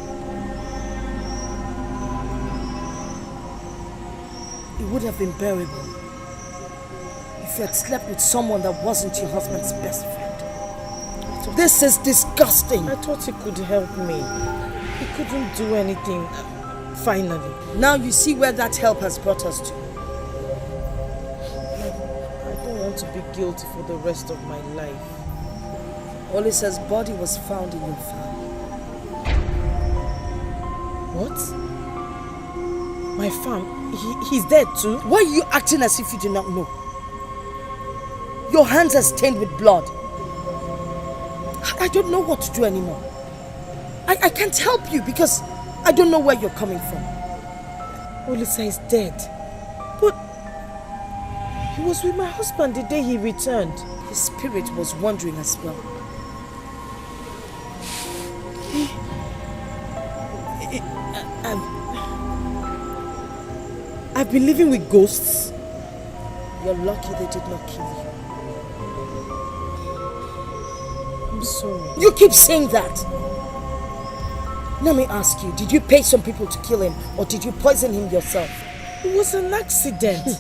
It would have been bearable if if you had slept with someone that wasn't your husband's best friend. This is disgusting. I thought he could help me. He couldn't do anything. Finally. Now you see where that help has brought us to. I don't want to be guilty for the rest of my life. Olisa's body was found in your farm. What? My farm? He's dead too? Why are you acting as if you do not know? Your hands are stained with blood. I don't know what to do anymore. I can't help you because I don't know where you're coming from. Olisa is dead. But he was with my husband the day he returned. His spirit was wandering as well. I've been living with ghosts. You're lucky they did not kill you. I'm sorry. You keep saying that. Let me ask you, did you pay some people to kill him or did you poison him yourself? It was an accident.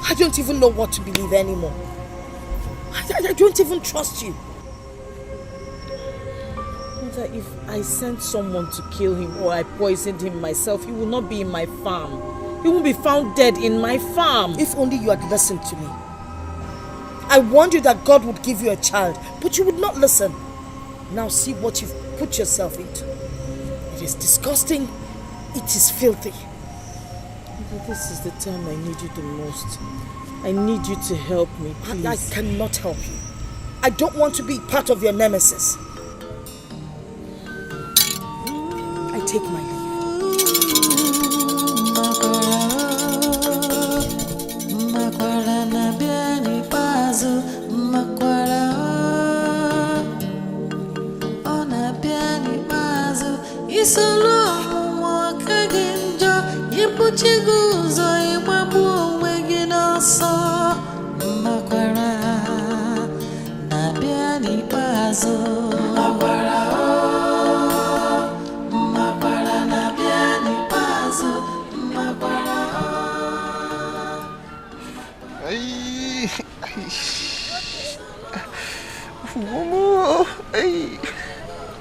I don't even know what to believe anymore. I don't even trust you. Mother, if I sent someone to kill him or I poisoned him myself, he will not be in my farm. He will be found dead in my farm. If only you had listened to me. I warned you that God would give you a child, but you would not listen. Now see what you've put yourself into. It is disgusting. It is filthy. But this is the time I need you the most. I need you to help me, please. I cannot help you. I don't want to be part of your nemesis. I take my leave.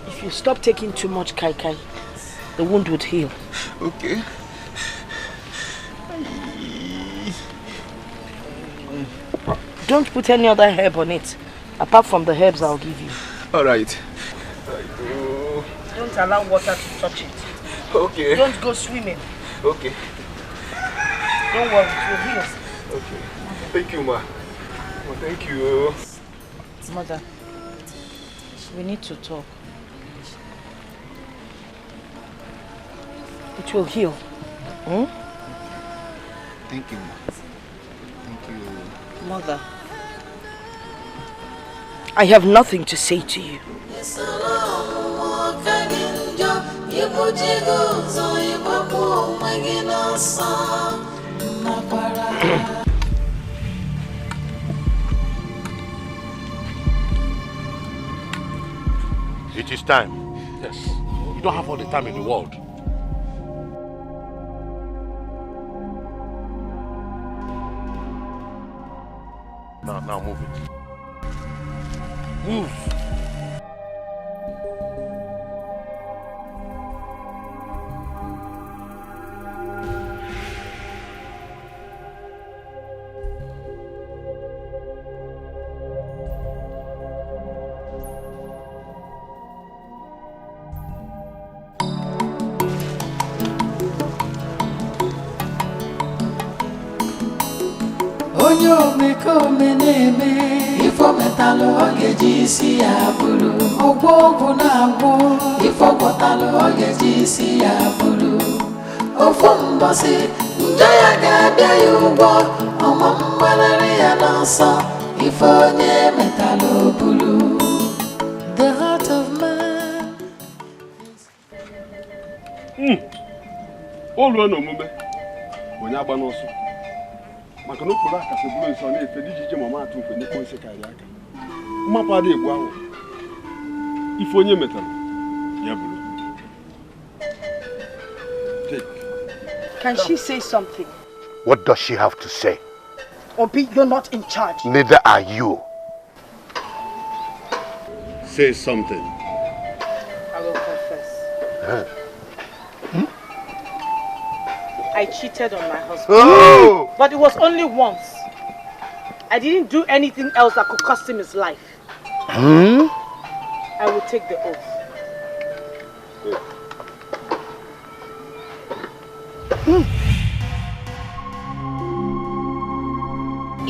If you stop taking too much kai kai, the wound would heal. Okay. Don't put any other herb on it, apart from the herbs I'll give you. Alright. Don't allow water to touch it. Okay. Don't go swimming. Okay. Don't worry, it will heal. Okay. Thank you, Ma. Oh, thank you. Mother, we need to talk. It will heal. Hmm? Thank you, Ma. Thank you. Mother, I have nothing to say to you. It is time. Yes. You don't have all the time in the world. Now move it. Move. Onye omekome na-eme ifo metalụ oge ji isi ya bụrụ ọgwụ ọgwụ na-agwụ ifo gwọtalụ oge ji isi ya bụrụ ofu mbọsị njọ ya ga-abịa ya ụgwọ ọma mgbanarị ya n'ọsọ ifo onye metalụ bụrụ the heart of man. Olu n'omume onye agba n'ọsọ maka na okporo aka se bụrụ nsọ na-efe n'ijije mama atụ mfe n'ekpo nsị karịa aka mmapụ adị egbu ahụ ife onye metara ya bụrụ. Can she say something? What does she have to say? Obi, you're not in charge. Neither are you. Say something. I will confess. I cheated on my husband. Oh! But it was only once. I didn't do anything else that could cost him his life. I will take the oath.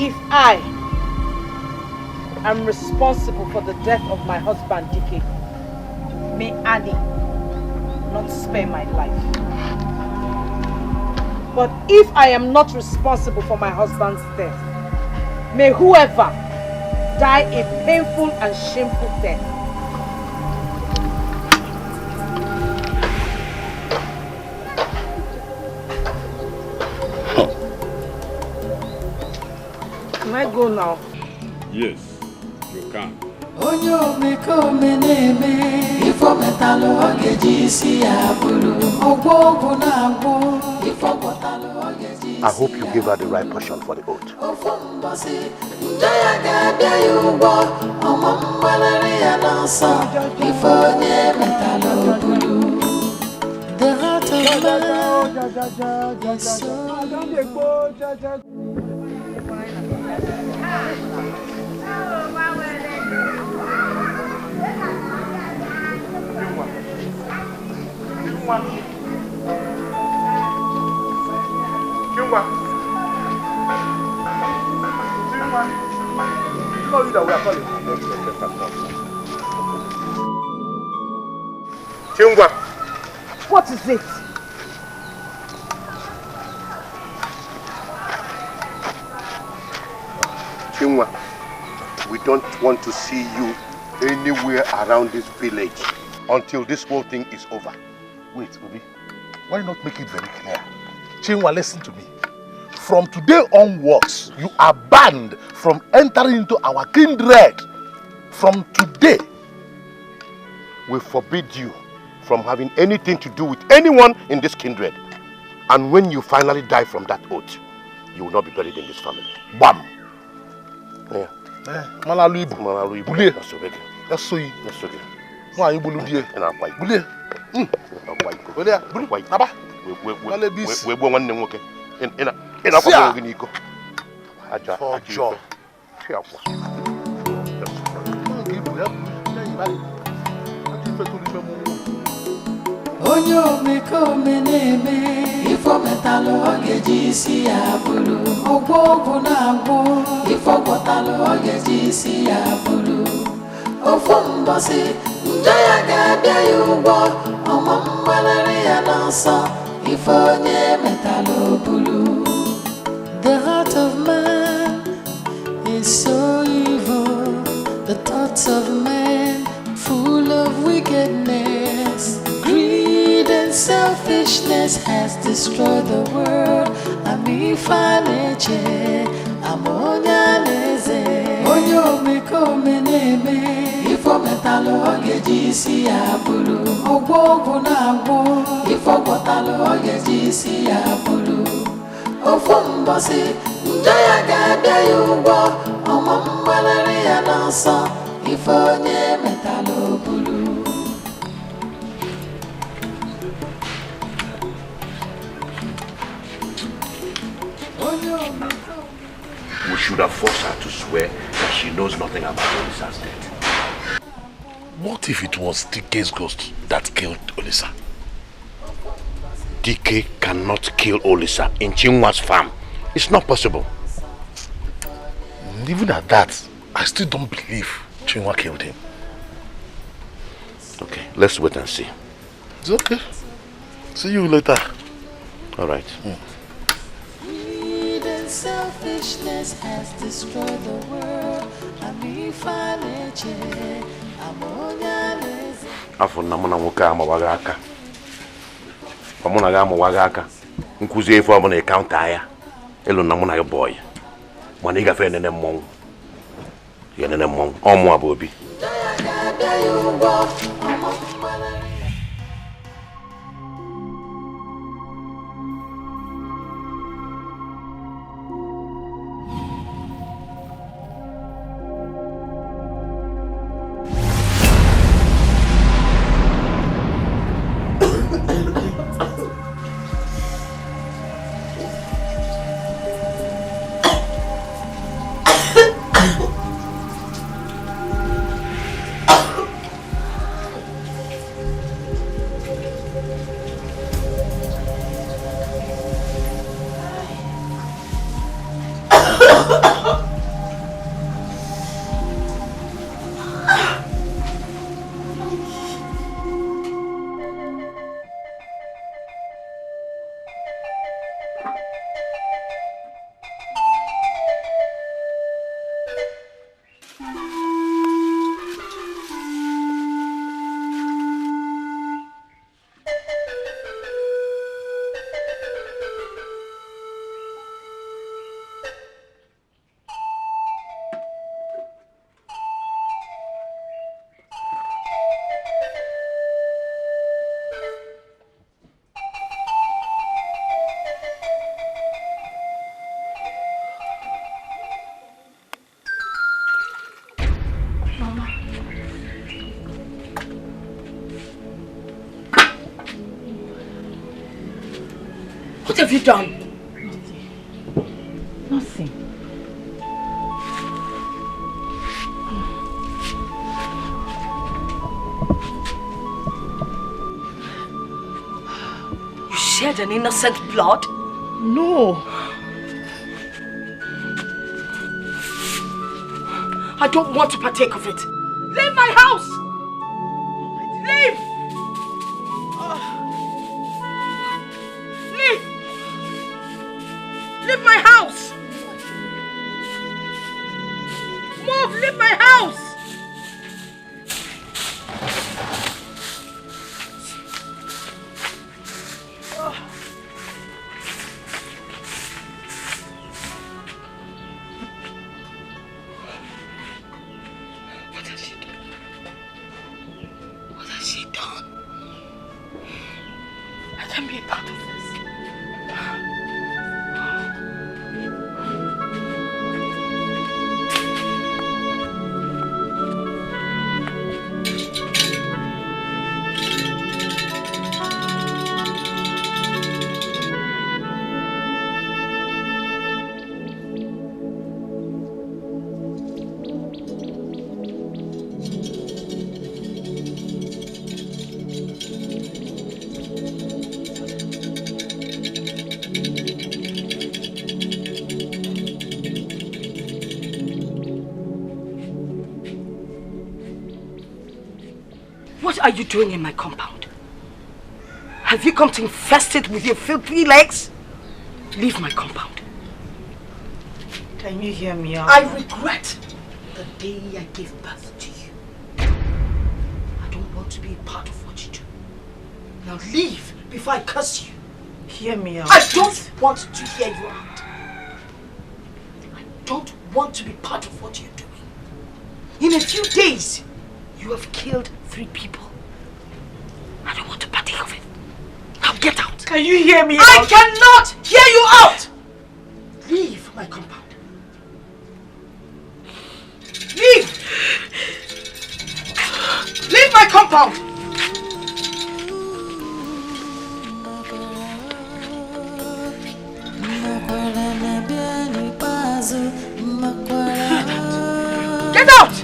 If I am responsible for the death of my husband, Dikeh, may Annie not spare my life. But if I am not responsible for my husband's death, may whoever die a painful and shameful death. Can I go now? Yes, you can. Onyo meko meneme ifo metalo ogeji isi abulu ogbogu na agbo ifo metalo ogeji. I hope you give her the right portion for the oath. Ofumbosi njaya gabia yubo omo mbalari ya dansa ifo nye metalo bulu. The heart of man is so Chingwa. You know you that we are calling. Chingwa. What is it? Chingwa, we don't want to see you anywhere around this village until this whole thing is over. Wait, Obi. Why not make it very clear? Chinwa, listen to me. From today onwards, you are banned from entering into our kindred. From today, we forbid you from having anything to do with anyone in this kindred. And when you finally die from that oath, you will not be buried in this family. Bam! Yeah. Malalu ibu. Malalu ibu. Bulie. That's okay. That's okay. That's okay. Why you bulu die? And I'm white. Bulie. Bulie. Bulu. Naba. We go one name okay. In a couple Nico. Aja. Onyo meko meneme ifo metalo ogeji isi abulu ogbogu na agbo ifo metalo ogeji isi abulu ofumbosi njaya gabia yubo omo mbalari ya dansa ifo nye metalo bulu. The heart of man is so evil, the thoughts of man full of wickedness. Greed and selfishness has destroyed the world. Ami faleche, amonya leze. Onyo meko meneme, ifo metalo ogeji isi abulu. Ogbogu na agbo, ifo metalo ogeji isi abulu. Ofumbosi, njaya gabia yubo, omo mbalari ya dansa, ifo nye metalo bulu. We should have forced her to swear that she knows nothing about Olisa's death. What if it was Dikeh's ghost that killed Olisa? Dikeh cannot kill Olisa in Chinwa's farm. It's not possible. Even at that, I still don't believe Chinwa killed him. Okay, let's wait and see. It's okay. See you later. All right. Greed and selfishness has destroyed the world. Ami faleche, amonya leze. Afọ na mụ na nwoke a mawaga aka. Ọ mụ na ga amawaga aka. Nkuzi efu ọ bụ na ikaụnta ya. Elu na mụ na gị boy. Mana ị gafe enene mmọnwụ. Enene mmọnwụ. Ọ mụ abụ Obi. What have you done? Nothing. You shed an innocent blood? No. I don't want to partake of it. Leave my house! Leave! Leave! Leave my house! Move! Leave my house! What are you doing in my compound? Have you come to infest it with your filthy legs? Leave my compound. Can you hear me out? I regret the day I gave birth to you. I don't want to be a part of what you do. Now leave before I curse you. Hear me out. I don't want to hear you out. I don't want to be part of what you're doing. In a few days, you have killed 3 people. I don't want to partake of it. Now get out. Can you hear me out? I cannot hear you out. Leave my compound. Leave. Leave my compound. Get out!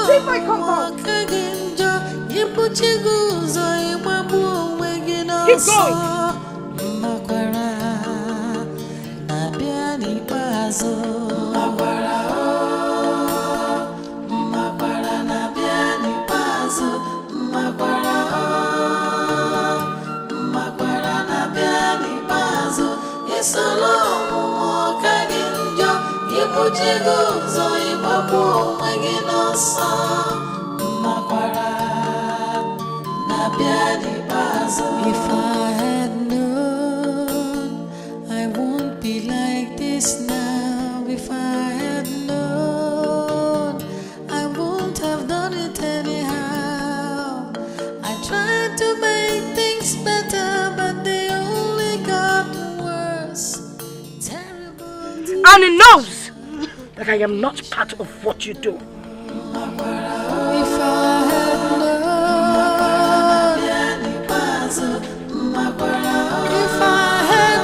Leave my compound! Keep going! If I had known, I won't be like this now. If I had known, I won't have done it anyhow. I tried to make things better, but they only got worse. Terrible. And he knows that I am not part of what you do. If I had known, if I had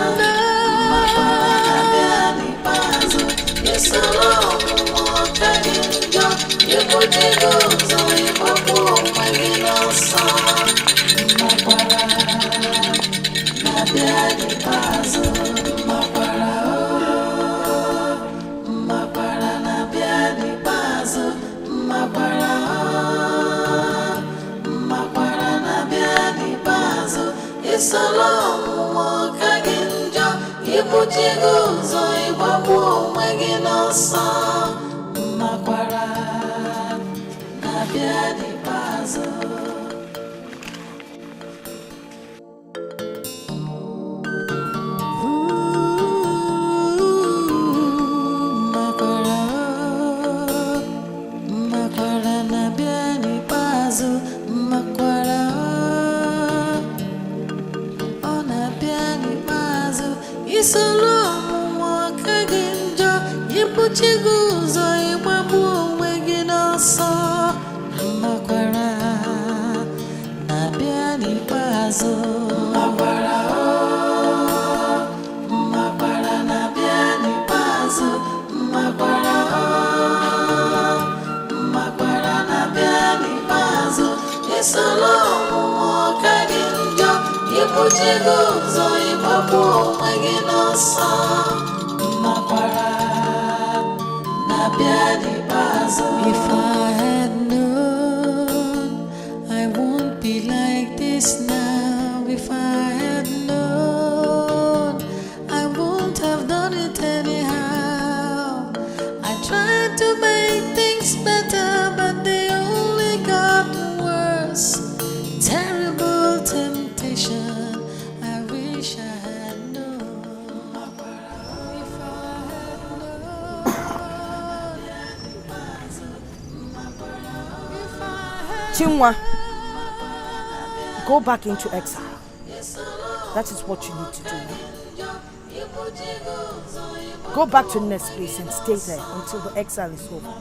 If I had known, I won't be like this now. If I had known, I won't have done it anyhow. I tried to make things better, but they only got worse. Terrible temptation, I wish I had known. If I had Chinwa, go back into exile. That is what you need to do. Go back to the next place and stay there until the exile is over.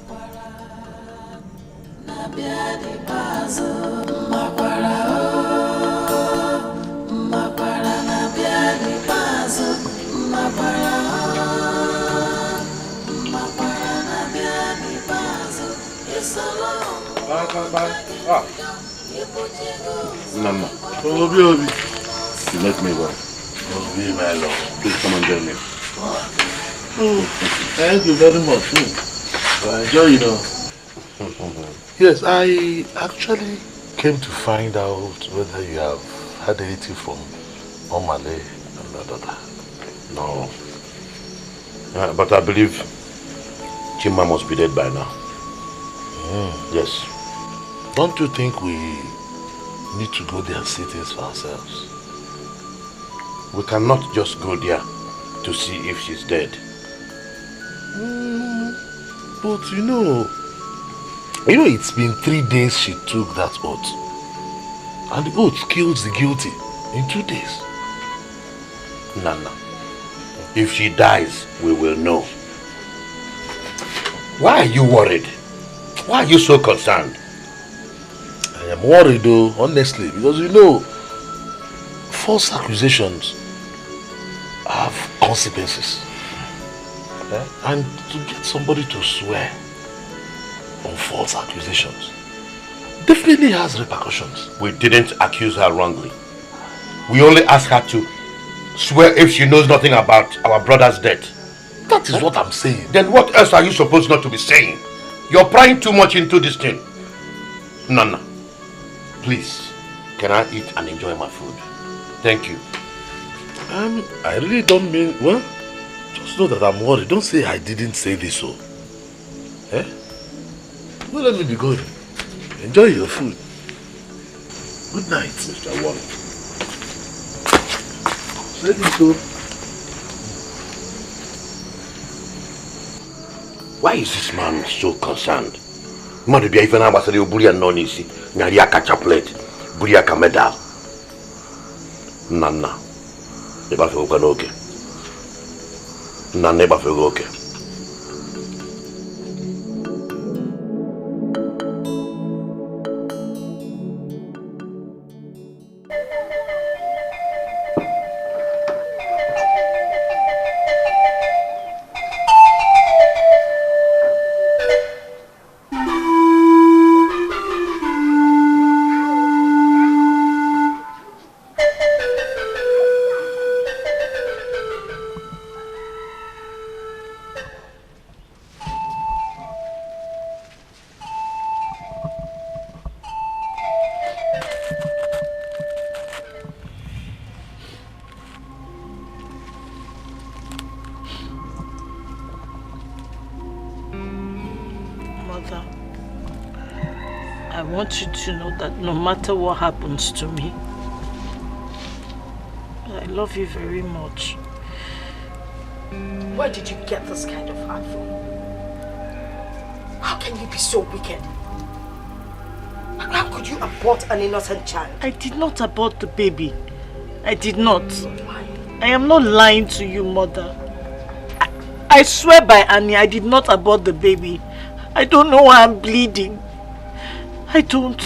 Nana. You let me go. Obi, my love. Please come and join me. Thank you very much. I enjoy you know. Yes, I actually came to find out whether you have had anything from Omale and my daughter. No. But I believe Chima must be dead by now. Yes. Don't you think we need to go there and see things for ourselves? We cannot just go there to see if she's dead. But you know, it's been 3 days she took that oath. And the oath kills the guilty in 2 days. Nana, if she dies, we will know. Why are you worried? Why are you so concerned? I am worried though, honestly, because false accusations have consequences. And to get somebody to swear on false accusations definitely has repercussions. We didn't accuse her wrongly. We only asked her to swear if she knows nothing about our brother's death. That is what I'm saying. Then what else are you supposed not to be saying? You're prying too much into this thing. Nana, please, can I eat and enjoy my food? Thank you. I really don't mean, well, just know that I'm worried. Don't say I didn't say this so. Well, let me be going. Enjoy your food. Good night, Mr. Warren. Let it go. Why is this man so concerned? Madu bia ife na agbasara oburia no n'isi, nyari aka chaplet, buri aka medal. Nana, ịgbafe okwe n'oke. Nana ịgbafe oke. I want you to know that no matter what happens to me, I love you very much. Where did you get this kind of heart from? How can you be so wicked? How could you abort an innocent child? I did not abort the baby. I did not. I am not lying to you, mother. I swear by Annie, I did not abort the baby. I don't know why I'm bleeding. I don't.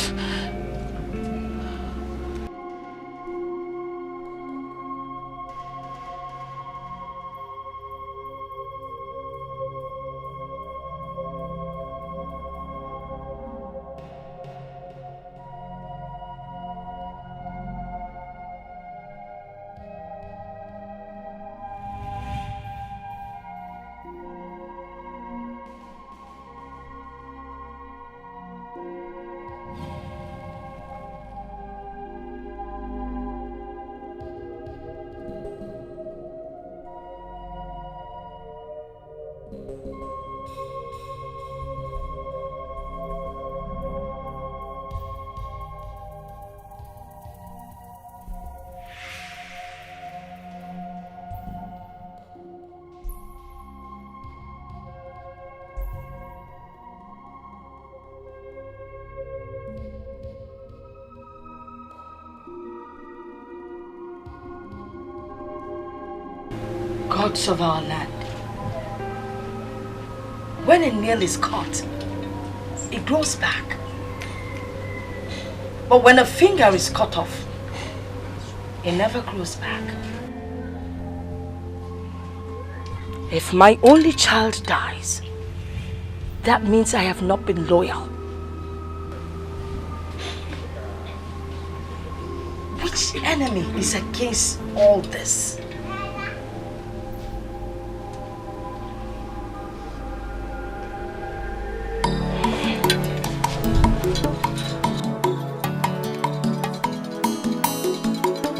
Gods of our land. When a nail is caught, it grows back. But when a finger is cut off, it never grows back. If my only child dies, that means I have not been loyal. Which enemy is against all this?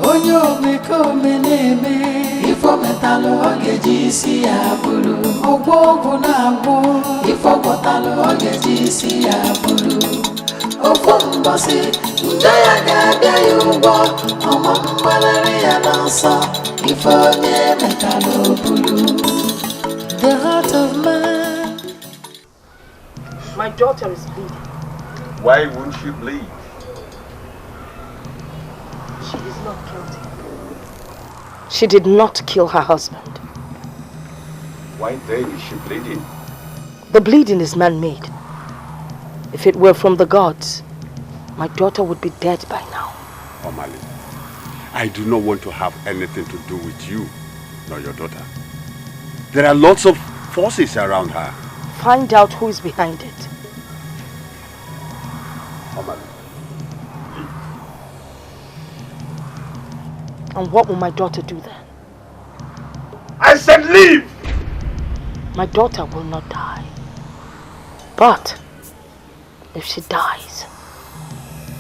Onye omekome na-eme ifo metalụ ọ ga-eji isi ya bụrụ ọgwụ ọgwụ na-agwụ ifo gwọtalụ ọ ga-eji isi ya bụrụ ofu mbọsị njọ ya ga-abịa ya ụgwọ ọma mgbalịrị ya na nsọ ifo onye metalụ bụrụ. The heart of man. My daughter is bleeding. Why won't she bleed? She is not guilty. She did not kill her husband. Why then is she bleeding? The bleeding is man-made. If it were from the gods, my daughter would be dead by now. Omali, I do not want to have anything to do with you, nor your daughter. There are lots of forces around her. Find out who is behind it. Omali. And what will my daughter do then? I said leave! My daughter will not die. But if she dies,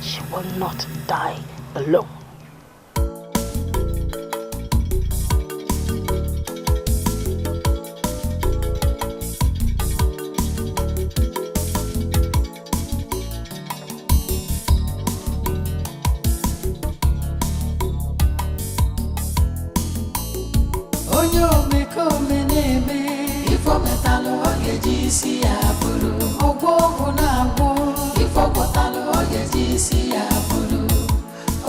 she will not die alone. Onye omekome na-eme ifo metalụ ọ ga-eji isi ya bụrụ ọgwụ ọgwụ na-agwụ ifo gwọtalụ ọ ga-eji isi ya bụrụ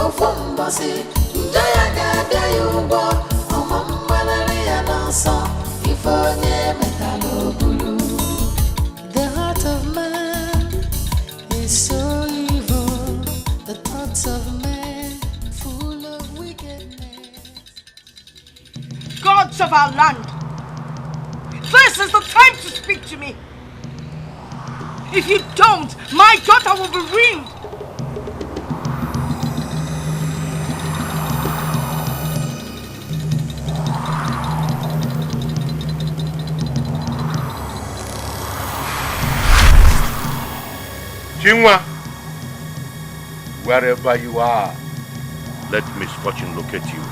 ofu mbọsị njọ ya ga-abịa ya ụgwọ ọma mgbalịrị ya na nsọ ifo onye metalụ bụrụ. The heart of man is so evil, the thoughts of man full of wickedness. Gods of our land, this is the time to speak to me. If you don't, my daughter will be ruined. Chinwa, wherever you are, let misfortune locate you.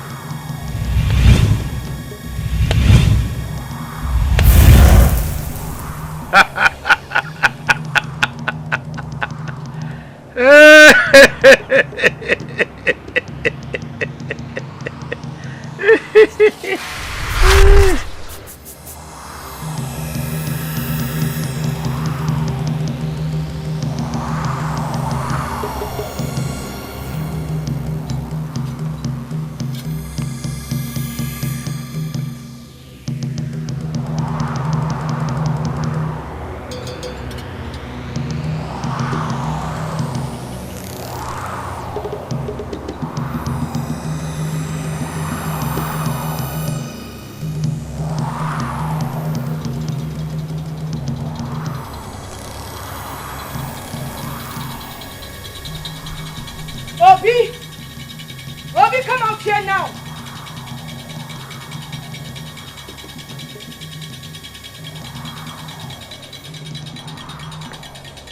Obi, come out here now.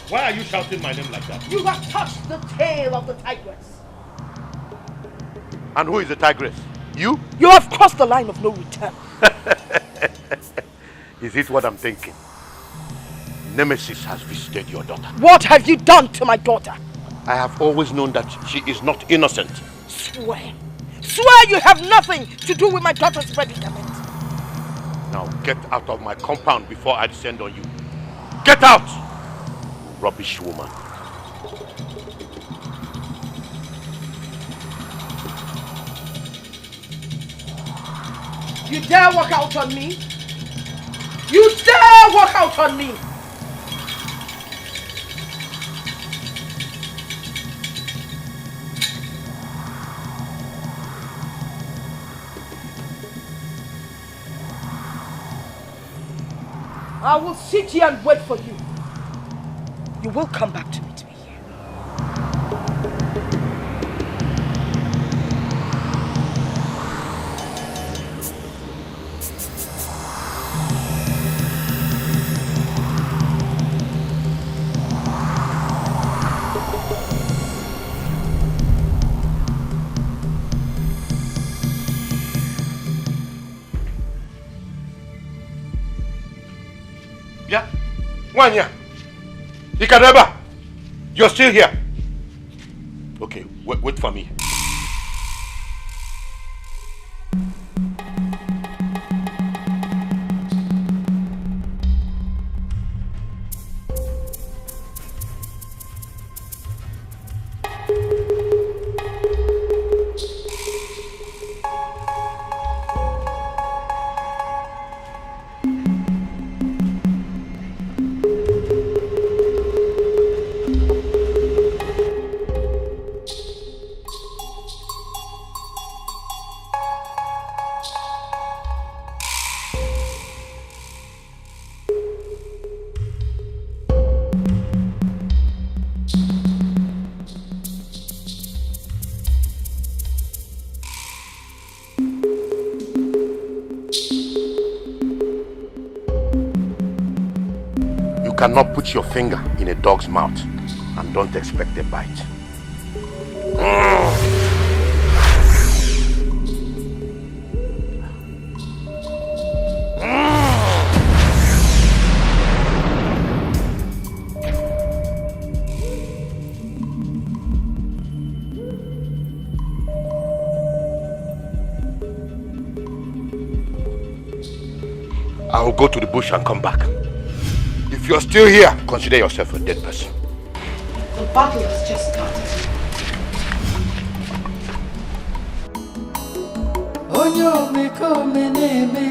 Why are you shouting my name like that? You have touched the tail of the tigress. And who is the tigress? You? You have crossed the line of no return. Is it what I'm thinking? Nemesis has visited your daughter. What have you done to my daughter? I have always known that she is not innocent. Swear. Swear you have nothing to do with my daughter's predicament. Now get out of my compound before I descend on you. Get out! Rubbish woman. You dare walk out on me? You dare walk out on me? I will sit here and wait for you. You will come back to meet me here. Yeah? Wanya! Ikadaba! You're still here? Okay, wait for me. You cannot put your finger in a dog's mouth and don't expect a bite. I will go to the bush and come back. If you're still here, consider yourself a dead person. The battle has just started. Onyo meko meneme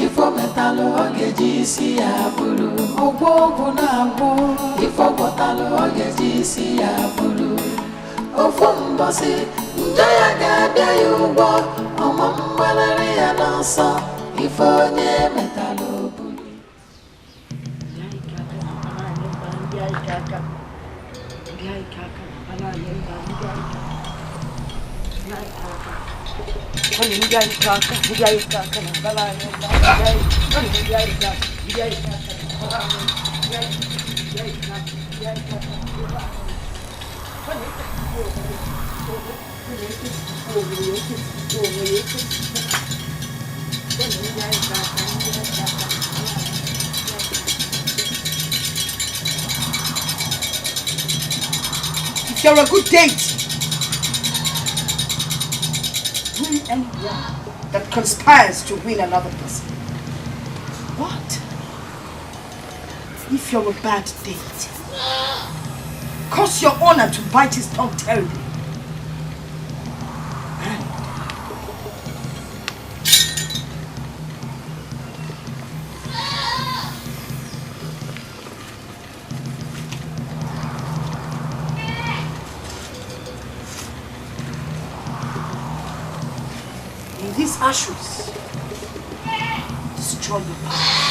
ifo metalo ogeji si abulu ogwo na agwo ifo botalo ogeji si abulu ofo mbosi njaya ga-abịa ya ugbo ọmọ mgbalari ya n'ọsọ ifo nye metalo If you're a good date, win anyone that conspires to win another person. What? If you're a bad date, cause your honor to bite his tongue terribly. These ashes destroy your power.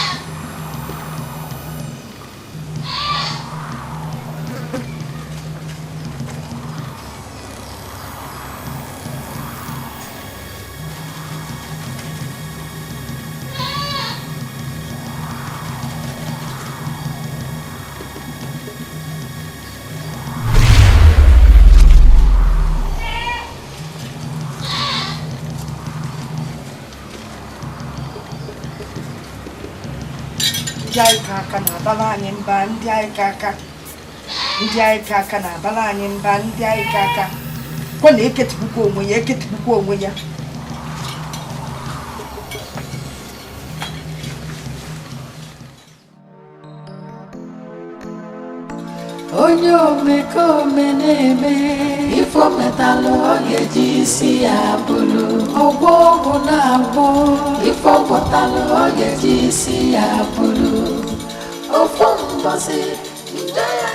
ndị anyị ka aka na-abala anyị mba, ndị anyị ka aka. Ndị anyị ka aka na-abala anyị mba, ndị anyị ka aka. Kwa na eketipụkwa onwe ya, eketipụkwa onwe ya. Onye omekome na-eme ife metalụ ọ ga-eji isi ya bụrụ ọgwụ ọgwụ na-agwọ ife ọgwọtalụ ọ ga-eji isi ya bụrụ ofu mbọsị nje ya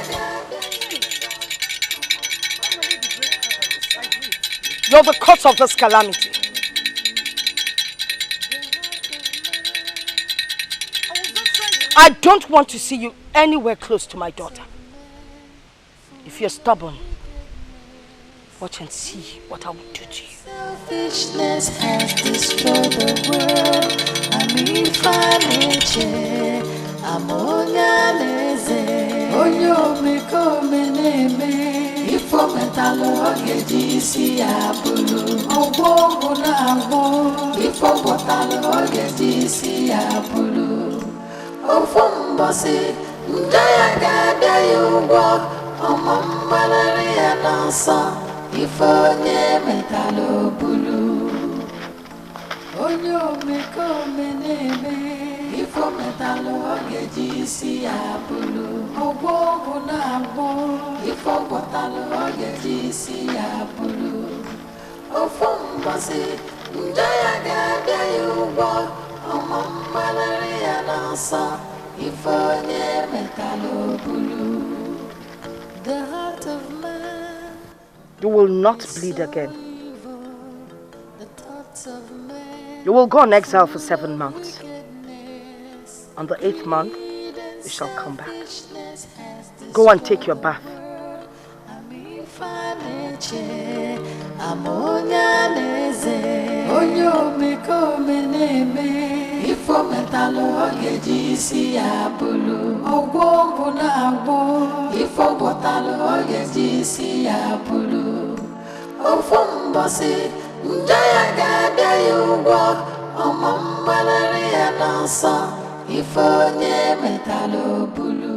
You're the cause of this calamity. I don't want to see you anywhere close to my daughter. If you're stubborn, watch and see what I will do to you. Selfishness has destroyed the world. I'm onye omekome na-eme ifo metalụ ọ ga-eji isi ya bụrụ ọgwụ ọgwụ na-agwọ ifo pụtalụ ọ ga-eji isi ya bụrụ ofu mbọsị nje ya ga-abịa ya ụgwọ ọma mgbanarị ya n'ọsọ ife onye metalụ bụrụ onye omekome na-eme ifo metalụ ọ ga-eji isi ya bụrụ ọgwụ ọgwụ na-agwọ ifo pụtalụ ọ ga-eji isi ya bụrụ ofu mbọsị nje ya ga-abịa ya ụgwọ ọma mgbanarị ya n'ọsọ ife onye metalụ bụrụ. The heart of man. You will not bleed again. You will go on exile for 7 months. On the 8th month, you shall come back. Go and take your bath. Onye omekome na-eme ifo metalụ ọ ga-eji isi ya bụrụ ọgwụ ọgwụ na-agwọ ifo pụtalụ ọ ga-eji isi ya bụrụ ofu mbọsị nje ya ga-abịa ya ụgwọ ọma mgbanarị ya n'ọsọ ife onye metalụ bụrụ.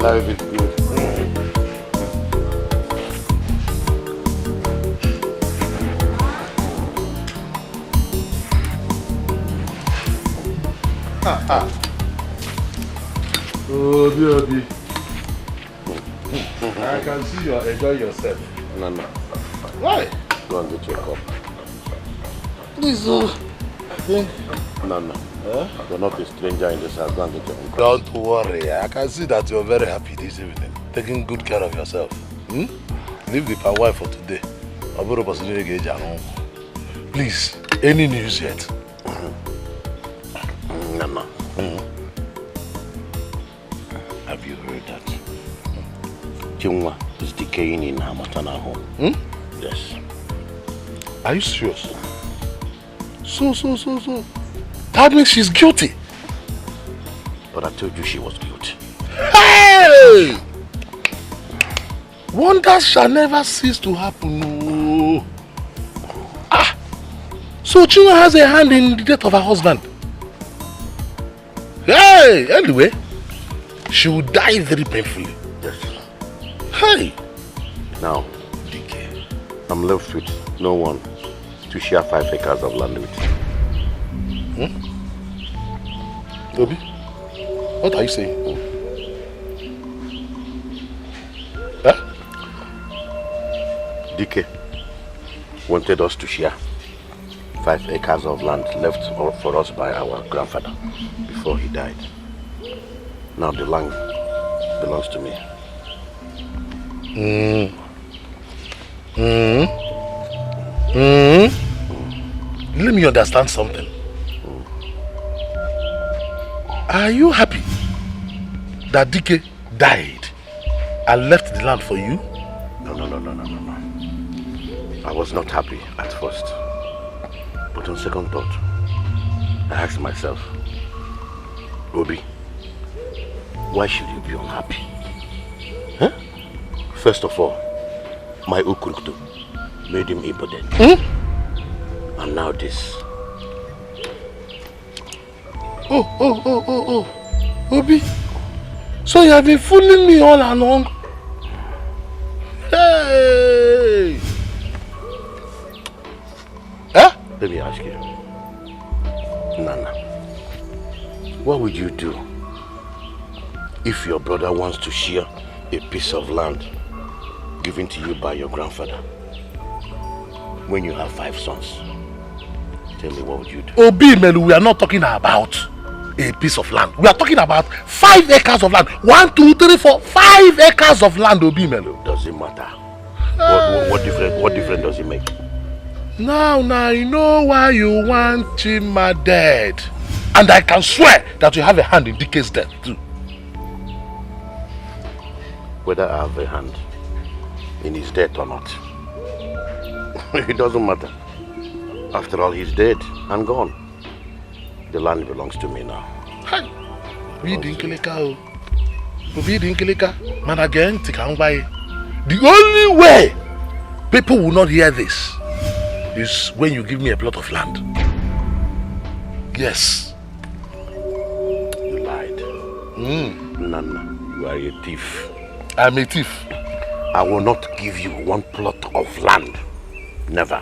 Life is good. Obi. I can see you are enjoying yourself. No. Why? Go and get your cup. Please, No. You're not a stranger in this house. Go and get your own cup. Don't worry. I can see that you're very happy this evening. Taking good care of yourself. Leave the power wife for today. Please, any news yet? No. Have you heard that? Chinwa is decaying in her maternal home. Yes. Are you serious? So. That means she's guilty. But I told you she was guilty. Hey! Wonders shall never cease to happen. No. So Chinwa has a hand in the death of her husband. Hey! Anyway, she will die very painfully. Yes. Hey! Now, Dikeh, I'm left with no one to share 5 acres of land with. Obi, what are you saying? Dikeh wanted us to share 5 acres of land left for us by our grandfather before he died. Now the land belongs to me. Let me understand something. Are you happy that Dikeh died and left the land for you? No. I was not happy at first. But on second thought, I asked myself, Obi, why should you be unhappy? Huh? First of all, my Ukuruktu made him impotent. And now this. Oh. Obi. So you have been fooling me all along. Hey! Huh? Let me ask you. Nana, what would you do if your brother wants to share a piece of land given to you by your grandfather when you have 5 sons? Tell me, what would you do? Obi Melu, we are not talking about a piece of land. We are talking about 5 acres of land. 1, 2, 3, 4, 5 acres of land, Obi Melu. Does it matter? What difference does it make? Now, you know why you want Chima dead. And I can swear that you have a hand in Dikeh's death too. Whether I have a hand in his death or not, it doesn't matter. After all, he's dead and gone. The land belongs to me now. Hey, man, again, the only way people will not hear this is when you give me a plot of land. Yes. You lied. Nana, you are a thief. I'm a thief. I will not give you 1 plot of land. Never.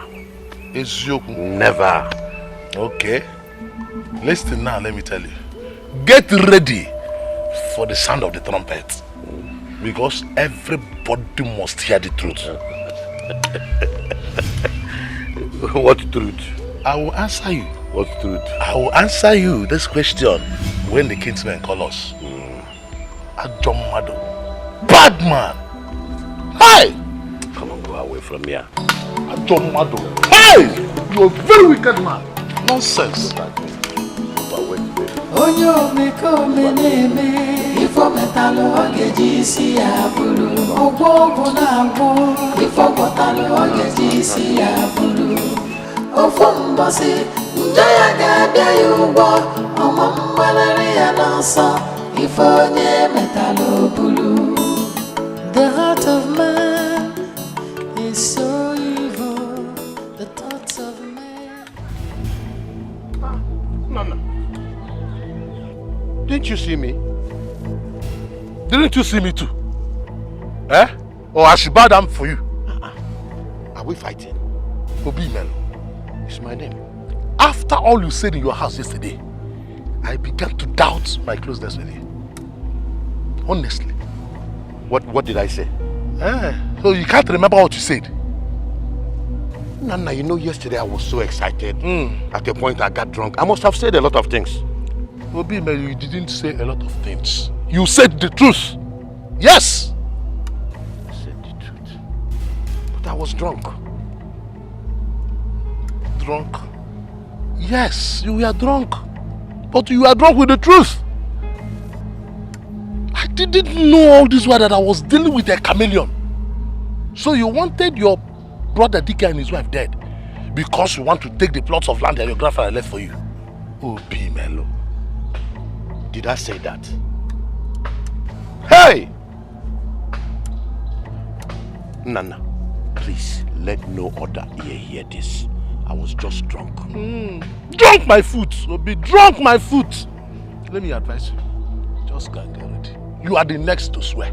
Never. Okay. Listen now, let me tell you. Get ready for the sound of the trumpet. Because everybody must hear the truth. What truth? I will answer you. What truth? I will answer you this question when the kinsmen call us. Ajomado. Bad man. Hey! Come on, go away from here. Ajomado. Hey! You're a very wicked man. Nonsense. Onyo meko meneme ifo metalo ogeji si abulu ogwo na agwo ifo kotalo ogeji si abulu ofo mbosi njoya ga bia yugo omo mbalere ya nanso ifo nye metalo bulu. The heart of man is so evil, the thoughts of man. Nana, didn't you see me? Didn't you see me too? Eh? Or I should bow down for you? Are we fighting? Obi Melu. It's my name. After all you said in your house yesterday, I began to doubt my closeness with you. Honestly. What did I say? So you can't remember what you said? Nana, you know yesterday I was so excited. At the point I got drunk. I must have said a lot of things. Obi, you didn't say a lot of things. You said the truth. Yes. I said the truth. But I was drunk. Drunk? Yes, you were drunk. But you were drunk with the truth. I didn't know all this while that I was dealing with a chameleon. So you wanted your brother Dikeh and his wife dead because you want to take the plots of land that your grandfather left for you. Obi Melu. Did I say that? Hey! Nana, please let no other ear hear this. I was just drunk. Drunk my foot, Obi, drunk my foot. Let me advise you. Just go and get ready. You are the next to swear.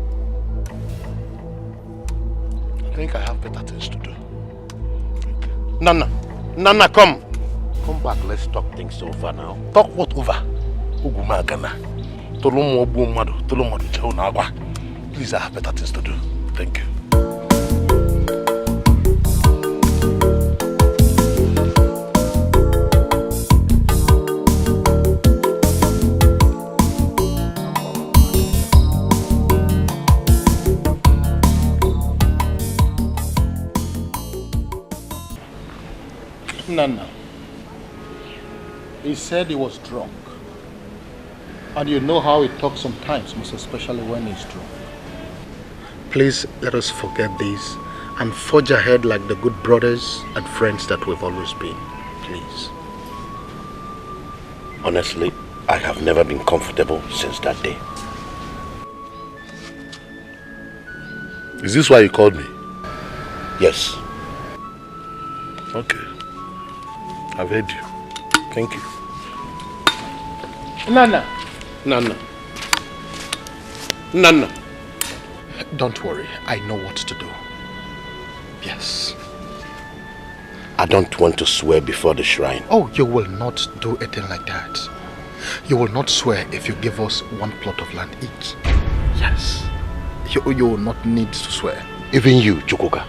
I think I have better things to do. Nana, come. Come back, let's talk things over now. Talk what over? Please, I have better things to do. Thank you. Nana, he said he was drunk. And you know how he talks sometimes, most especially when he's drunk. Please let us forget this and forge ahead like the good brothers and friends that we've always been. Please. Honestly, I have never been comfortable since that day. Is this why you called me? Yes. Okay. I've heard you. Thank you. Nana. Don't worry, I know what to do. Yes. I don't want to swear before the shrine. Oh, you will not do a thing like that. You will not swear if you give us one plot of land each. Yes. You will not need to swear. Even you, Chukwuka.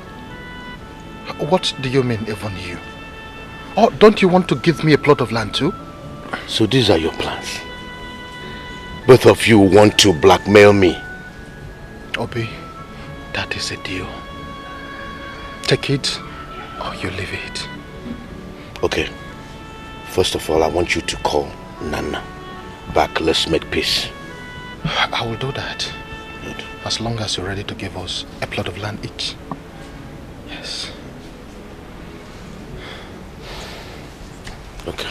What do you mean, even you? Oh, don't you want to give me a plot of land too? So these are your plans. Both of you want to blackmail me. Obi, that is a deal. Take it or you leave it. Okay. First of all, I want you to call Nana back. Let's make peace. I will do that. Good. As long as you're ready to give us a plot of land each. Yes. Okay.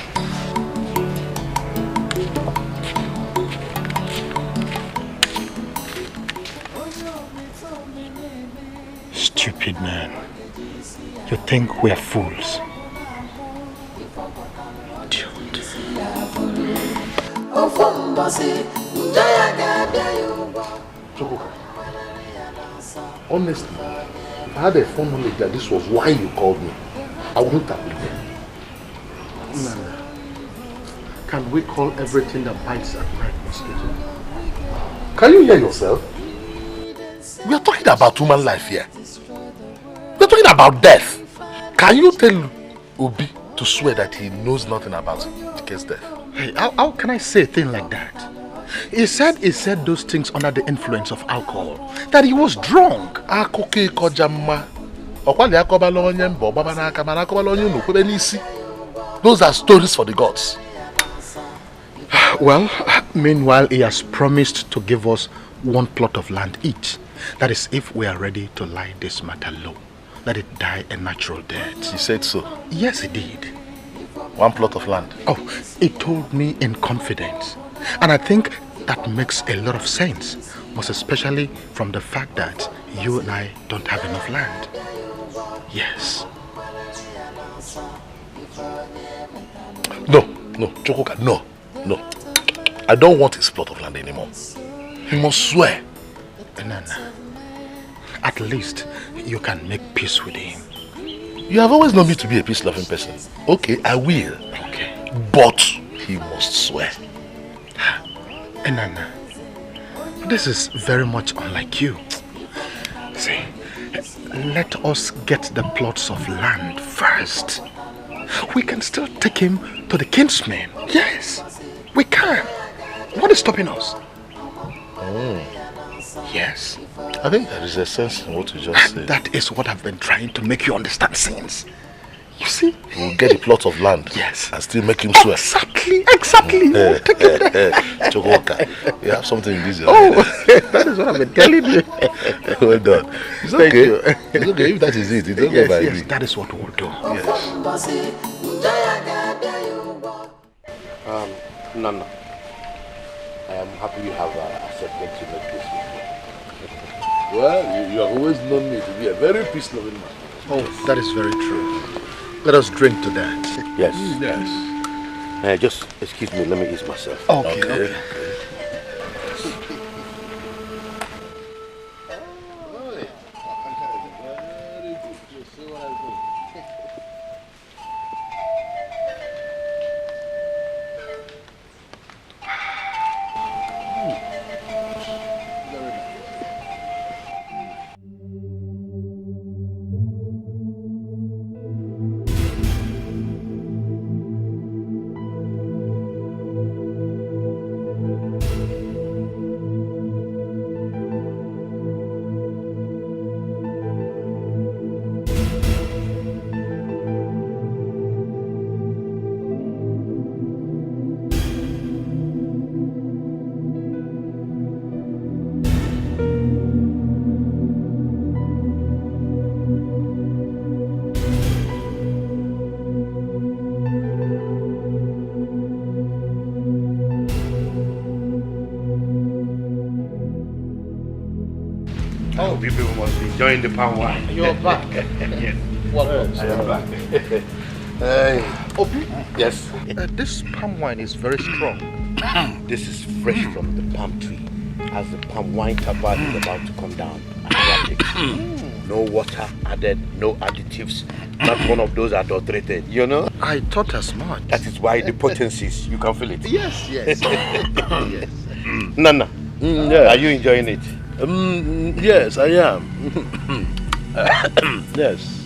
Stupid man. You think we are fools? Honestly, if I had a phone knowledge that this was why you called me, I wouldn't have been there. Nana, can we call everything that bites at night mosquito? Can you hear yourself? We are talking about human life here. We are talking about death. Can you tell Obi to swear that he knows nothing about Dike's death? Hey, how can I say a thing like that? He said those things under the influence of alcohol. That he was drunk. Those are stories for the gods. Well, meanwhile, he has promised to give us one plot of land each. That is, if we are ready to lie this matter low. Let it die a natural death. He said so? Yes, he did. One plot of land? Oh, he told me in confidence. And I think that makes a lot of sense. Most especially from the fact that you and I don't have enough land. Yes. No, Chukwuka, no. I don't want his plot of land anymore. He must swear. Nana, at least you can make peace with him. You have always known me to be a peace-loving person. Okay, I will. Okay. But he must swear. Nana, this is very much unlike you. See, let us get the plots of land first. We can still take him to the kinsmen. Yes, we can. What is stopping us? Yes. I think there is a sense in what you just said. That is what I've been trying to make you understand since. You see? We'll get a plot of land. Yes. And still make him swear. Exactly. We'll take it there. Chukwuka, you have something in this. That is what I've been telling you. Well done. It's Thank okay. you. It's okay if that is it. It's okay by me. That is what we'll do. Yes. Nana, I am happy you have accepted to make this with me. Well, you have always known me to be a very peace-loving man. Oh, that is very true. Let us drink to that. Yes. Yes. Just excuse me, let me ease myself. Okay. Oh, people must be enjoying the palm wine. You're back. Yes. Welcome. I am back. Hey. Obi? Yes? This palm wine is very strong. This is fresh from the palm tree. As the palm wine tapa is about to come down, I grabbed it. No water added, no additives, not one of those adulterated, you know? I thought as much. That is why the potencies, you can feel it. Yes. Yes. Nana, are you enjoying it? Yes, I am. Yes.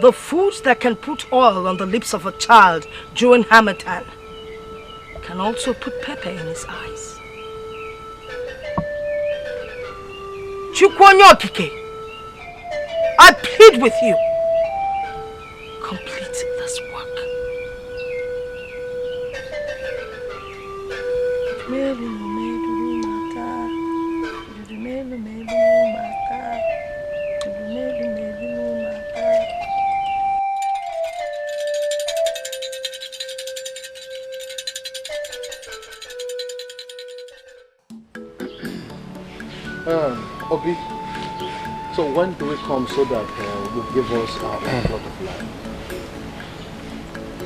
The foods that can put oil on the lips of a child during Harmattan can also put pepper in his eyes. Chukwanyo Okike, I plead with you, complete this work. Obi, so when do we come so that you give us our own plot of land?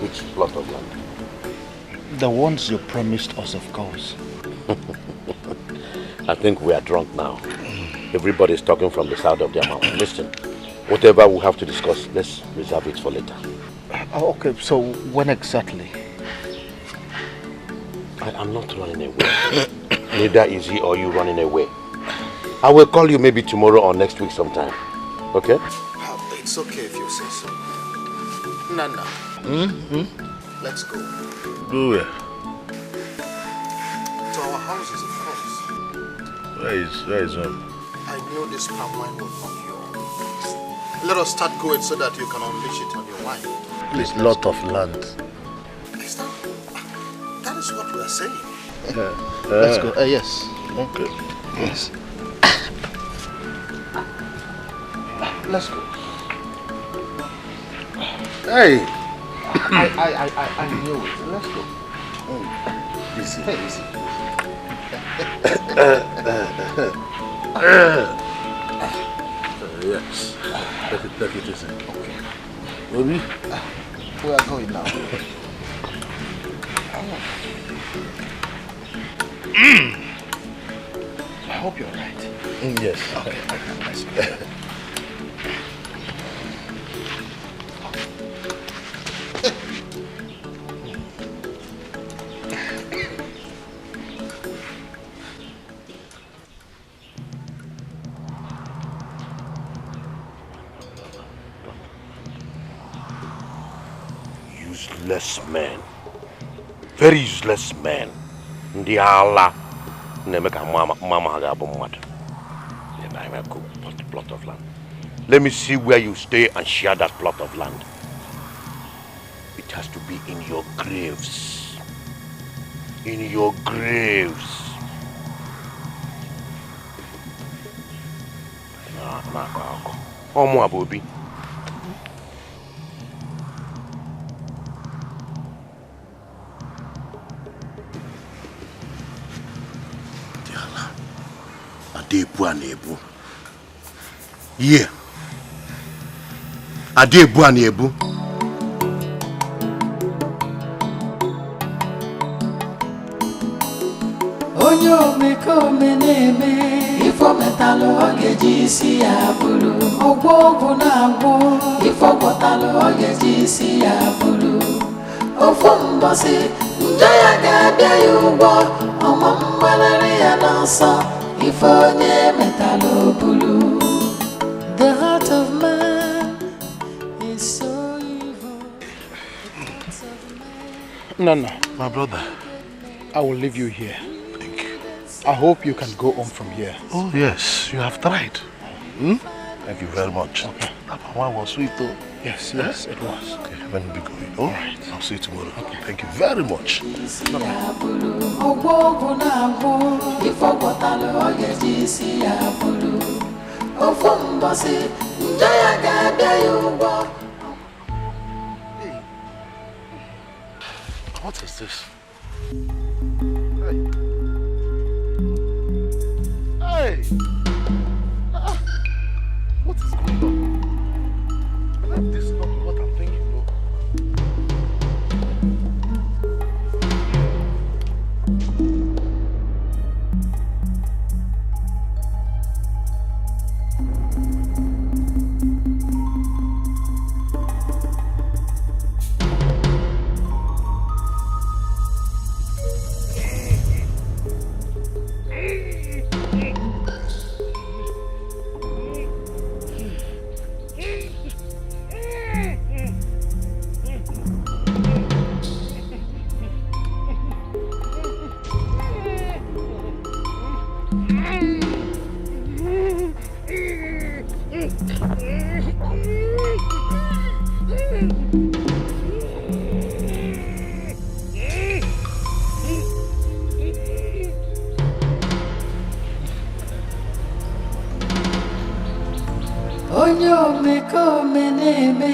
Which plot of land? The ones you promised us, of course. I think we are drunk now. Everybody's talking from the side of their mouth. Listen, whatever we have to discuss, let's reserve it for later. Okay, so when exactly? I'm not running away. Neither is he or you running away. I will call you maybe tomorrow or next week sometime. Okay? It's okay if you say so. Nana. Let's go. Go where? To our houses, of course. Where is home? I knew this palm wine would knock you on. Let us start going so that you can unleash it on your wine. Please, lot of land. That is what we are saying. Let's go. Yes. Okay. Yes. Let's go. Hey! I knew it. Let's go. Easy. Hey, easy. Yes. Take it easy. Okay. Obi? We are going now. I hope you're right. Yes. Okay. Let's go. Useless men. Very useless men. Ndi ala. Nemeka mama hagabu mad. And I will go plot of land. Let me see where you stay and share that plot of land. It has to be in your graves. In your graves. Omo abobi. Adebu anebu. Yeah. Adebu anebu. Onyo omekome na-eme ifo metalụ ọ ga-eji isi ya bụrụ ọgwụ ọgwụ na-agwụ ifo gwọtalụ ọ ga-eji isi ya bụrụ ofu mbọsị njọ ya ga-abịa ya ụgwọ ọma mgbanarị ya n'ọsọ ifo onye metalụ bụrụ. The heart of man is so No. My brother. I will leave you here. Thank you. I hope you can go home from here. Oh, yes. You have tried. Thank you very much. Okay. That one was sweet though. Yes, it was. Okay, let me be going. All right. I'll see you tomorrow. Okay. Thank you very much. What is this? Hey! What is going on? Let this not be what I'm thinking, no. Onyo meko meneme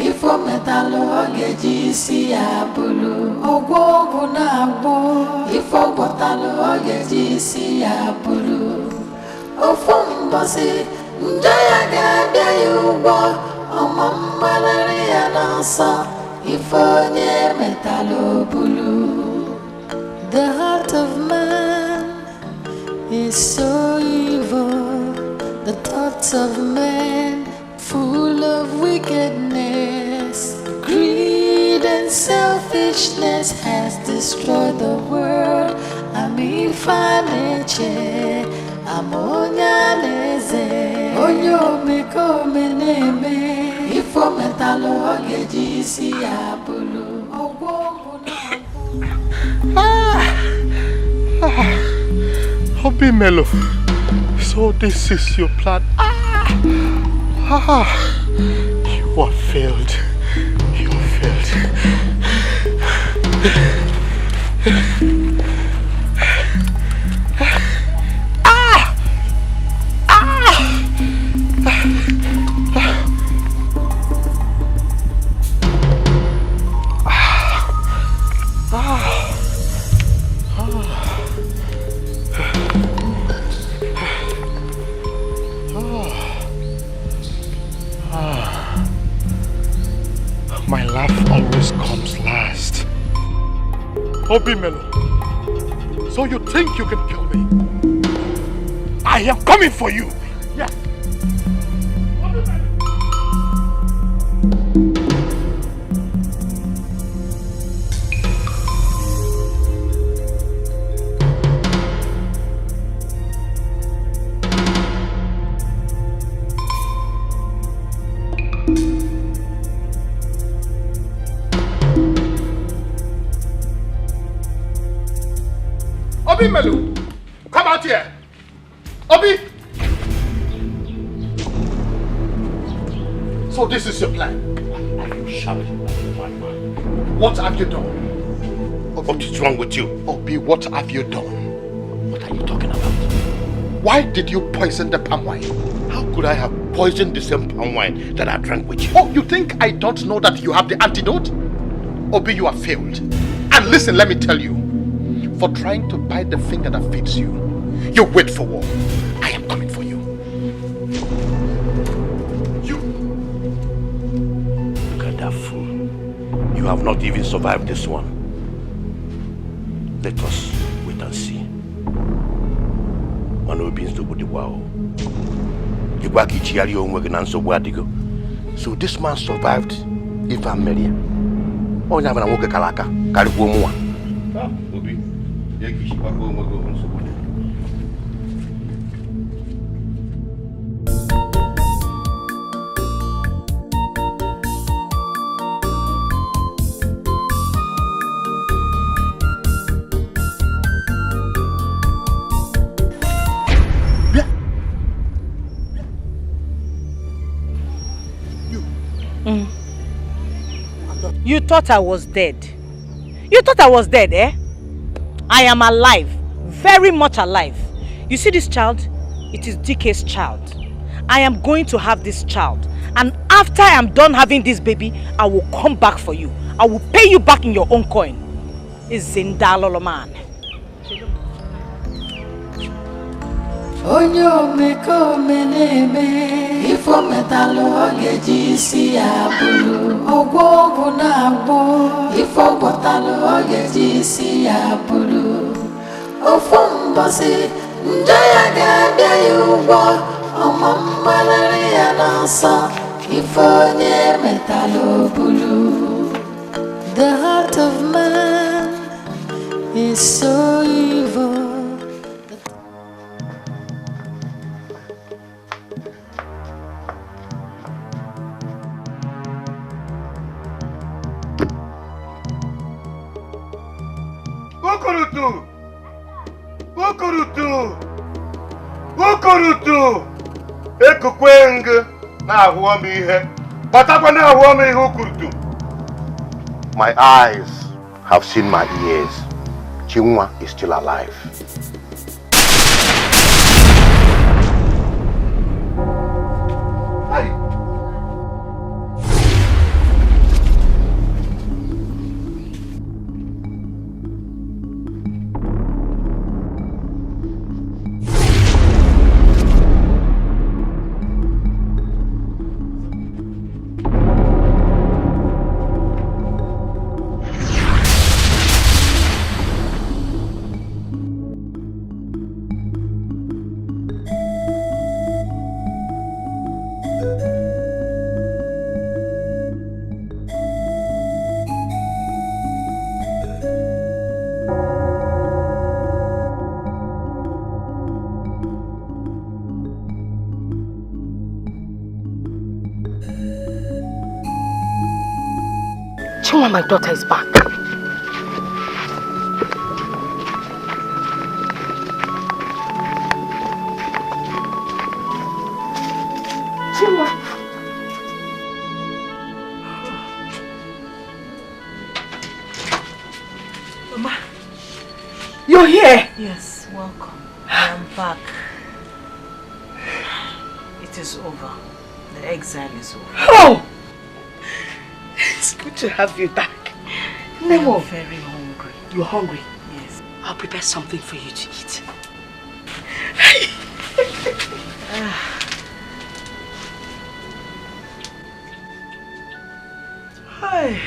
ifo metalo ogeji si abulu ogwo na agbo ifo botalo ogeji si abulu ofo mbosi njaya ga yubo omambalari anasa ifo nye metalo bulu. The heart of man is so evil. The thoughts of man full of wickedness. Greed and selfishness has destroyed the world. Amifaneche, amonya leze. Onyo meko meneme, ifo metalo ogeji si abulu. Obi Melo. So this is your plan. You have failed. You have failed. My laugh always comes last. Obi Melo, so you think you can kill me? I am coming for you. Yes. Obi Melo, come out here. Obi! So this is your plan? Are you shouting like a madman? What have you done? What is wrong with you? Obi, what have you done? What are you talking about? Why did you poison the palm wine? How could I have poisoned the same palm wine that I drank with you? Oh, you think I don't know that you have the antidote? Obi, you have failed. And listen, let me tell you. For trying to bite the finger that feeds you, you wait for war. I am coming for you. Look at that fool. You have not even survived this one. Let us wait and see. So this man survived Ivan Meria. Oh, now I'm going to Kalaka. Karibu Obi. You thought I was dead. You thought I was dead, eh? I am alive. Very much alive. You see this child? It is Dikeh's child. I am going to have this child. And after I am done having this baby, I will come back for you. I will pay you back in your own coin. It's Zindalolo man. Onyo meko meneme ifo metalo ogeji si abulu ogwo na agbo ifo botalo ogeji si abulu ofo mbasi njaya ga yugo omambalari ya nasa ifo nye metalo bulu. The heart of man is so evil. Ukurutu ekukweng na ahuom ihe batakwa na ahuom ihe ukurutu. My eyes have seen my ears. Chinua is still alive. Chinua, my daughter is back. Chinua. Mama, you're here. Yes, welcome. I am back. It is over. The exile is over. Oh! It's good to have you back. Nemo. I'm very hungry. You're hungry? Yes. I'll prepare something for you to eat. Hi.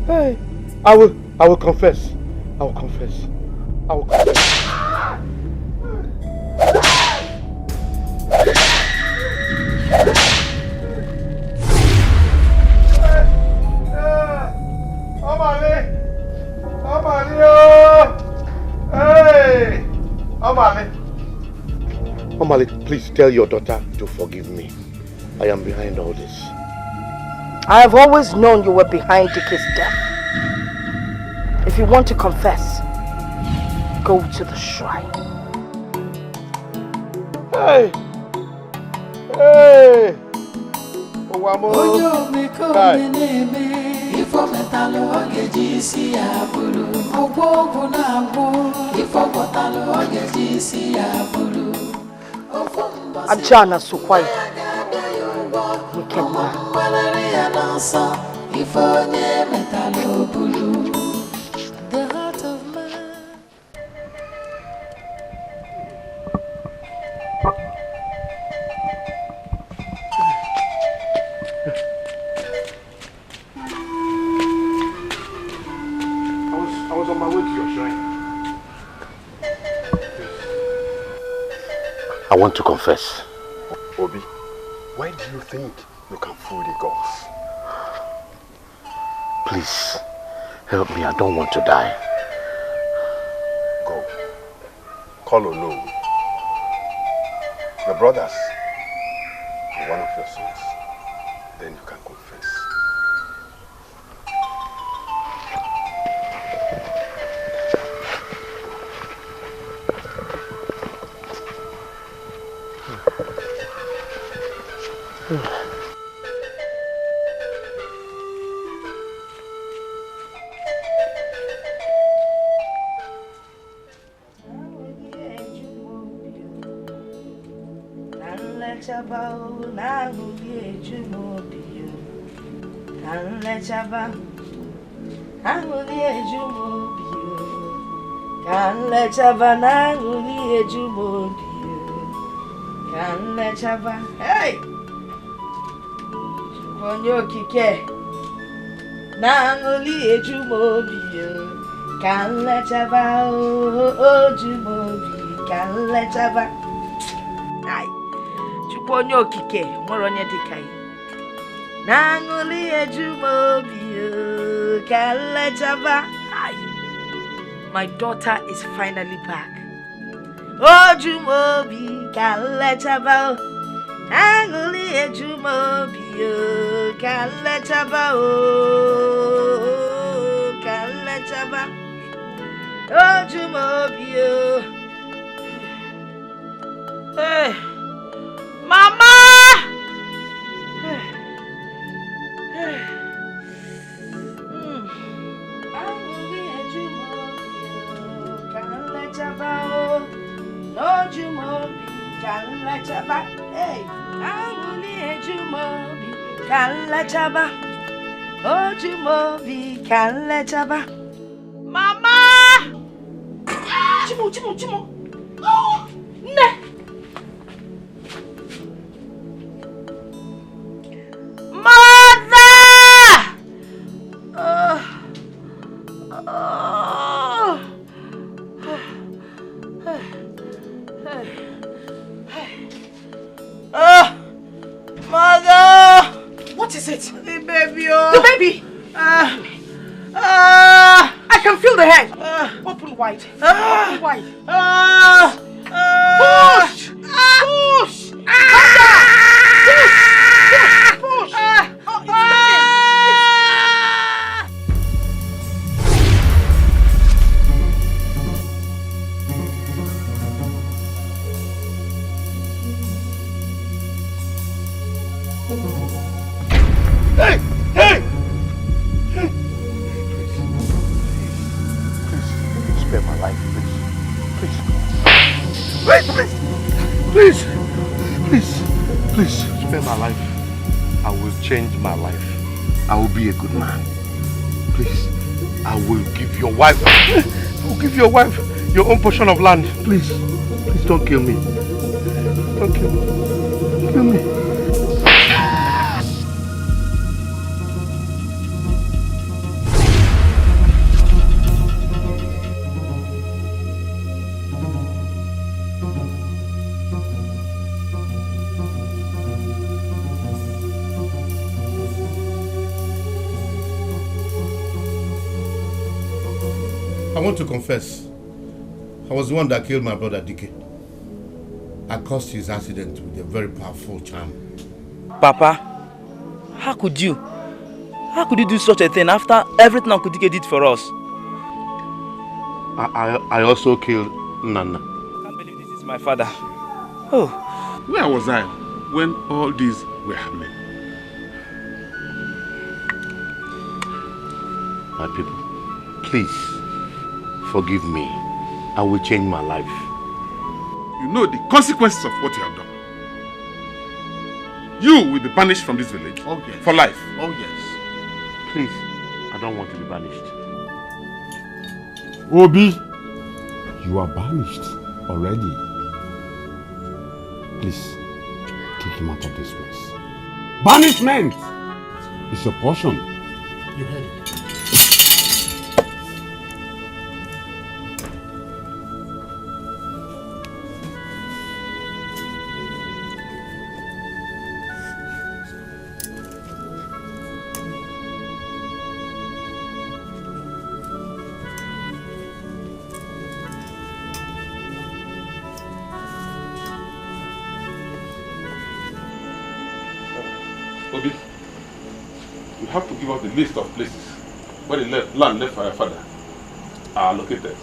Hey, I will confess. I will confess. I will confess. Omale, please tell your daughter to forgive me. I am behind all this. I have always known you were behind Dikeh's death. If you want to confess, go to the shrine. Hey! Hey! Onyo meko meneme ifo metalo ogeji si abulu ogwo na agbo ifo botalo ogeji si abulu. Ajana Sukwai. Wicked man. The heart of man. I was on my way to your shrine. I want to confess. Obi, why do you think you can fool the gods? Please, help me. I don't want to die. Go. follow no. Your brothers are one of your sons. Then you can confess. Hey! Kike. Nangoli ejumobio. Can let chava oh jumobi. Can let chava. Ay. Chuponyo kike. Moronye dikai. Nangoli ejumobio. Can let chava. Ay. My daughter is finally back. Oh jumobi. Can let chava. Anguli ejumobio kaletaba o kaletaba ojumobio. Hey, mama. Anguli ejumobio kaletaba o ojumobio kaletaba. Hey, anguli ejumobi kalachaba. Ojumobi kalachaba. Mama! Chimo. Oh, ne. Mother! Mother! What is it? The baby, oh. The baby! I can feel the head. Open wide. Open wide. Push! Push! Come down! Push! Oh, it's coming! Hey! Hey! Please, spare my life, please, spare my life. I will change my life. I will be a good man. Please, I will give your wife, your own portion of land. Please don't kill me. Don't kill me. Kill me. I want to confess. I was the one that killed my brother Dikeh. I caused his accident with a very powerful charm. Papa, how could you? How could you do such a thing after everything Uncle Dikeh did for us? I also killed Nana. I can't believe this is my father. Oh. Where was I when all these were happening? My people, please, forgive me. I will change my life. You know the consequences of what you have done. You will be banished from this village for life. Oh yes. Please, I don't want to be banished. Obi, you are banished already. Please, take him out of this place. Banishment is your portion. You heard it. Obi, you have to give us the list of places where the land left by your father are located.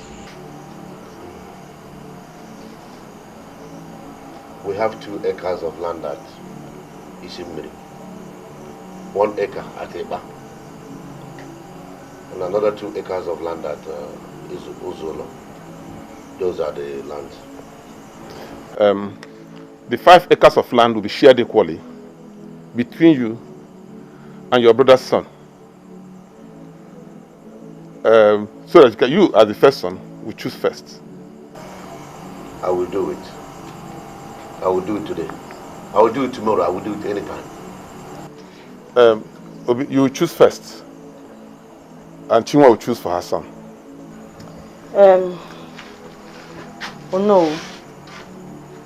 We have 2 acres of land at Isimiri, 1 acre at Eba, and another 2 acres of land at Uzolo. Those are the lands. The 5 acres of land will be shared equally between you and your brother's son. So that you, as the first son, will choose first. I will do it. I will do it today. I will do it tomorrow. I will do it anytime. You will choose first. And Chinwa will choose for her son. Oh no.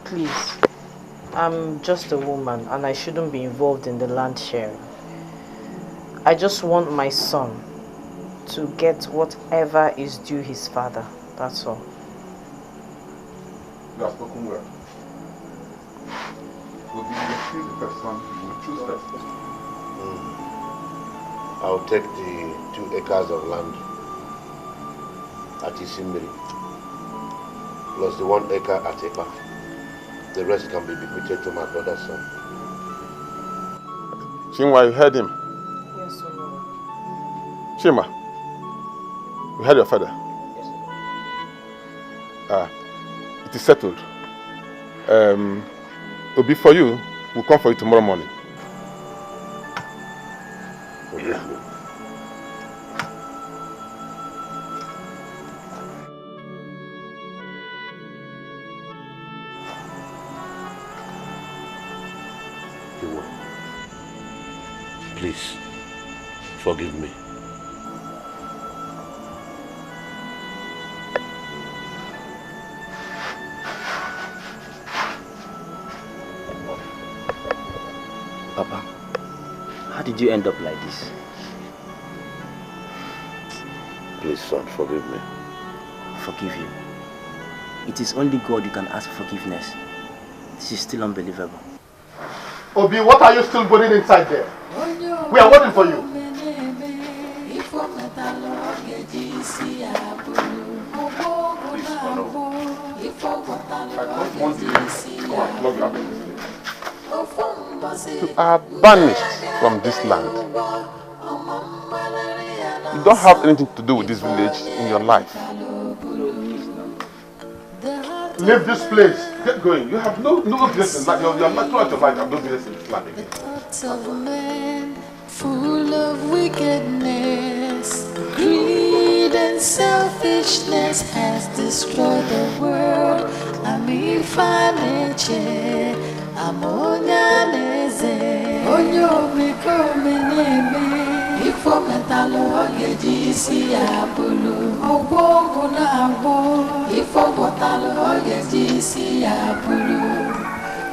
Please. I'm just a woman and I shouldn't be involved in the land sharing. I just want my son to get whatever is due his father. That's all. You have spoken well. Will be the first son you will choose first. I'll take the 2 acres of land at Isimiri, plus the 1 acre at Eba. The rest can be bequeathed to my brother's son. Chinwa, you heard him? Yes, sir. Chima, you heard your father? Yes, it is settled. Obi, for you, we'll come for you tomorrow morning. Please, forgive me. Papa, how did you end up like this? Please, son, forgive me. Forgive you. It is only God you can ask for forgiveness. This is still unbelievable. Obi, what are you still putting inside there? We are waiting for you. You are banished from this land. You don't have anything to do with this village in your life. Leave this place. Get going. You have no business in life. You're not throughout your life. You have no business in this land again. Thoughts of man, full of wickedness, greed and selfishness has destroyed the world. Ami faneche, amonyaneze, onyo mekomeneme. Ifo metalo ogeji si abulu, ogbongo na agbo. Ifo botalo ogeji si abulu,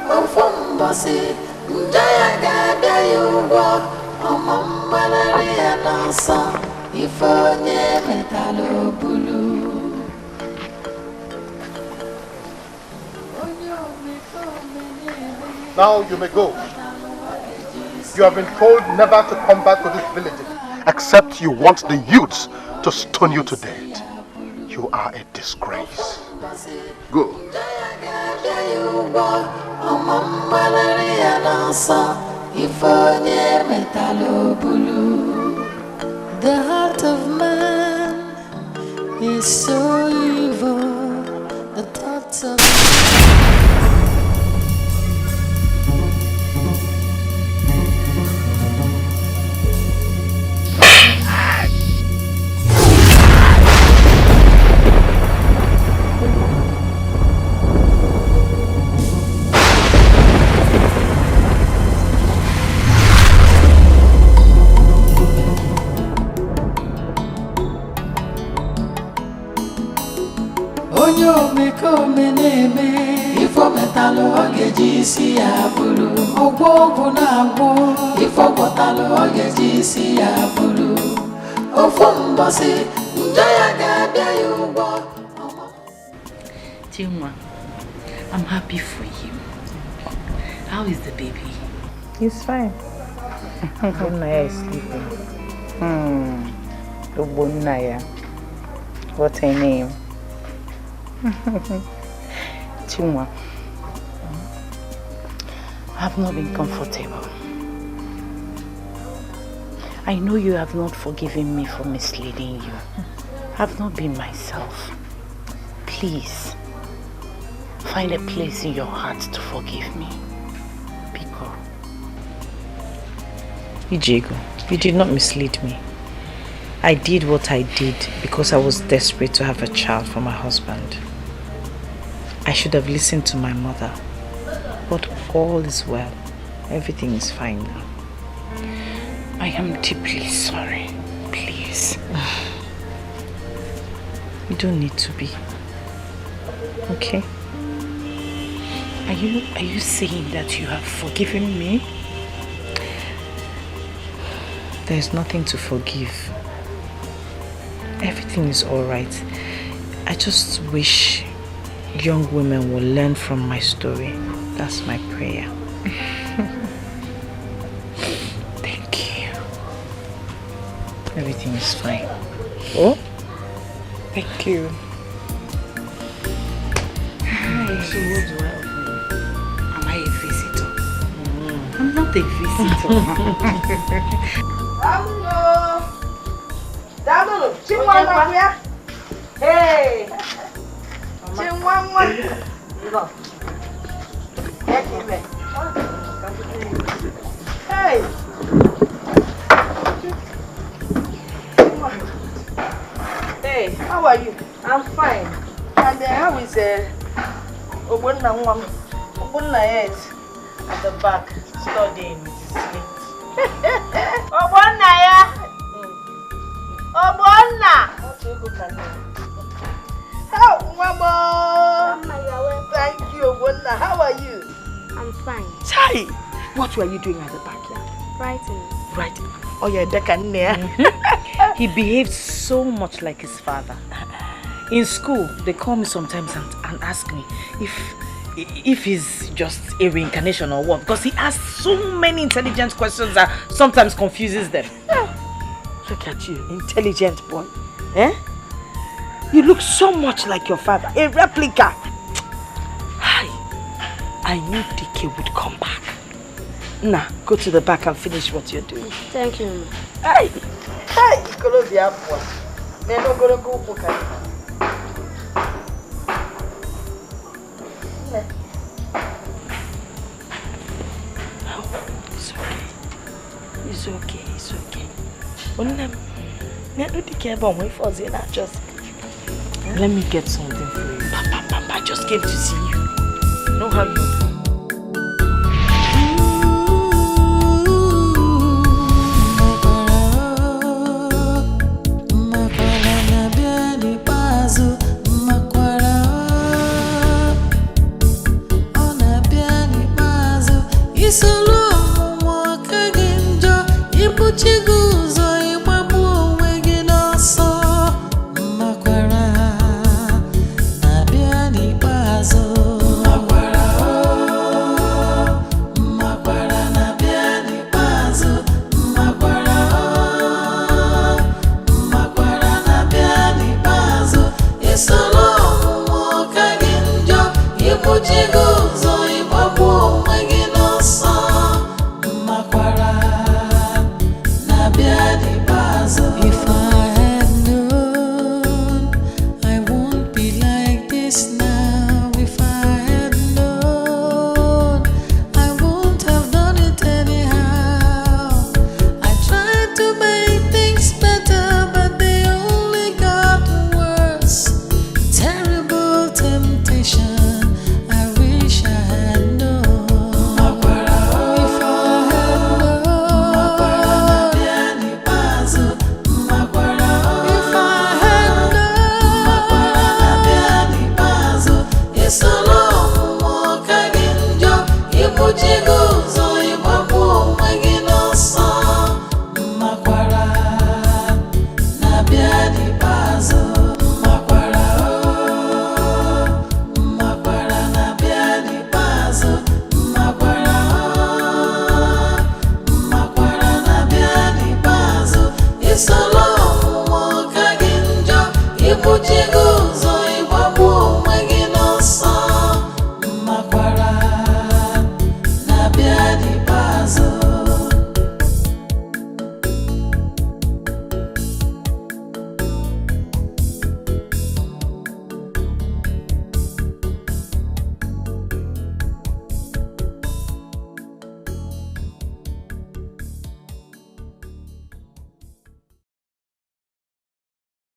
ofumbosi. Njaya gada yuwa, omambalari anasa. Ifo nye metalo bulu. Now you may go. You have been told never to come back to this village except you want the youths to stone you to death. You are a disgrace. Go. The heart of man is so evil. The thoughts of ifo metalo ogeji si abulu, ogbogu na agbo. Ifo botalo ogeji si abulu, ofumbosi. Njaya gada yuwa. Chinwa, I'm happy for you. How is the baby? He's fine. Obunaya is sleeping. Obunaya. What a name. Chimwa. I have not been comfortable. I know you have not forgiven me for misleading you. I have not been myself. Please, find a place in your heart to forgive me. Biko. Ijigo, you did not mislead me. I did what I did because I was desperate to have a child for my husband. I should have listened to my mother. But all is well. Everything is fine now. I am deeply sorry. Please. You don't need to be. Okay? Are you saying that you have forgiven me? There is nothing to forgive. Everything is alright. I just wish young women will learn from my story. That's my prayer. Thank you. Everything is fine. Oh? Thank you. Hi. So what do I offer you? Am I a visitor? I'm not a visitor. Hello. Chimwamwa. Hey. Chimwamwa. Hey. Hey, how are you? I'm fine. And how is Obunna is at the back studying with his slate. Obunna. How, Mama? Thank you, Obunna. How are you? I'm fine. Chai, what were you doing at the backyard? Writing. Writing. Oh, yeah, Dikeh. He behaves so much like his father. In school, they call me sometimes and ask me if he's just a reincarnation or what, because he asks so many intelligent questions that sometimes confuses them. Look at you, intelligent boy. Eh? You look so much like your father, a replica. Hi, I knew Dikeh would come back. Now, go to the back and finish what you're doing. Thank you. Hey, Colombia boy. Men no gonna go book. It's okay. It's okay. Let me get something for you. Papa just came to see you. You know how you do. Chigo